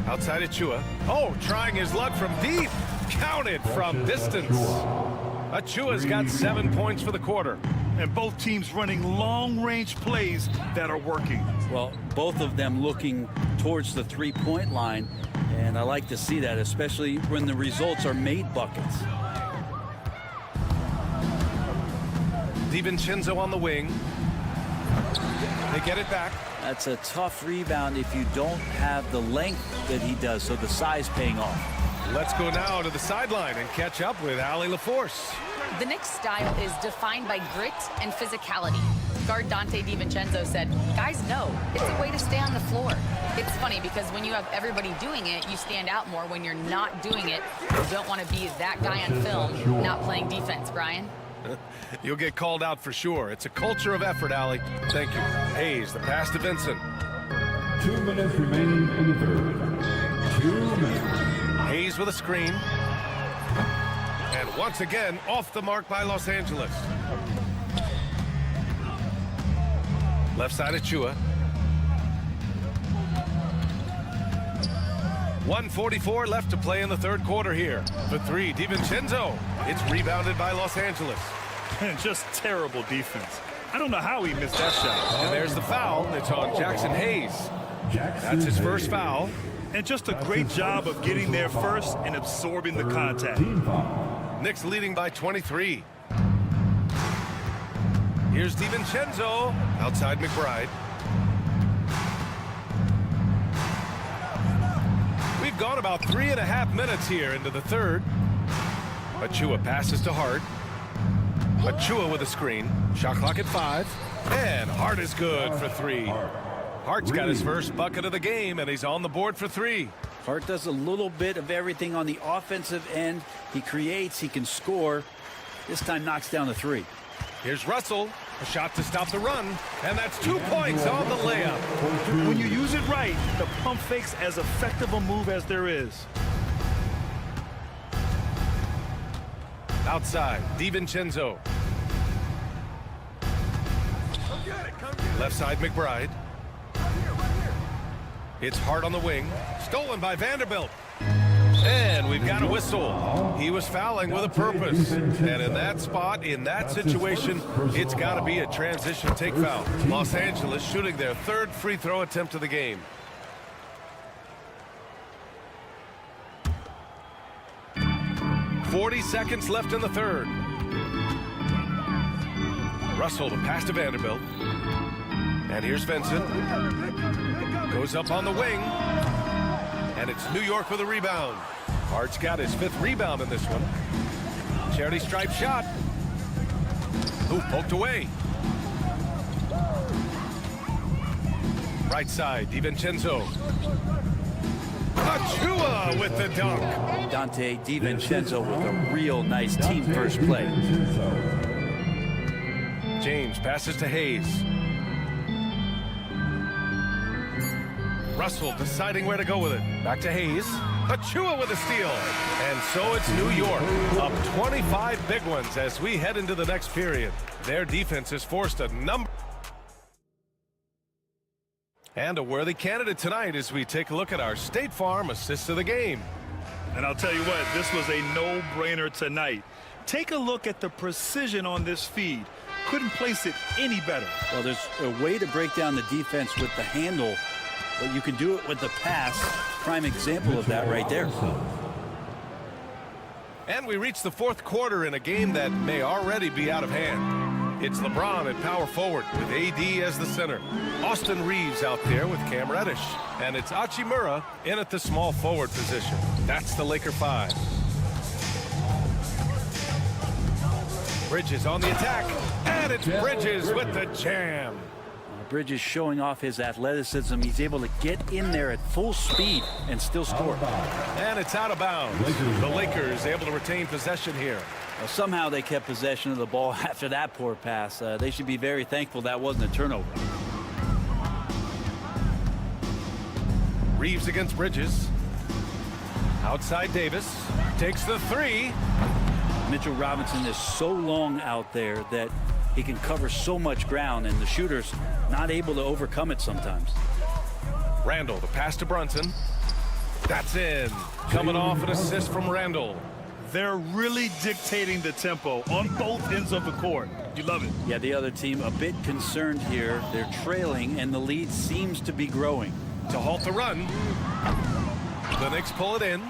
Outside Achua. Oh, trying his luck from deep. Counted from distance. Achua's got 7 points for the quarter. And both teams running long-range plays that are working. Well, both of them looking towards the three-point line, and I like to see that, especially when the results are made buckets. DiVincenzo on the wing. They get it back. That's a tough rebound if you don't have the length that he does, so the size paying off. Let's go now to the sideline and catch up with Allie LaForce. The Knicks' style is defined by grit and physicality. Guard Dante DiVincenzo said, guys know it's a way to stay on the floor. It's funny because when you have everybody doing it, you stand out more. When you're not doing it, you don't want to be that guy on film not playing defense, Brian. You'll get called out for sure. It's a culture of effort, Allie. Thank you. Hayes, the pass to Vincent. 2 minutes remaining in the third. 2 minutes. Hayes with a screen. And once again, off the mark by Los Angeles. Left side Achua. 1:44 left to play in the third quarter here. For three, DiVincenzo. It's rebounded by Los Angeles. Just terrible defense. I don't know how he missed that shot. And there's the foul. It's on Jackson Hayes. That's his first foul. And just a great job of getting there first and absorbing the contact. Knicks leading by 23. Here's DiVincenzo. Outside McBride. We've gone about 3.5 minutes here into the third. Achua passes to Hart. Achua with a screen. Shot clock at 5. And Hart is good for 3. Hart's got his first bucket of the game, and he's on the board for 3. Hart does a little bit of everything on the offensive end. He creates, he can score. This time knocks down the 3. Here's Russell. A shot to stop the run, and that's 2 points on the layup. When you use it right, the pump fake's as effective a move as there is. Outside, DiVincenzo. Left side, McBride. It's Hart on the wing. Stolen by Vanderbilt. And we've got a whistle. He was fouling with a purpose. And in that spot, in that situation, it's got to be a transition take foul. Los Angeles shooting their third free throw attempt of the game. .40 seconds left in the third. Russell to pass to Vanderbilt. And here's Vincent. Goes up on the wing. And it's New York with a rebound. Hart's got his 5th rebound in this one. Charity stripe shot. Ooh, poked away. Right side, DiVincenzo. Achua with the dunk. Dante DiVincenzo with a real nice team first play. James passes to Hayes. Russell deciding where to go with it. Back to Hayes. Achua with a steal. And so it's New York, up 25 big ones as we head into the next period. Their defense has forced a number. And a worthy candidate tonight as we take a look at our State Farm assist of the game. And I'll tell you what, this was a no-brainer tonight. Take a look at the precision on this feed. Couldn't place it any better. Well, there's a way to break down the defense with the handle, but you can do it with the pass. Prime example of that right there. And we reach the fourth quarter in a game that may already be out of hand. It's LeBron at power forward with AD as the center. Austin Reeves out there with Cam Reddish. And it's Hachimura in at the small forward position. That's the Laker 5. Bridges on the attack. And it's Bridges with the jam. Bridges showing off his athleticism. He's able to get in there at full speed and still score. And it's out of bounds. The Lakers able to retain possession here. Well, somehow they kept possession of the ball after that poor pass. They should be very thankful that wasn't a turnover. Reeves against Bridges. Outside Davis. Takes the three. Mitchell Robinson is so long out there that he can cover so much ground, and the shooter's not able to overcome it sometimes. Randall, the pass to Brunson. That's in. Coming off an assist from Randall. They're really dictating the tempo on both ends of the court. You love it. Yeah, the other team a bit concerned here. They're trailing, and the lead seems to be growing. To halt the run. The Knicks pull it in.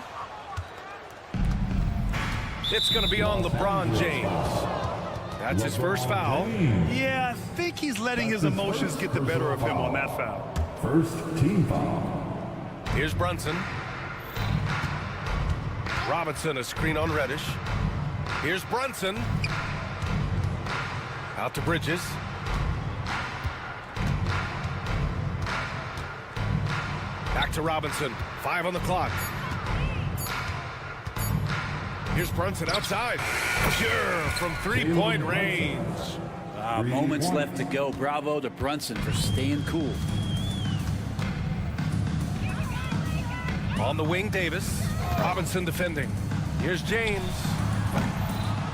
It's going to be on LeBron James. That's his first foul. Yeah, I think he's letting his emotions get the better of him on that foul. First team foul. Here's Brunson. Robinson, a screen on Reddish. Here's Brunson. Out to Bridges. Back to Robinson. 5 on the clock. Here's Brunson outside. Pure from three-point range. Moments left to go. Bravo to Brunson for staying cool. On the wing, Davis. Robinson defending. Here's James.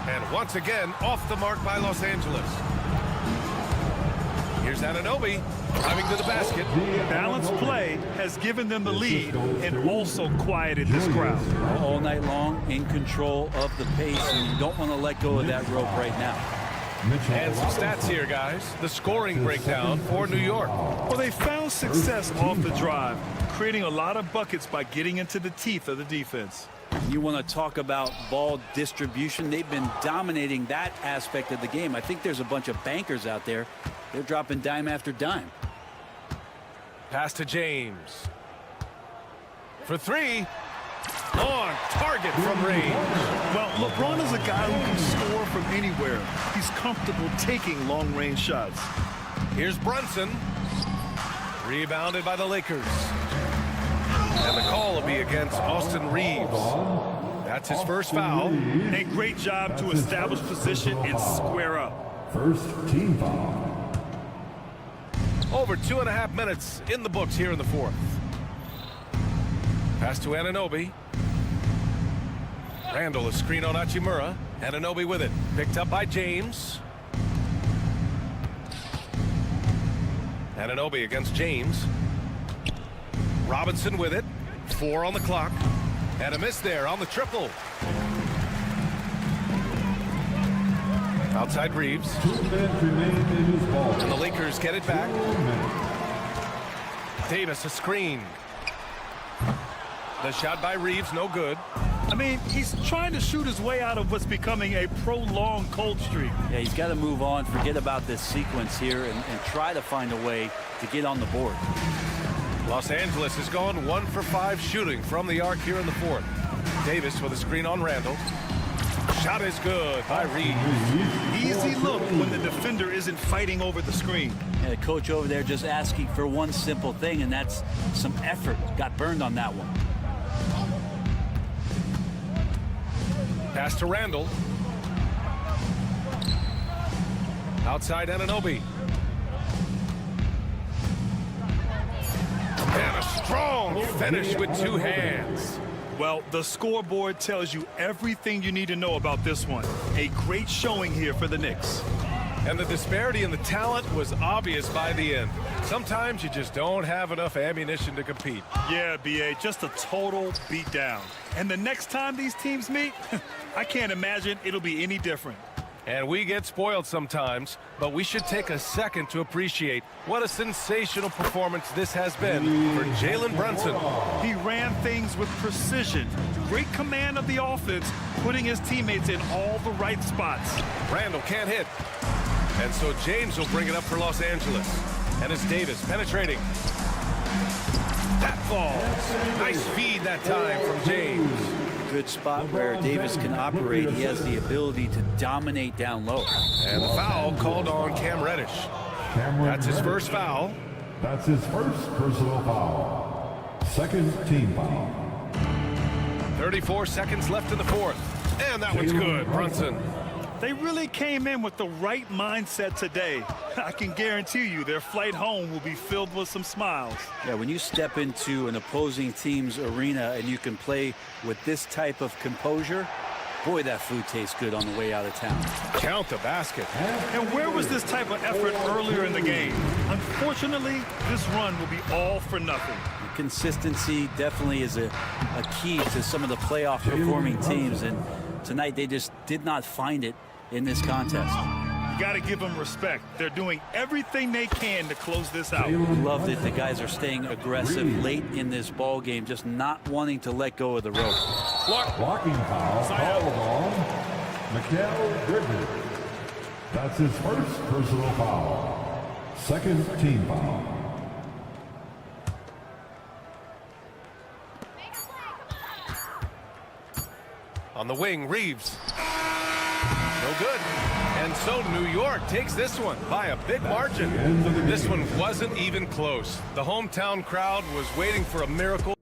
And once again, off the mark by Los Angeles. Here's Anunoby driving to the basket. Balanced play has given them the lead and also quieted this crowd. All night long, in control of the pace, and you don't want to let go of that rope right now. And some stats here, guys. The scoring breakdown for New York. Well, they found success off the drive, creating a lot of buckets by getting into the teeth of the defense. You want to talk about ball distribution. They've been dominating that aspect of the game. I think there's a bunch of bankers out there. They're dropping dime after dime. Pass to James. For three. On target from range. Well, LeBron is a guy who can score from anywhere. He's comfortable taking long-range shots. Here's Brunson. Rebounded by the Lakers. And the call will be against Austin Reeves. That's his first foul. A great job to establish position and square up. First team foul. Over 2.5 minutes in the books here in the fourth. Pass to Anunoby. Randall, a screen on Hachimura. Anunoby with it. Picked up by James. Anunoby against James. Robinson with it. 4 on the clock. And a miss there on the triple. Outside Reeves. 2 minutes remain in this ball. And the Lakers get it back. Davis, a screen. The shot by Reeves, no good. I mean, he's trying to shoot his way out of what's becoming a prolonged cold streak. Yeah, he's got to move on, forget about this sequence here, and try to find a way to get on the board. Los Angeles has gone 1 for 5 shooting from the arc here in the fourth. Davis with a screen on Randall. Shot is good by Reeves. Easy look when the defender isn't fighting over the screen. And the coach over there just asking for one simple thing, and that's some effort. Got burned on that one. Pass to Randall. Outside Anunoby. And a strong finish with 2 hands. Well, the scoreboard tells you everything you need to know about this one. A great showing here for the Knicks. And the disparity in the talent was obvious by the end. Sometimes you just don't have enough ammunition to compete. Yeah, B.A., just a total beatdown. And the next time these teams meet, I can't imagine it'll be any different. And we get spoiled sometimes, but we should take a second to appreciate what a sensational performance this has been for Jalen Brunson. He ran things with precision, great command of the offense, putting his teammates in all the right spots. Randall can't hit. And so James will bring it up for Los Angeles. And it's Davis penetrating. That falls. Nice feed that time from James. Good spot where Davis can operate. He has the ability to dominate down low. And the foul called on Cam Reddish. That's his first foul. That's his first personal foul. Second team foul. 34 seconds left in the fourth. And that one's good, Brunson. They really came in with the right mindset today. I can guarantee you their flight home will be filled with some smiles. Yeah, when you step into an opposing team's arena and you can play with this type of composure, boy, that food tastes good on the way out of town. Count the basket. And where was this type of effort earlier in the game? Unfortunately, this run will be all for nothing. Consistency definitely is a key to some of the playoff performing teams, and tonight they just did not find it in this contest. You got to give them respect. They're doing everything they can to close this out. Love that the guys are staying aggressive late in this ball game, just not wanting to let go of the rope. Blocking foul called on Mikal Bridges. That's his first personal foul. Second team foul. On the wing, Reeves. No good. And so New York takes this one by a big margin. This one wasn't even close. The hometown crowd was waiting for a miracle.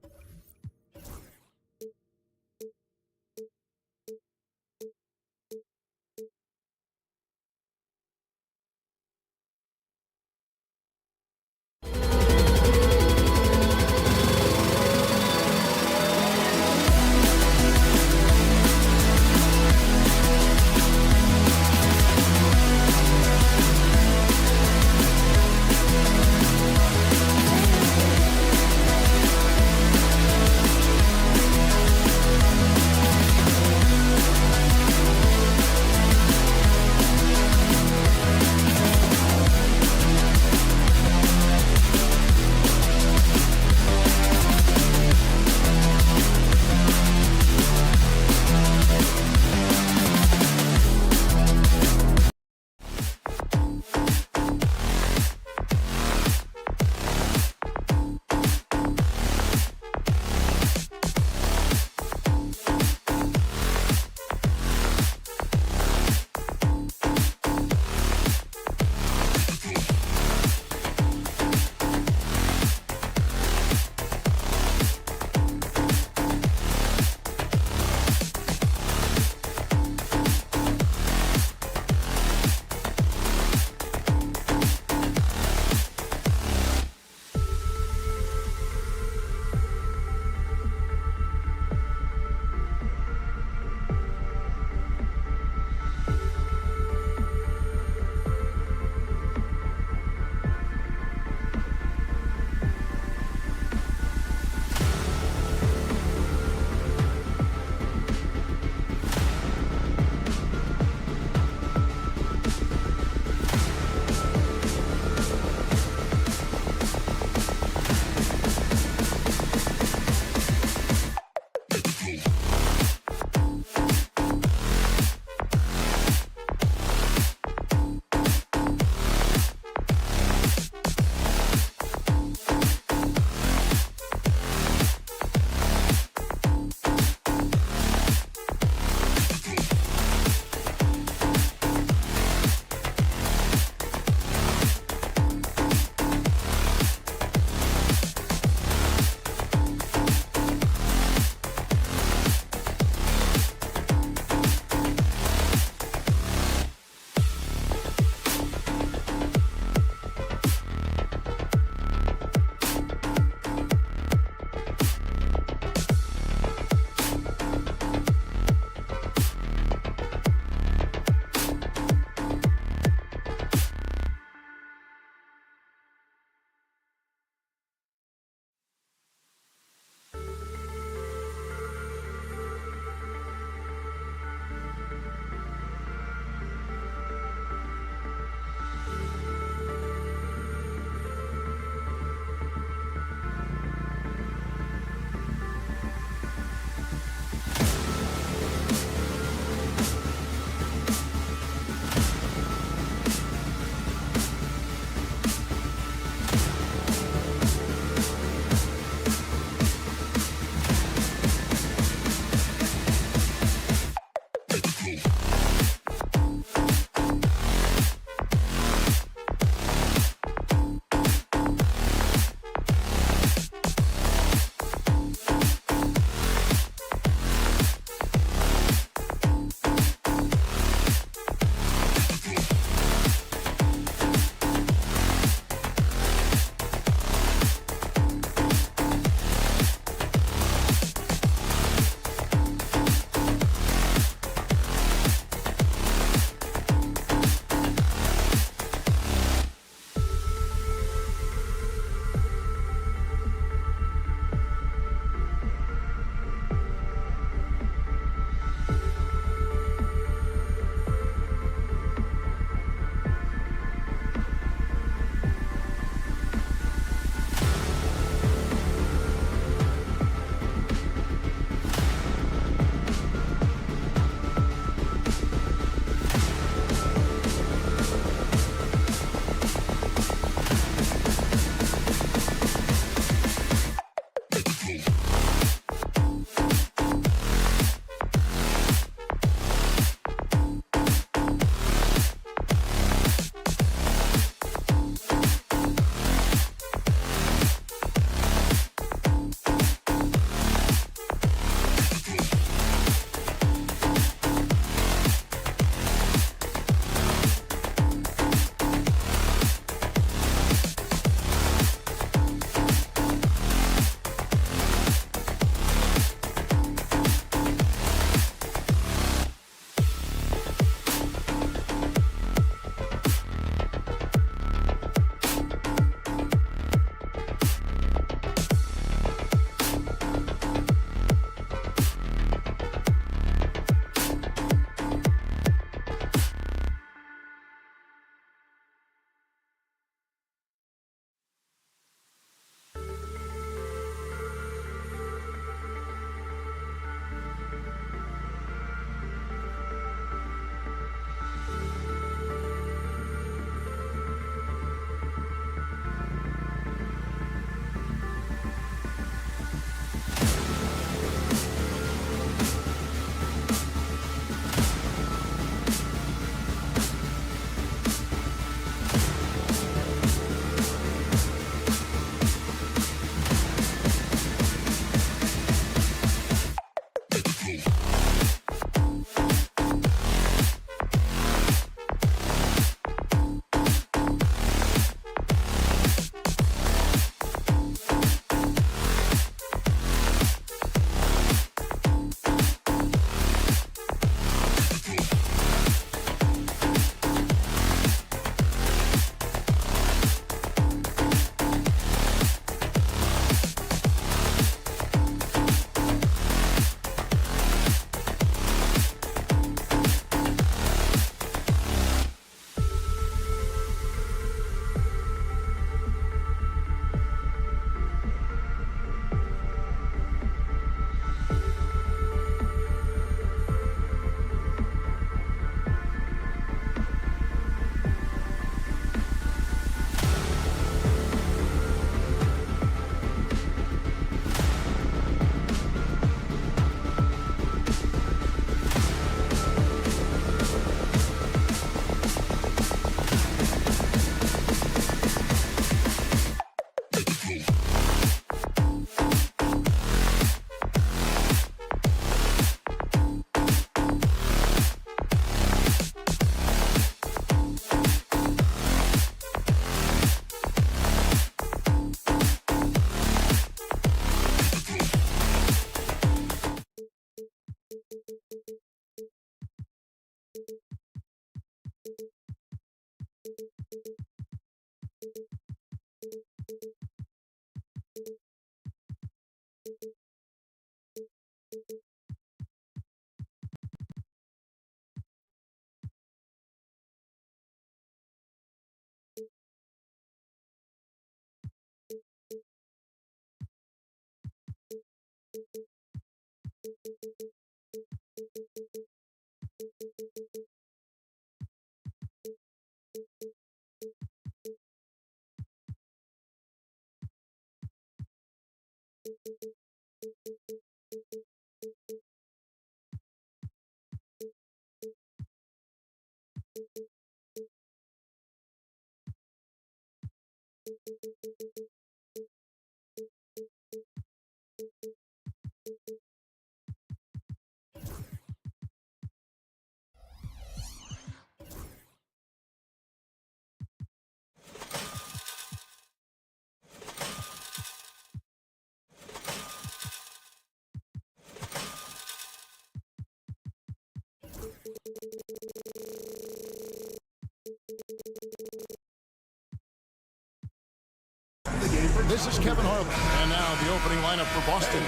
This is Kevin Harlan. And now the opening lineup for Boston.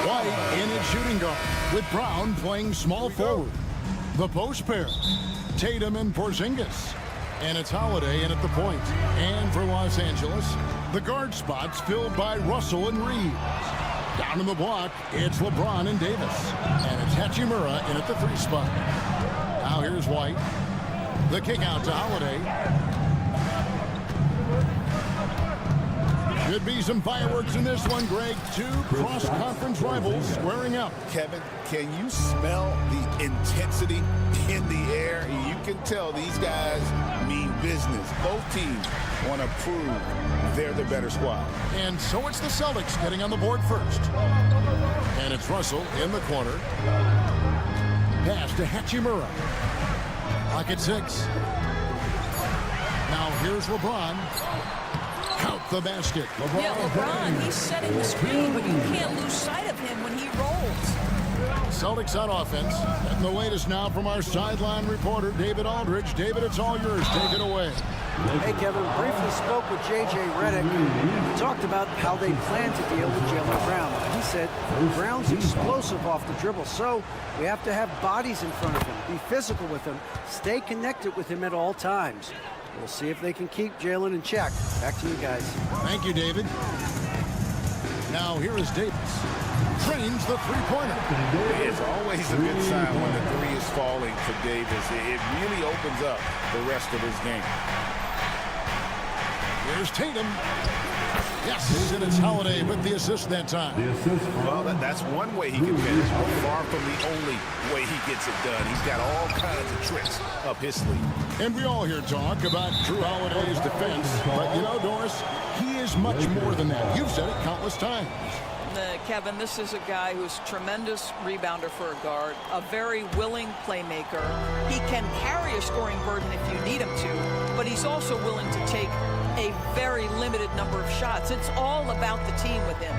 White in its shooting guard, with Brown playing small forward. The post pair, Tatum and Porzingis. And it's Holiday in at the point. And for Los Angeles, the guard spots filled by Russell and Reeves. Down in the block, it's LeBron and Davis. And it's Hachimura in at the 3 spot. Now here's White. The kick out to Holiday. Should be some fireworks in this one, Greg. 2 cross-conference rivals squaring up. Kevin, can you smell the intensity in the air? You can tell these guys mean business. Both teams want to prove they're the better squad. And so it's the Celtics getting on the board first. And it's Russell in the corner. Pass to Hachimura. Clock at 6. Now here's LeBron. Count the basket. Yeah, LeBron, he's setting the screen, but you can't lose sight of him when he rolls. Celtics on offense. And the latest now from our sideline reporter, David Aldridge. David, it's all yours. Take it away. Hey, Kevin, briefly spoke with J.J. Redick. He talked about how they plan to deal with Jaylen Brown. He said, Brown's explosive off the dribble, so we have to have bodies in front of him, be physical with him, stay connected with him at all times. We'll see if they can keep Jaylen in check. Back to you guys. Thank you, David. Now here is Davis. Trains the three-pointer. It's always a good sign when the 3 is falling for Davis. It really opens up the rest of his game. Here's Tatum. Yes, and it's Holiday with the assist that time. Well, that's one way he can finish, but far from the only way he gets it done. He's got all kinds of tricks up his sleeve. And we all hear talk about Drew Holiday's defense, but you know, Doris, he is much more than that. You've said it countless times. Kevin, this is a guy who's a tremendous rebounder for a guard, a very willing playmaker. He can carry a scoring burden if you need him to, but he's also willing to take a very limited number of shots. It's all about the team with him.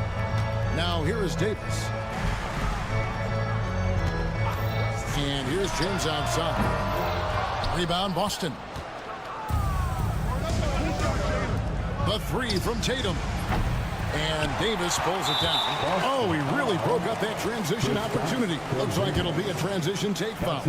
Now here is Davis. And here's James outside. Rebound, Boston. The 3 from Tatum. And Davis pulls it down. Oh, he really broke up that transition opportunity. Looks like it'll be a transition take foul.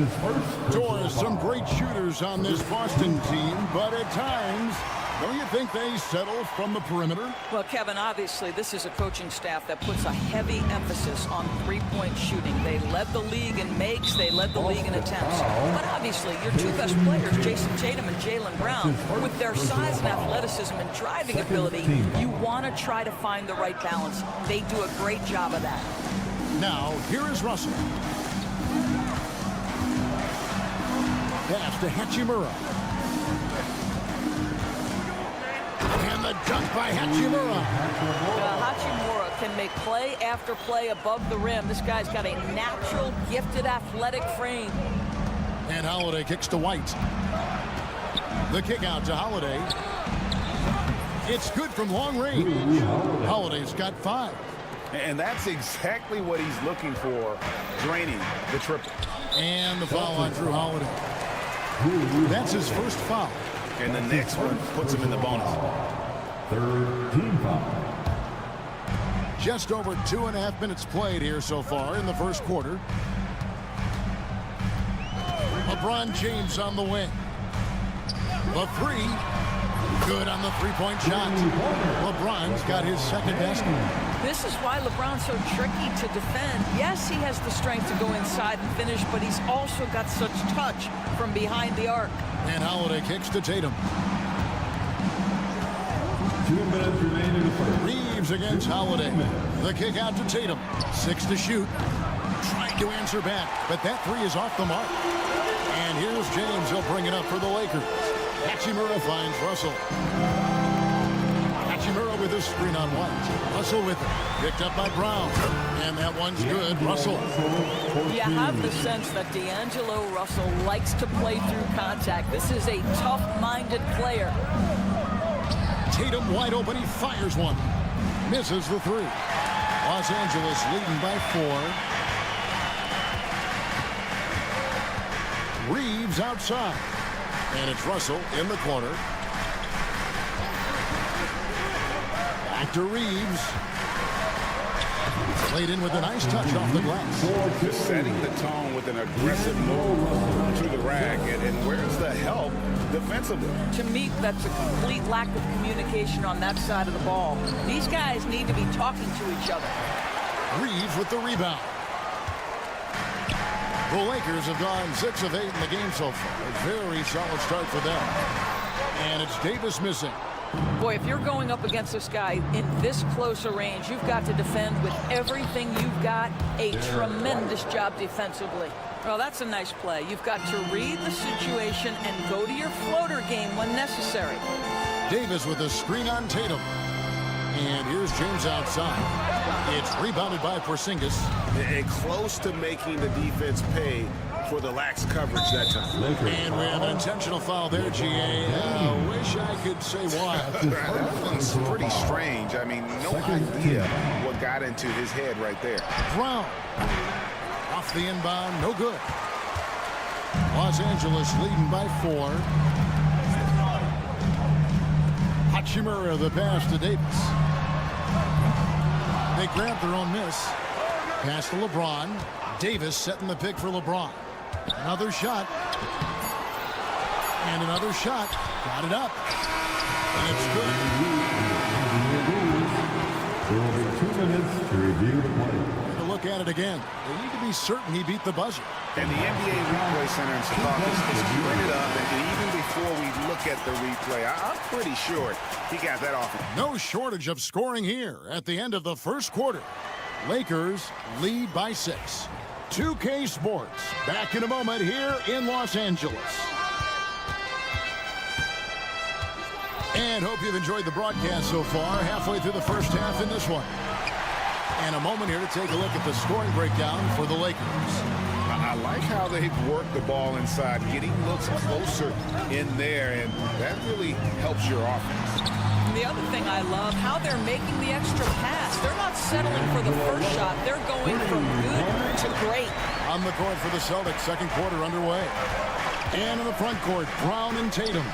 Doris, some great shooters on this Boston team, but at times, don't you think they settle from the perimeter? Well, Kevin, obviously, this is a coaching staff that puts a heavy emphasis on three-point shooting. They led the league in makes. They led the league in attempts. But obviously, your 2 best players, Jason Tatum and Jaylen Brown, with their size and athleticism and driving ability, you want to try to find the right balance. They do a great job of that. Now, here is Russell. Pass to Hachimura. And the dunk by Hachimura. Hachimura can make play after play above the rim. This guy's got a natural, gifted, athletic frame. And Holiday kicks to White. The kick out to Holiday. It's good from long range. Holiday's got 5. And that's exactly what he's looking for, draining the triple. And the foul on Drew Holiday. That's his first foul. And the next one puts him in the bonus. 13 foul. Just over 2.5 minutes played here so far in the first quarter. LeBron James on the wing. The 3. Good on the 3-point shot. LeBron's got his second basket. This is why LeBron's so tricky to defend. Yes, he has the strength to go inside and finish, but he's also got such touch from behind the arc. And Holiday kicks to Tatum. 2 minutes remaining in the first. Reeves against Holiday. The kick out to Tatum. 6 to shoot. Trying to answer back, but that three is off the mark. And here's James. He'll bring it up for the Lakers. Hachimura finds Russell. Hachimura with his screen on one. Russell with it. Picked up by Brown. And that one's good. Russell. You have the sense that D'Angelo Russell likes to play through contact. This is a tough-minded player. Tatum wide open. He fires one. Misses the three. Los Angeles leading by 4. Reeves outside. And it's Russell in the corner. Back to Reeves. Played in with a nice touch off the glass. Just setting the tone with an aggressive move to the rack. And where's the help defensively? To me, that's a complete lack of communication on that side of the ball. These guys need to be talking to each other. Reeves with the rebound. The Lakers have gone 6 of 8 in the game so far. A very solid start for them. And it's Davis missing. Boy, if you're going up against this guy in this close a range, you've got to defend with everything you've got. A tremendous job defensively. Well, that's a nice play. You've got to read the situation and go to your floater game when necessary. Davis with a screen on Tatum. And here's James outside. It's rebounded by Porzingis. And close to making the defense pay for the lax coverage that time. And we have an intentional foul there, GA. Wish I could say why. That one's pretty strange. I mean, no idea what got into his head right there. Brown. Off the inbound, no good. Los Angeles leading by 4. Hachimura the pass to Davis. They grab their own miss. Pass to LeBron. Davis setting the pick for LeBron. Another shot. And another shot. Got it up. And it's good. There will be 2 minutes to review the play. Take a look at it again. They need to be certain he beat the buzzer. And the NBA Replay Center in Chicago is clearing it up. And even before we look at the replay, I'm pretty sure he got that off. No shortage of scoring here at the end of the first quarter. Lakers lead by 6. 2K Sports back in a moment here in Los Angeles. And hope you've enjoyed the broadcast so far. Halfway through the first half in this one. And a moment here to take a look at the scoring breakdown for the Lakers. I like how they've worked the ball inside, getting looks closer in there, and that really helps your offense. The other thing I love, how they're making the extra pass. They're not settling for the first shot. They're going from good to great. On the court for the Celtics, second quarter underway. And in the front court, Brown and Tatum.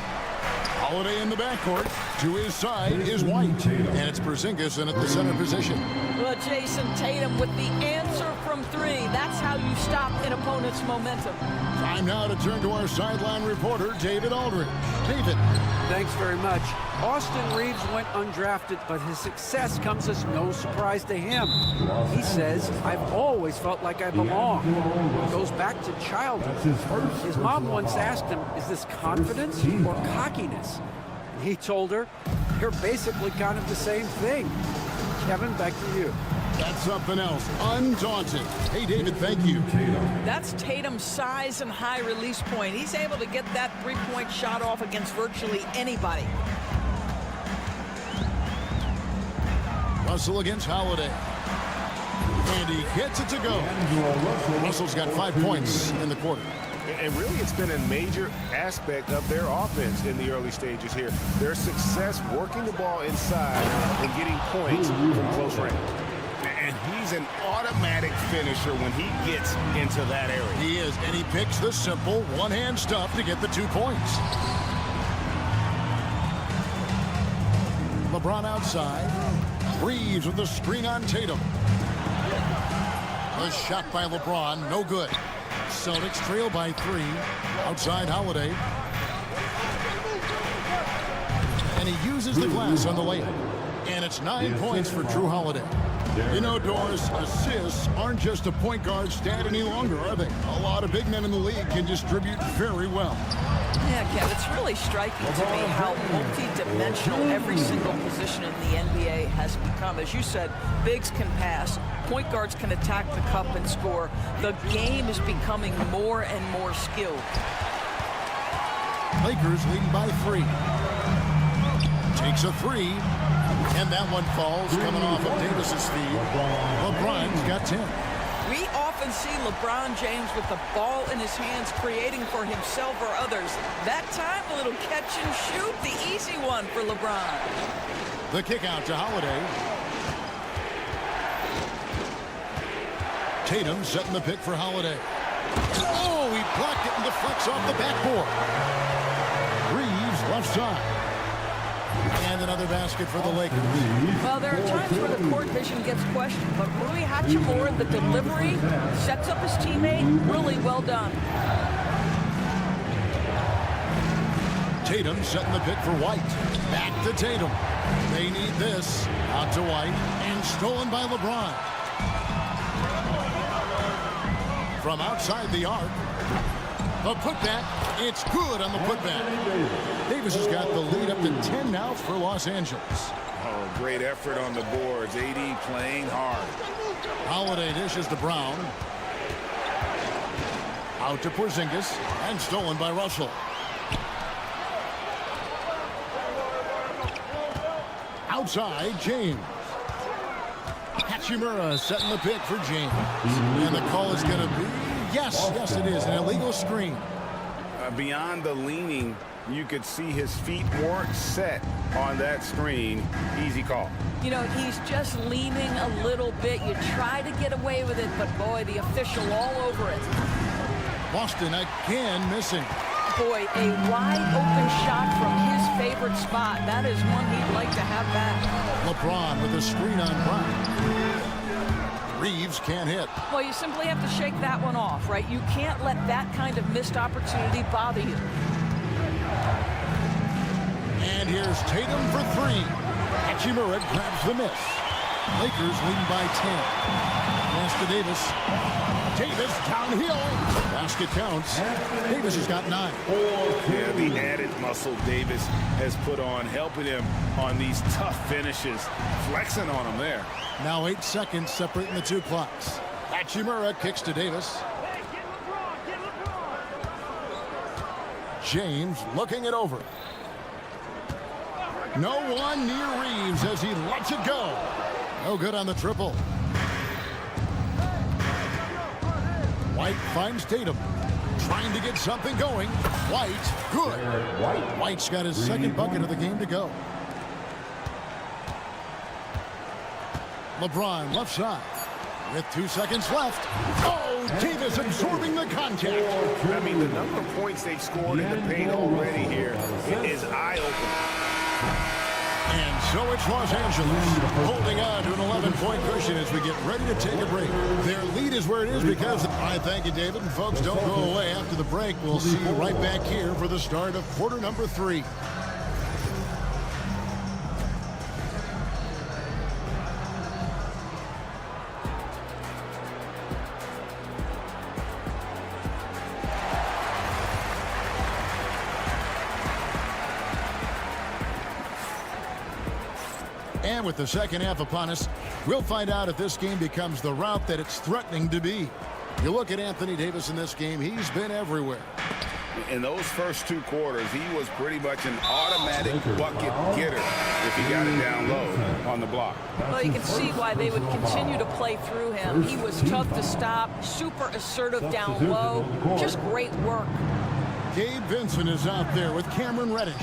Holiday in the backcourt. To his side is White. And it's Porzingis in at the center position. Well, Jason Tatum with the answer from 3. That's how you stop an opponent's momentum. Time now to turn to our sideline reporter, David Aldridge. David. Thanks very much. Austin Reeves went undrafted, but his success comes as no surprise to him. He says, I've always felt like I belong. It goes back to childhood. His mom once asked him, is this confidence or cockiness? And he told her, they're basically kind of the same thing. Kevin, back to you. That's something else. Undaunted. Hey, David, thank you. That's Tatum's size and high release point. He's able to get that three-point shot off against virtually anybody. Russell against Holiday. And he gets it to go. Russell's got 5 points in the quarter. And really, it's been a major aspect of their offense in the early stages here. Their success working the ball inside and getting points from close range. And he's an automatic finisher when he gets into that area. He is, and he picks the simple one-hand stuff to get the 2 points. LeBron outside. Reeves with the screen on Tatum. A shot by LeBron, no good. Celtics trail by 3. Outside Holiday. And he uses the glass on the layup. And it's 9 points for Drew Holiday. You know, Doris, assists aren't just a point guard stat any longer, are they? A lot of big men in the league can distribute very well. Yeah, Kev, it's really striking to me how multi-dimensional every single position in the NBA has become. As you said, bigs can pass, point guards can attack the cup and score. The game is becoming more and more skilled. Lakers leading by 3. Takes a 3, and that one falls coming off of Davis's feed. LeBron's got 10. We often see LeBron James with the ball in his hands creating for himself or others. That time, a little catch and shoot, the easy one for LeBron. The kick out to Holiday. Tatum setting the pick for Holiday. Oh, he blocked it and deflects off the backboard. Reeves left side. And another basket for the Lakers. Well, there are times where the court vision gets questioned, but Rui Hachimura, the delivery, sets up his teammate. Really well done. Tatum setting the pick for White. Back to Tatum. They need this. Out to White. And stolen by LeBron. From outside the arc. The putback. It's good on the putback. Davis has got the lead up to 10 now for Los Angeles. Oh, great effort on the boards. AD playing hard. Holiday dishes to Brown. Out to Porzingis. And stolen by Russell. Outside, James. Hachimura setting the pick for James. And the call is going to be, yes, it is, an illegal screen. Beyond the leaning, you could see his feet weren't set on that screen. Easy call. You know, he's just leaning a little bit. You try to get away with it, but boy, the official all over it. Boston again missing. Boy, a wide open shot from his favorite spot. That is one he'd like to have back. LeBron with a screen on Brown. Reeves can't hit. Well, you simply have to shake that one off, right? You can't let that kind of missed opportunity bother you. And here's Tatum for 3. Hachimura grabs the miss. Lakers leading by 10. Pass to Davis. Davis downhill. Basket counts. Davis has got 9. Yeah, the added muscle Davis has put on, helping him on these tough finishes. Flexing on him there. Now 8 seconds separating the two clocks. Hachimura kicks to Davis. James looking it over. No one near Reeves as he lets it go. No good on the triple. White finds Tatum. Trying to get something going. White, good. White's got his second bucket of the game to go. LeBron left side with 2 seconds left. Oh, Davis absorbing the contact. I mean, the number of points they've scored in the paint already here is eye-opening. And so it's Los Angeles holding on to an 11-point cushion as we get ready to take a break. Their lead is where it is because I thank you, David. And folks, don't go away. After the break, we'll see you right back here for the start of quarter number 3. And with the second half upon us, we'll find out if this game becomes the route that it's threatening to be. You look at Anthony Davis in this game, he's been everywhere. In those first 2 quarters, he was pretty much an automatic bucket getter if he got it down low on the block. Well, you can see why they would continue to play through him. He was tough to stop, super assertive down low, just great work. Gabe Vincent is out there with Cameron Reddish.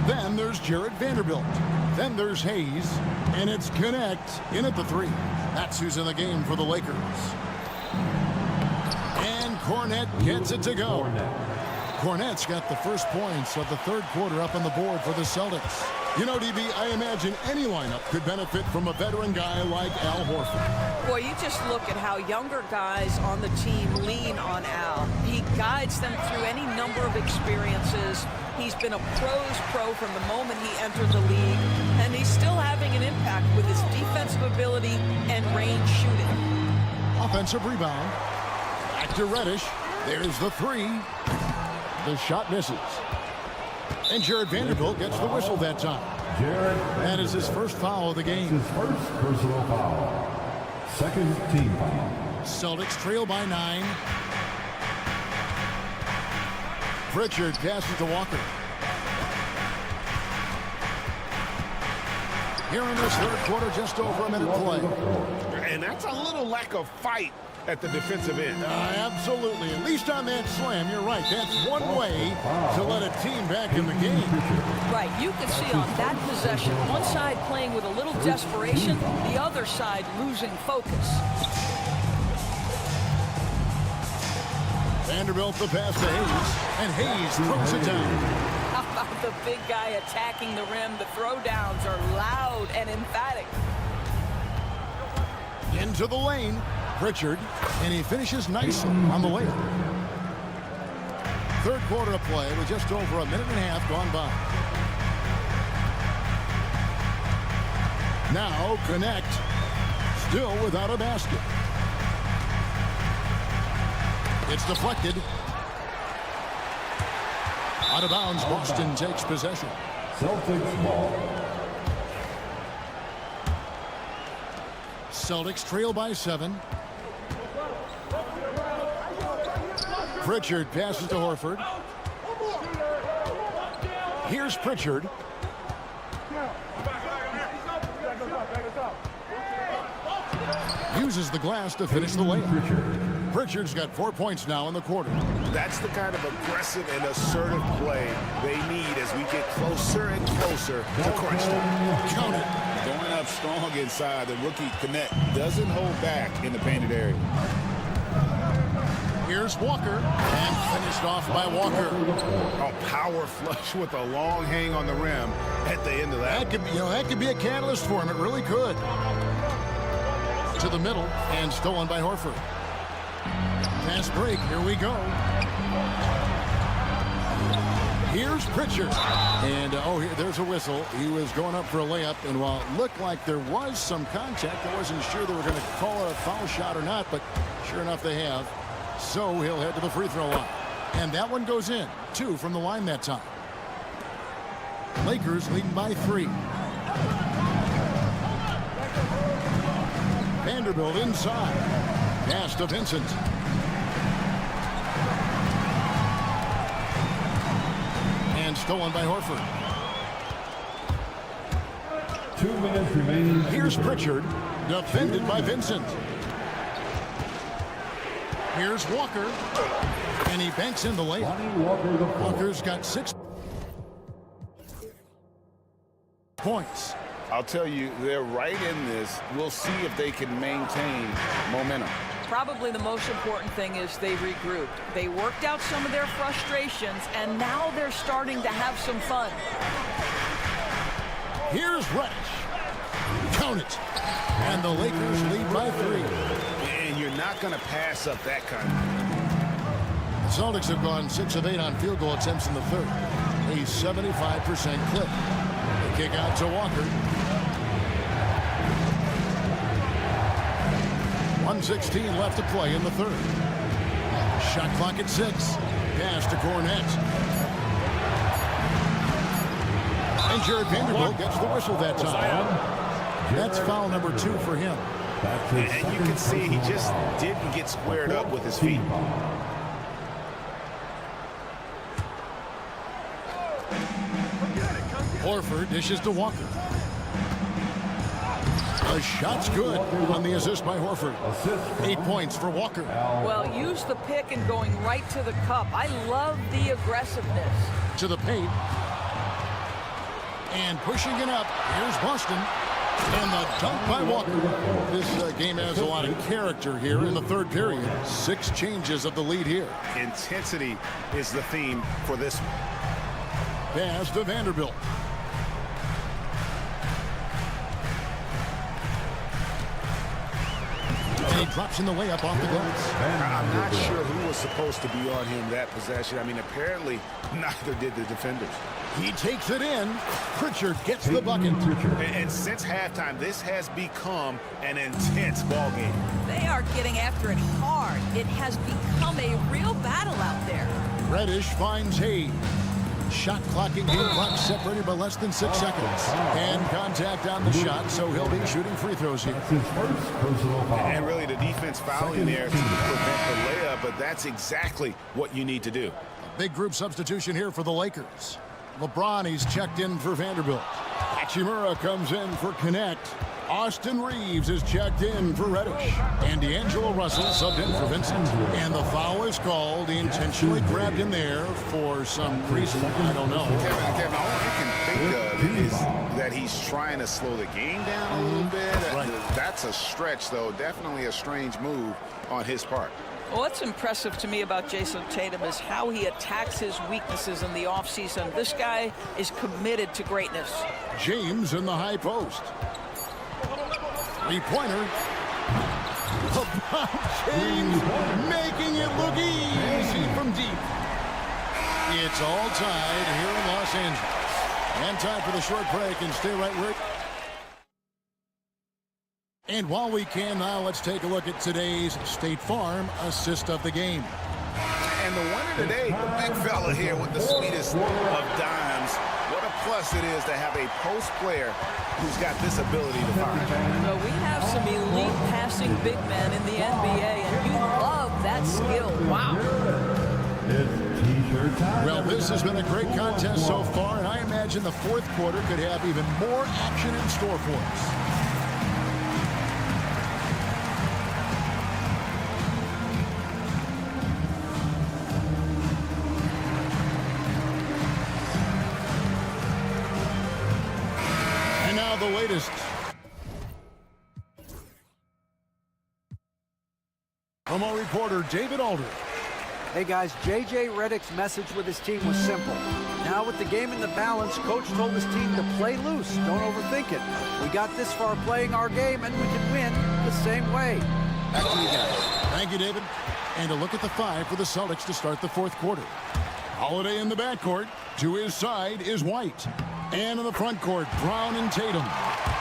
Then there's Jared Vanderbilt. Then there's Hayes, and it's Connect in at the 3. That's who's in the game for the Lakers. And Cornette gets it to go. Cornette's got the first points of the third quarter up on the board for the Celtics. You know, DB, I imagine any lineup could benefit from a veteran guy like Al Horford. Boy, you just look at how younger guys on the team lean on Al. He guides them through any number of experiences. He's been a pro's pro from the moment he entered the league, and he's still having an impact with his defensive ability and range shooting. Offensive rebound. Back to Reddish. There's the three. The shot misses. And Jared Vanderbilt gets the whistle that time. That is his first foul of the game. His first personal foul. Second team foul. Celtics trail by 9. Pritchard passes to Walker. Here in this third quarter, just over a minute play. And that's a little lack of fight at the defensive end. Absolutely. At least on that slam, you're right. That's one way to let a team back in the game. Right. You can see on that possession, one side playing with a little desperation, the other side losing focus. Vanderbilt the pass to Hayes, and Hayes throws it down. How about the big guy attacking the rim? The throwdowns are loud and emphatic. Into the lane, Pritchard, and he finishes nicely on the layup. Third quarter of play with just over a minute and a half gone by. Now connect, still without a basket. It's deflected. Out of bounds, Boston takes possession. Celtics ball. Celtics trail by 7. Pritchard passes to Horford. Here's Pritchard. Uses the glass to finish the layup. Pritchard's got 4 points now in the quarter. That's the kind of aggressive and assertive play they need as we get closer and closer to crunch time. Count it. Going up strong inside, the rookie connect doesn't hold back in the painted area. Here's Walker, and finished off by Walker. A power flush with a long hang on the rim at the end of that. That could be a catalyst for him. It really could. To the middle, and stolen by Horford. Fast break. Here we go. Here's Pritchard. And, there's a whistle. He was going up for a layup, and while it looked like there was some contact, I wasn't sure they were going to call it a foul shot or not, but sure enough they have. So he'll head to the free throw line. And that one goes in. 2 from the line that time. Lakers leading by 3. Vanderbilt inside. Pass to Vincent. And stolen by Horford. 2 minutes remaining. Here's Pritchard. Defended by Vincent. Here's Walker. And he banks in the layup. Walker's got 6 points. I'll tell you, they're right in this. We'll see if they can maintain momentum. Probably the most important thing is they regrouped. They worked out some of their frustrations, and now they're starting to have some fun. Here's Reddish. Count it. And the Lakers lead by 3. And you're not going to pass up that kind of. The Celtics have gone 6 of 8 on field goal attempts in the third. A 75% clip. They kick out to Walker. 1:16 left to play in the third. Shot clock at 6. Pass to Cornette. And Jared Vanderbilt gets the whistle that time. That's foul number 2 for him. And you can see he just didn't get squared up with his feet. Horford dishes to Walker. The shot's good on the assist by Horford. 8 points for Walker. Well, use the pick and going right to the cup. I love the aggressiveness. To the paint. And pushing it up. Here's Boston. And the dunk by Walker. This game has a lot of character here in the third period. 6 changes of the lead here. Intensity is the theme for this one. Pass to Vanderbilt. he drops in the layup off the glass. I'm not sure who was supposed to be on him that possession. I mean, apparently neither did the defenders. He takes it in. Pritchard gets the bucket. And since halftime, this has become an intense ball game. They are getting after it hard. It has become a real battle out there. Reddish finds Hayes. Shot clocking, game clock separated by less than 6 seconds. And contact on the shot, so he'll be shooting free throws here. And really the defense fouling there to prevent the layup, but that's exactly what you need to do. A big group substitution here for the Lakers. LeBron, he's checked in for Vanderbilt. Hachimura comes in for Connect. Austin Reeves is checked in for Reddish. And D'Angelo Russell subbed in for Vincent. And the foul is called. He intentionally grabbed him there for some reason. I don't know. Kevin, all I can think of is that he's trying to slow the game down a little bit. That's a stretch, though. Definitely a strange move on his part. Well, what's impressive to me about Jason Tatum is how he attacks his weaknesses in the offseason. This guy is committed to greatness. James in the high post. Three-pointer. James making it look easy from deep. It's all tied here in Los Angeles. And time for the short break, and stay right where. And while we can now, let's take a look at today's State Farm assist of the game. And the winner today, the big fella here with the sweetest of dimes. What a plus it is to have a post player who's got this ability to find. Well, we have some elite passing big men in the NBA, and you love that skill. Wow. Well, this has been a great contest so far, and I imagine the fourth quarter could have even more action in store for us. The latest from our reporter David Aldridge. Hey guys, JJ Redick's message with his team was simple. Now with the game in the balance, coach told his team to play loose. Don't overthink it. We got this far playing our game, and we can win the same way. Back to you guys. Thank you, David. And a look at the 5 for the Celtics to start the fourth quarter. Holiday in the backcourt. To his side is White. And in the front court, Brown and Tatum.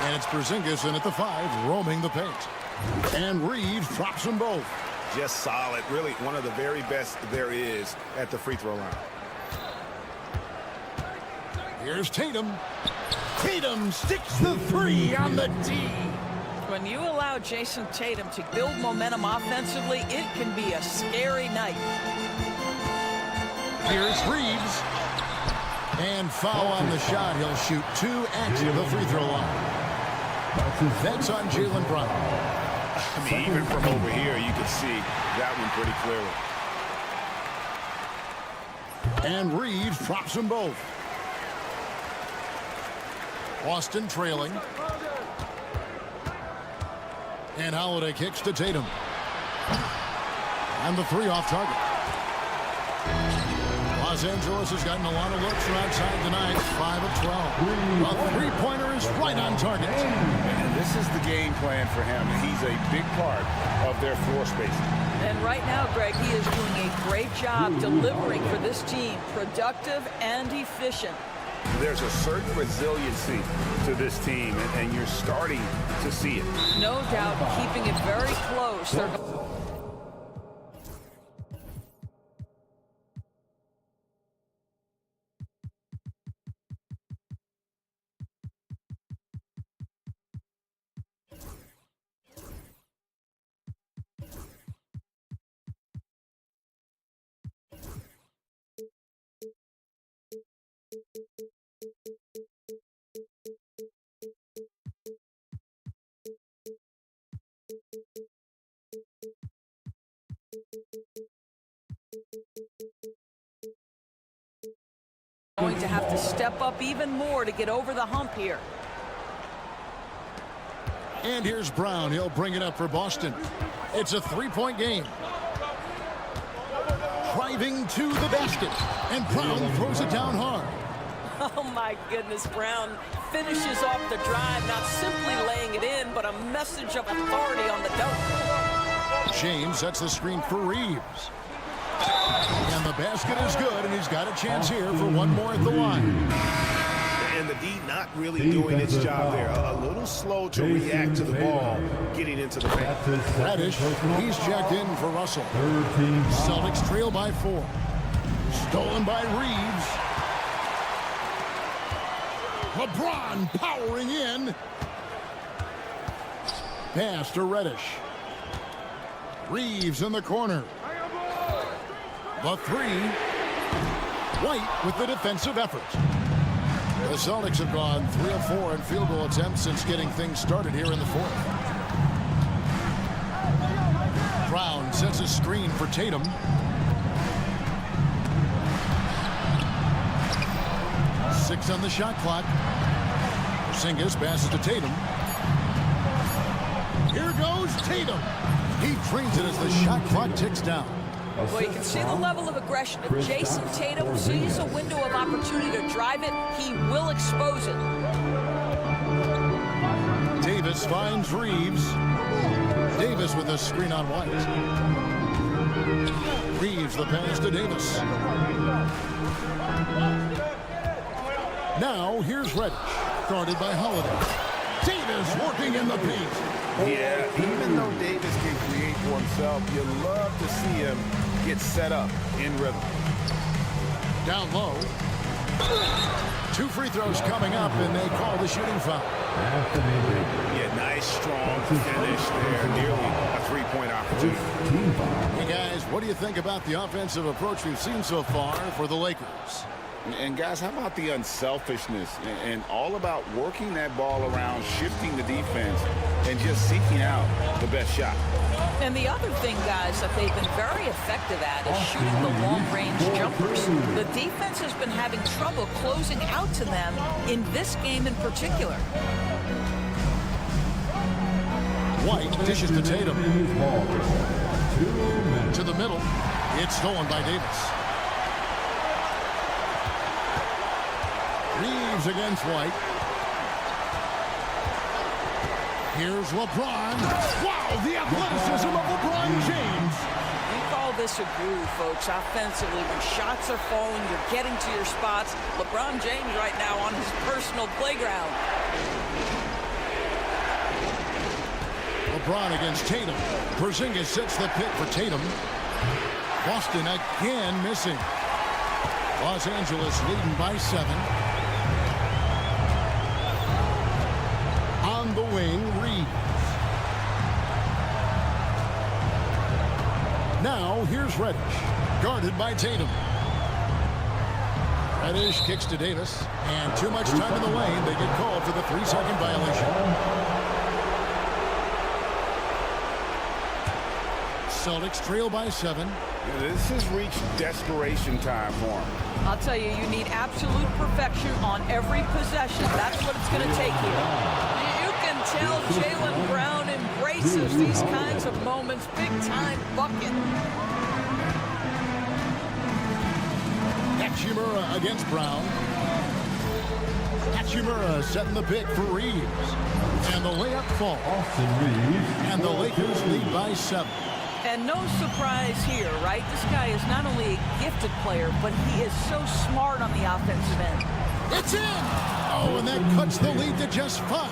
And it's Porzingis in at the 5, roaming the paint. And Reeves drops them both. Just solid. Really one of the very best there is at the free throw line. Here's Tatum. Tatum sticks the 3 on the tee. When you allow Jason Tatum to build momentum offensively, it can be a scary night. Here's Reeves. And foul on the shot. He'll shoot 2 at the free throw line. That's on Jaylen Brown. I mean, even from over here, you can see that one pretty clearly. And Reeves drops them both. Boston trailing. And Holiday kicks to Tatum. And the 3 off target. Los Angeles has gotten a lot of looks from outside tonight. 5 of 12. A three-pointer is right on target. And this is the game plan for him. He's a big part of their floor spacing. And right now, Greg, he is doing a great job delivering for this team. Productive and efficient. There's a certain resiliency to this team, and you're starting to see it. No doubt, keeping it very close. They're going to have to step up even more to get over the hump here. And here's Brown. He'll bring it up for Boston. It's a 3-point game. Driving to the basket. And Brown throws it down hard. Oh my goodness, Brown finishes off the drive, not simply laying it in, but a message of authority on the dunk. James sets the screen for Reeves. And the basket is good, and he's got a chance here for one more at the line. And the D not really doing its job there. A little slow to react to the ball getting into the paint. Reddish, he's checked in for Russell. Celtics trail by 4. Stolen by Reeves. LeBron powering in. Pass to Reddish. Reeves in the corner. The 3. White with the defensive effort. The Celtics have gone 3 of 4 in field goal attempts since getting things started here in the 4th. Brown sets a screen for Tatum. Six on the shot clock. Porzingis passes to Tatum. Here goes Tatum. He trains it as the shot clock ticks down. Well, you can see the level of aggression. If Jason Tatum sees a window of opportunity to drive it, he will expose it. Davis finds Reeves. Davis with a screen on White. Reeves the pass to Davis. Now here's Reddish, guarded by Holiday. Davis working in the paint. Yeah, even though Davis can create for himself, you love to see him get set up in rhythm. Down low. 2 free throws coming up, and they call the shooting foul. Yeah, nice, strong finish there. Nearly a 3-point opportunity. Hey, guys, what do you think about the offensive approach we've seen so far for the Lakers? And guys, how about the unselfishness and all about working that ball around, shifting the defense, and just seeking out the best shot. And the other thing, guys, that they've been very effective at is shooting the long-range jumpers. The defense has been having trouble closing out to them in this game in particular. White dishes to Tatum. To the middle. It's stolen by Davis. Reeves against White. Here's LeBron. Wow, the athleticism of LeBron James. We call this a groove, folks, offensively. When shots are falling, you're getting to your spots. LeBron James right now on his personal playground. LeBron against Tatum. Porzingis sets the pick for Tatum. Boston again missing. Los Angeles leading by 7. On the wing, Reeves. Now, here's Reddish, guarded by Tatum. Reddish kicks to Davis, and too much time in the lane. They get called for the 3-second violation. Celtics trail by 7. Yeah, this has reached desperation time for him. I'll tell you, you need absolute perfection on every possession. That's what it's going to take here. You can tell Jaylen Brown embraces these kinds of moments. Big-time bucket. Hachimura against Brown. Hachimura setting the pick for Reeves. And the layup falls. And the Lakers lead by 7. And no surprise here, right? This guy is not only a gifted player, but he is so smart on the offensive end. It's in! Oh, and that cuts the lead to just 5.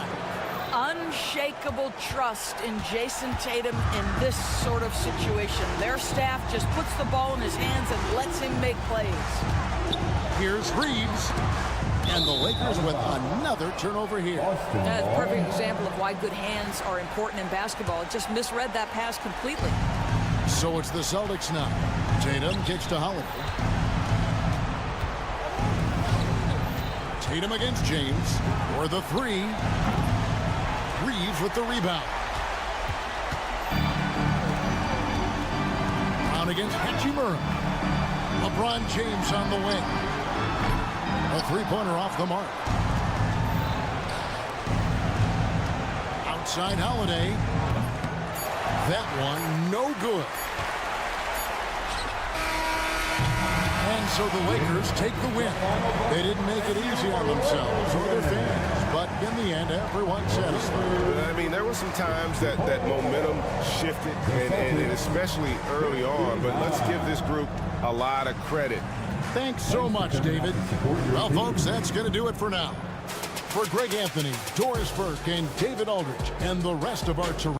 Unshakable trust in Jason Tatum in this sort of situation. Their staff just puts the ball in his hands and lets him make plays. Here's Reeves. And the Lakers with another turnover here. That's a perfect example of why good hands are important in basketball. It just misread that pass completely. So it's the Celtics now. Tatum kicks to Holiday. Tatum against James. For the 3. Reeves with the rebound. Brown against Hachimura. LeBron James on the wing. A 3-pointer off the mark. Outside Holiday. That one no good. And so the Lakers take the win. They didn't make it easy on themselves or their fans, but in the end, everyone's satisfied. I mean, there were some times that momentum shifted, and especially early on, but let's give this group a lot of credit. Thanks so much, David. Well, folks, that's going to do it for now. For Greg Anthony, Doris Burke, and David Aldridge, and the rest of our terrific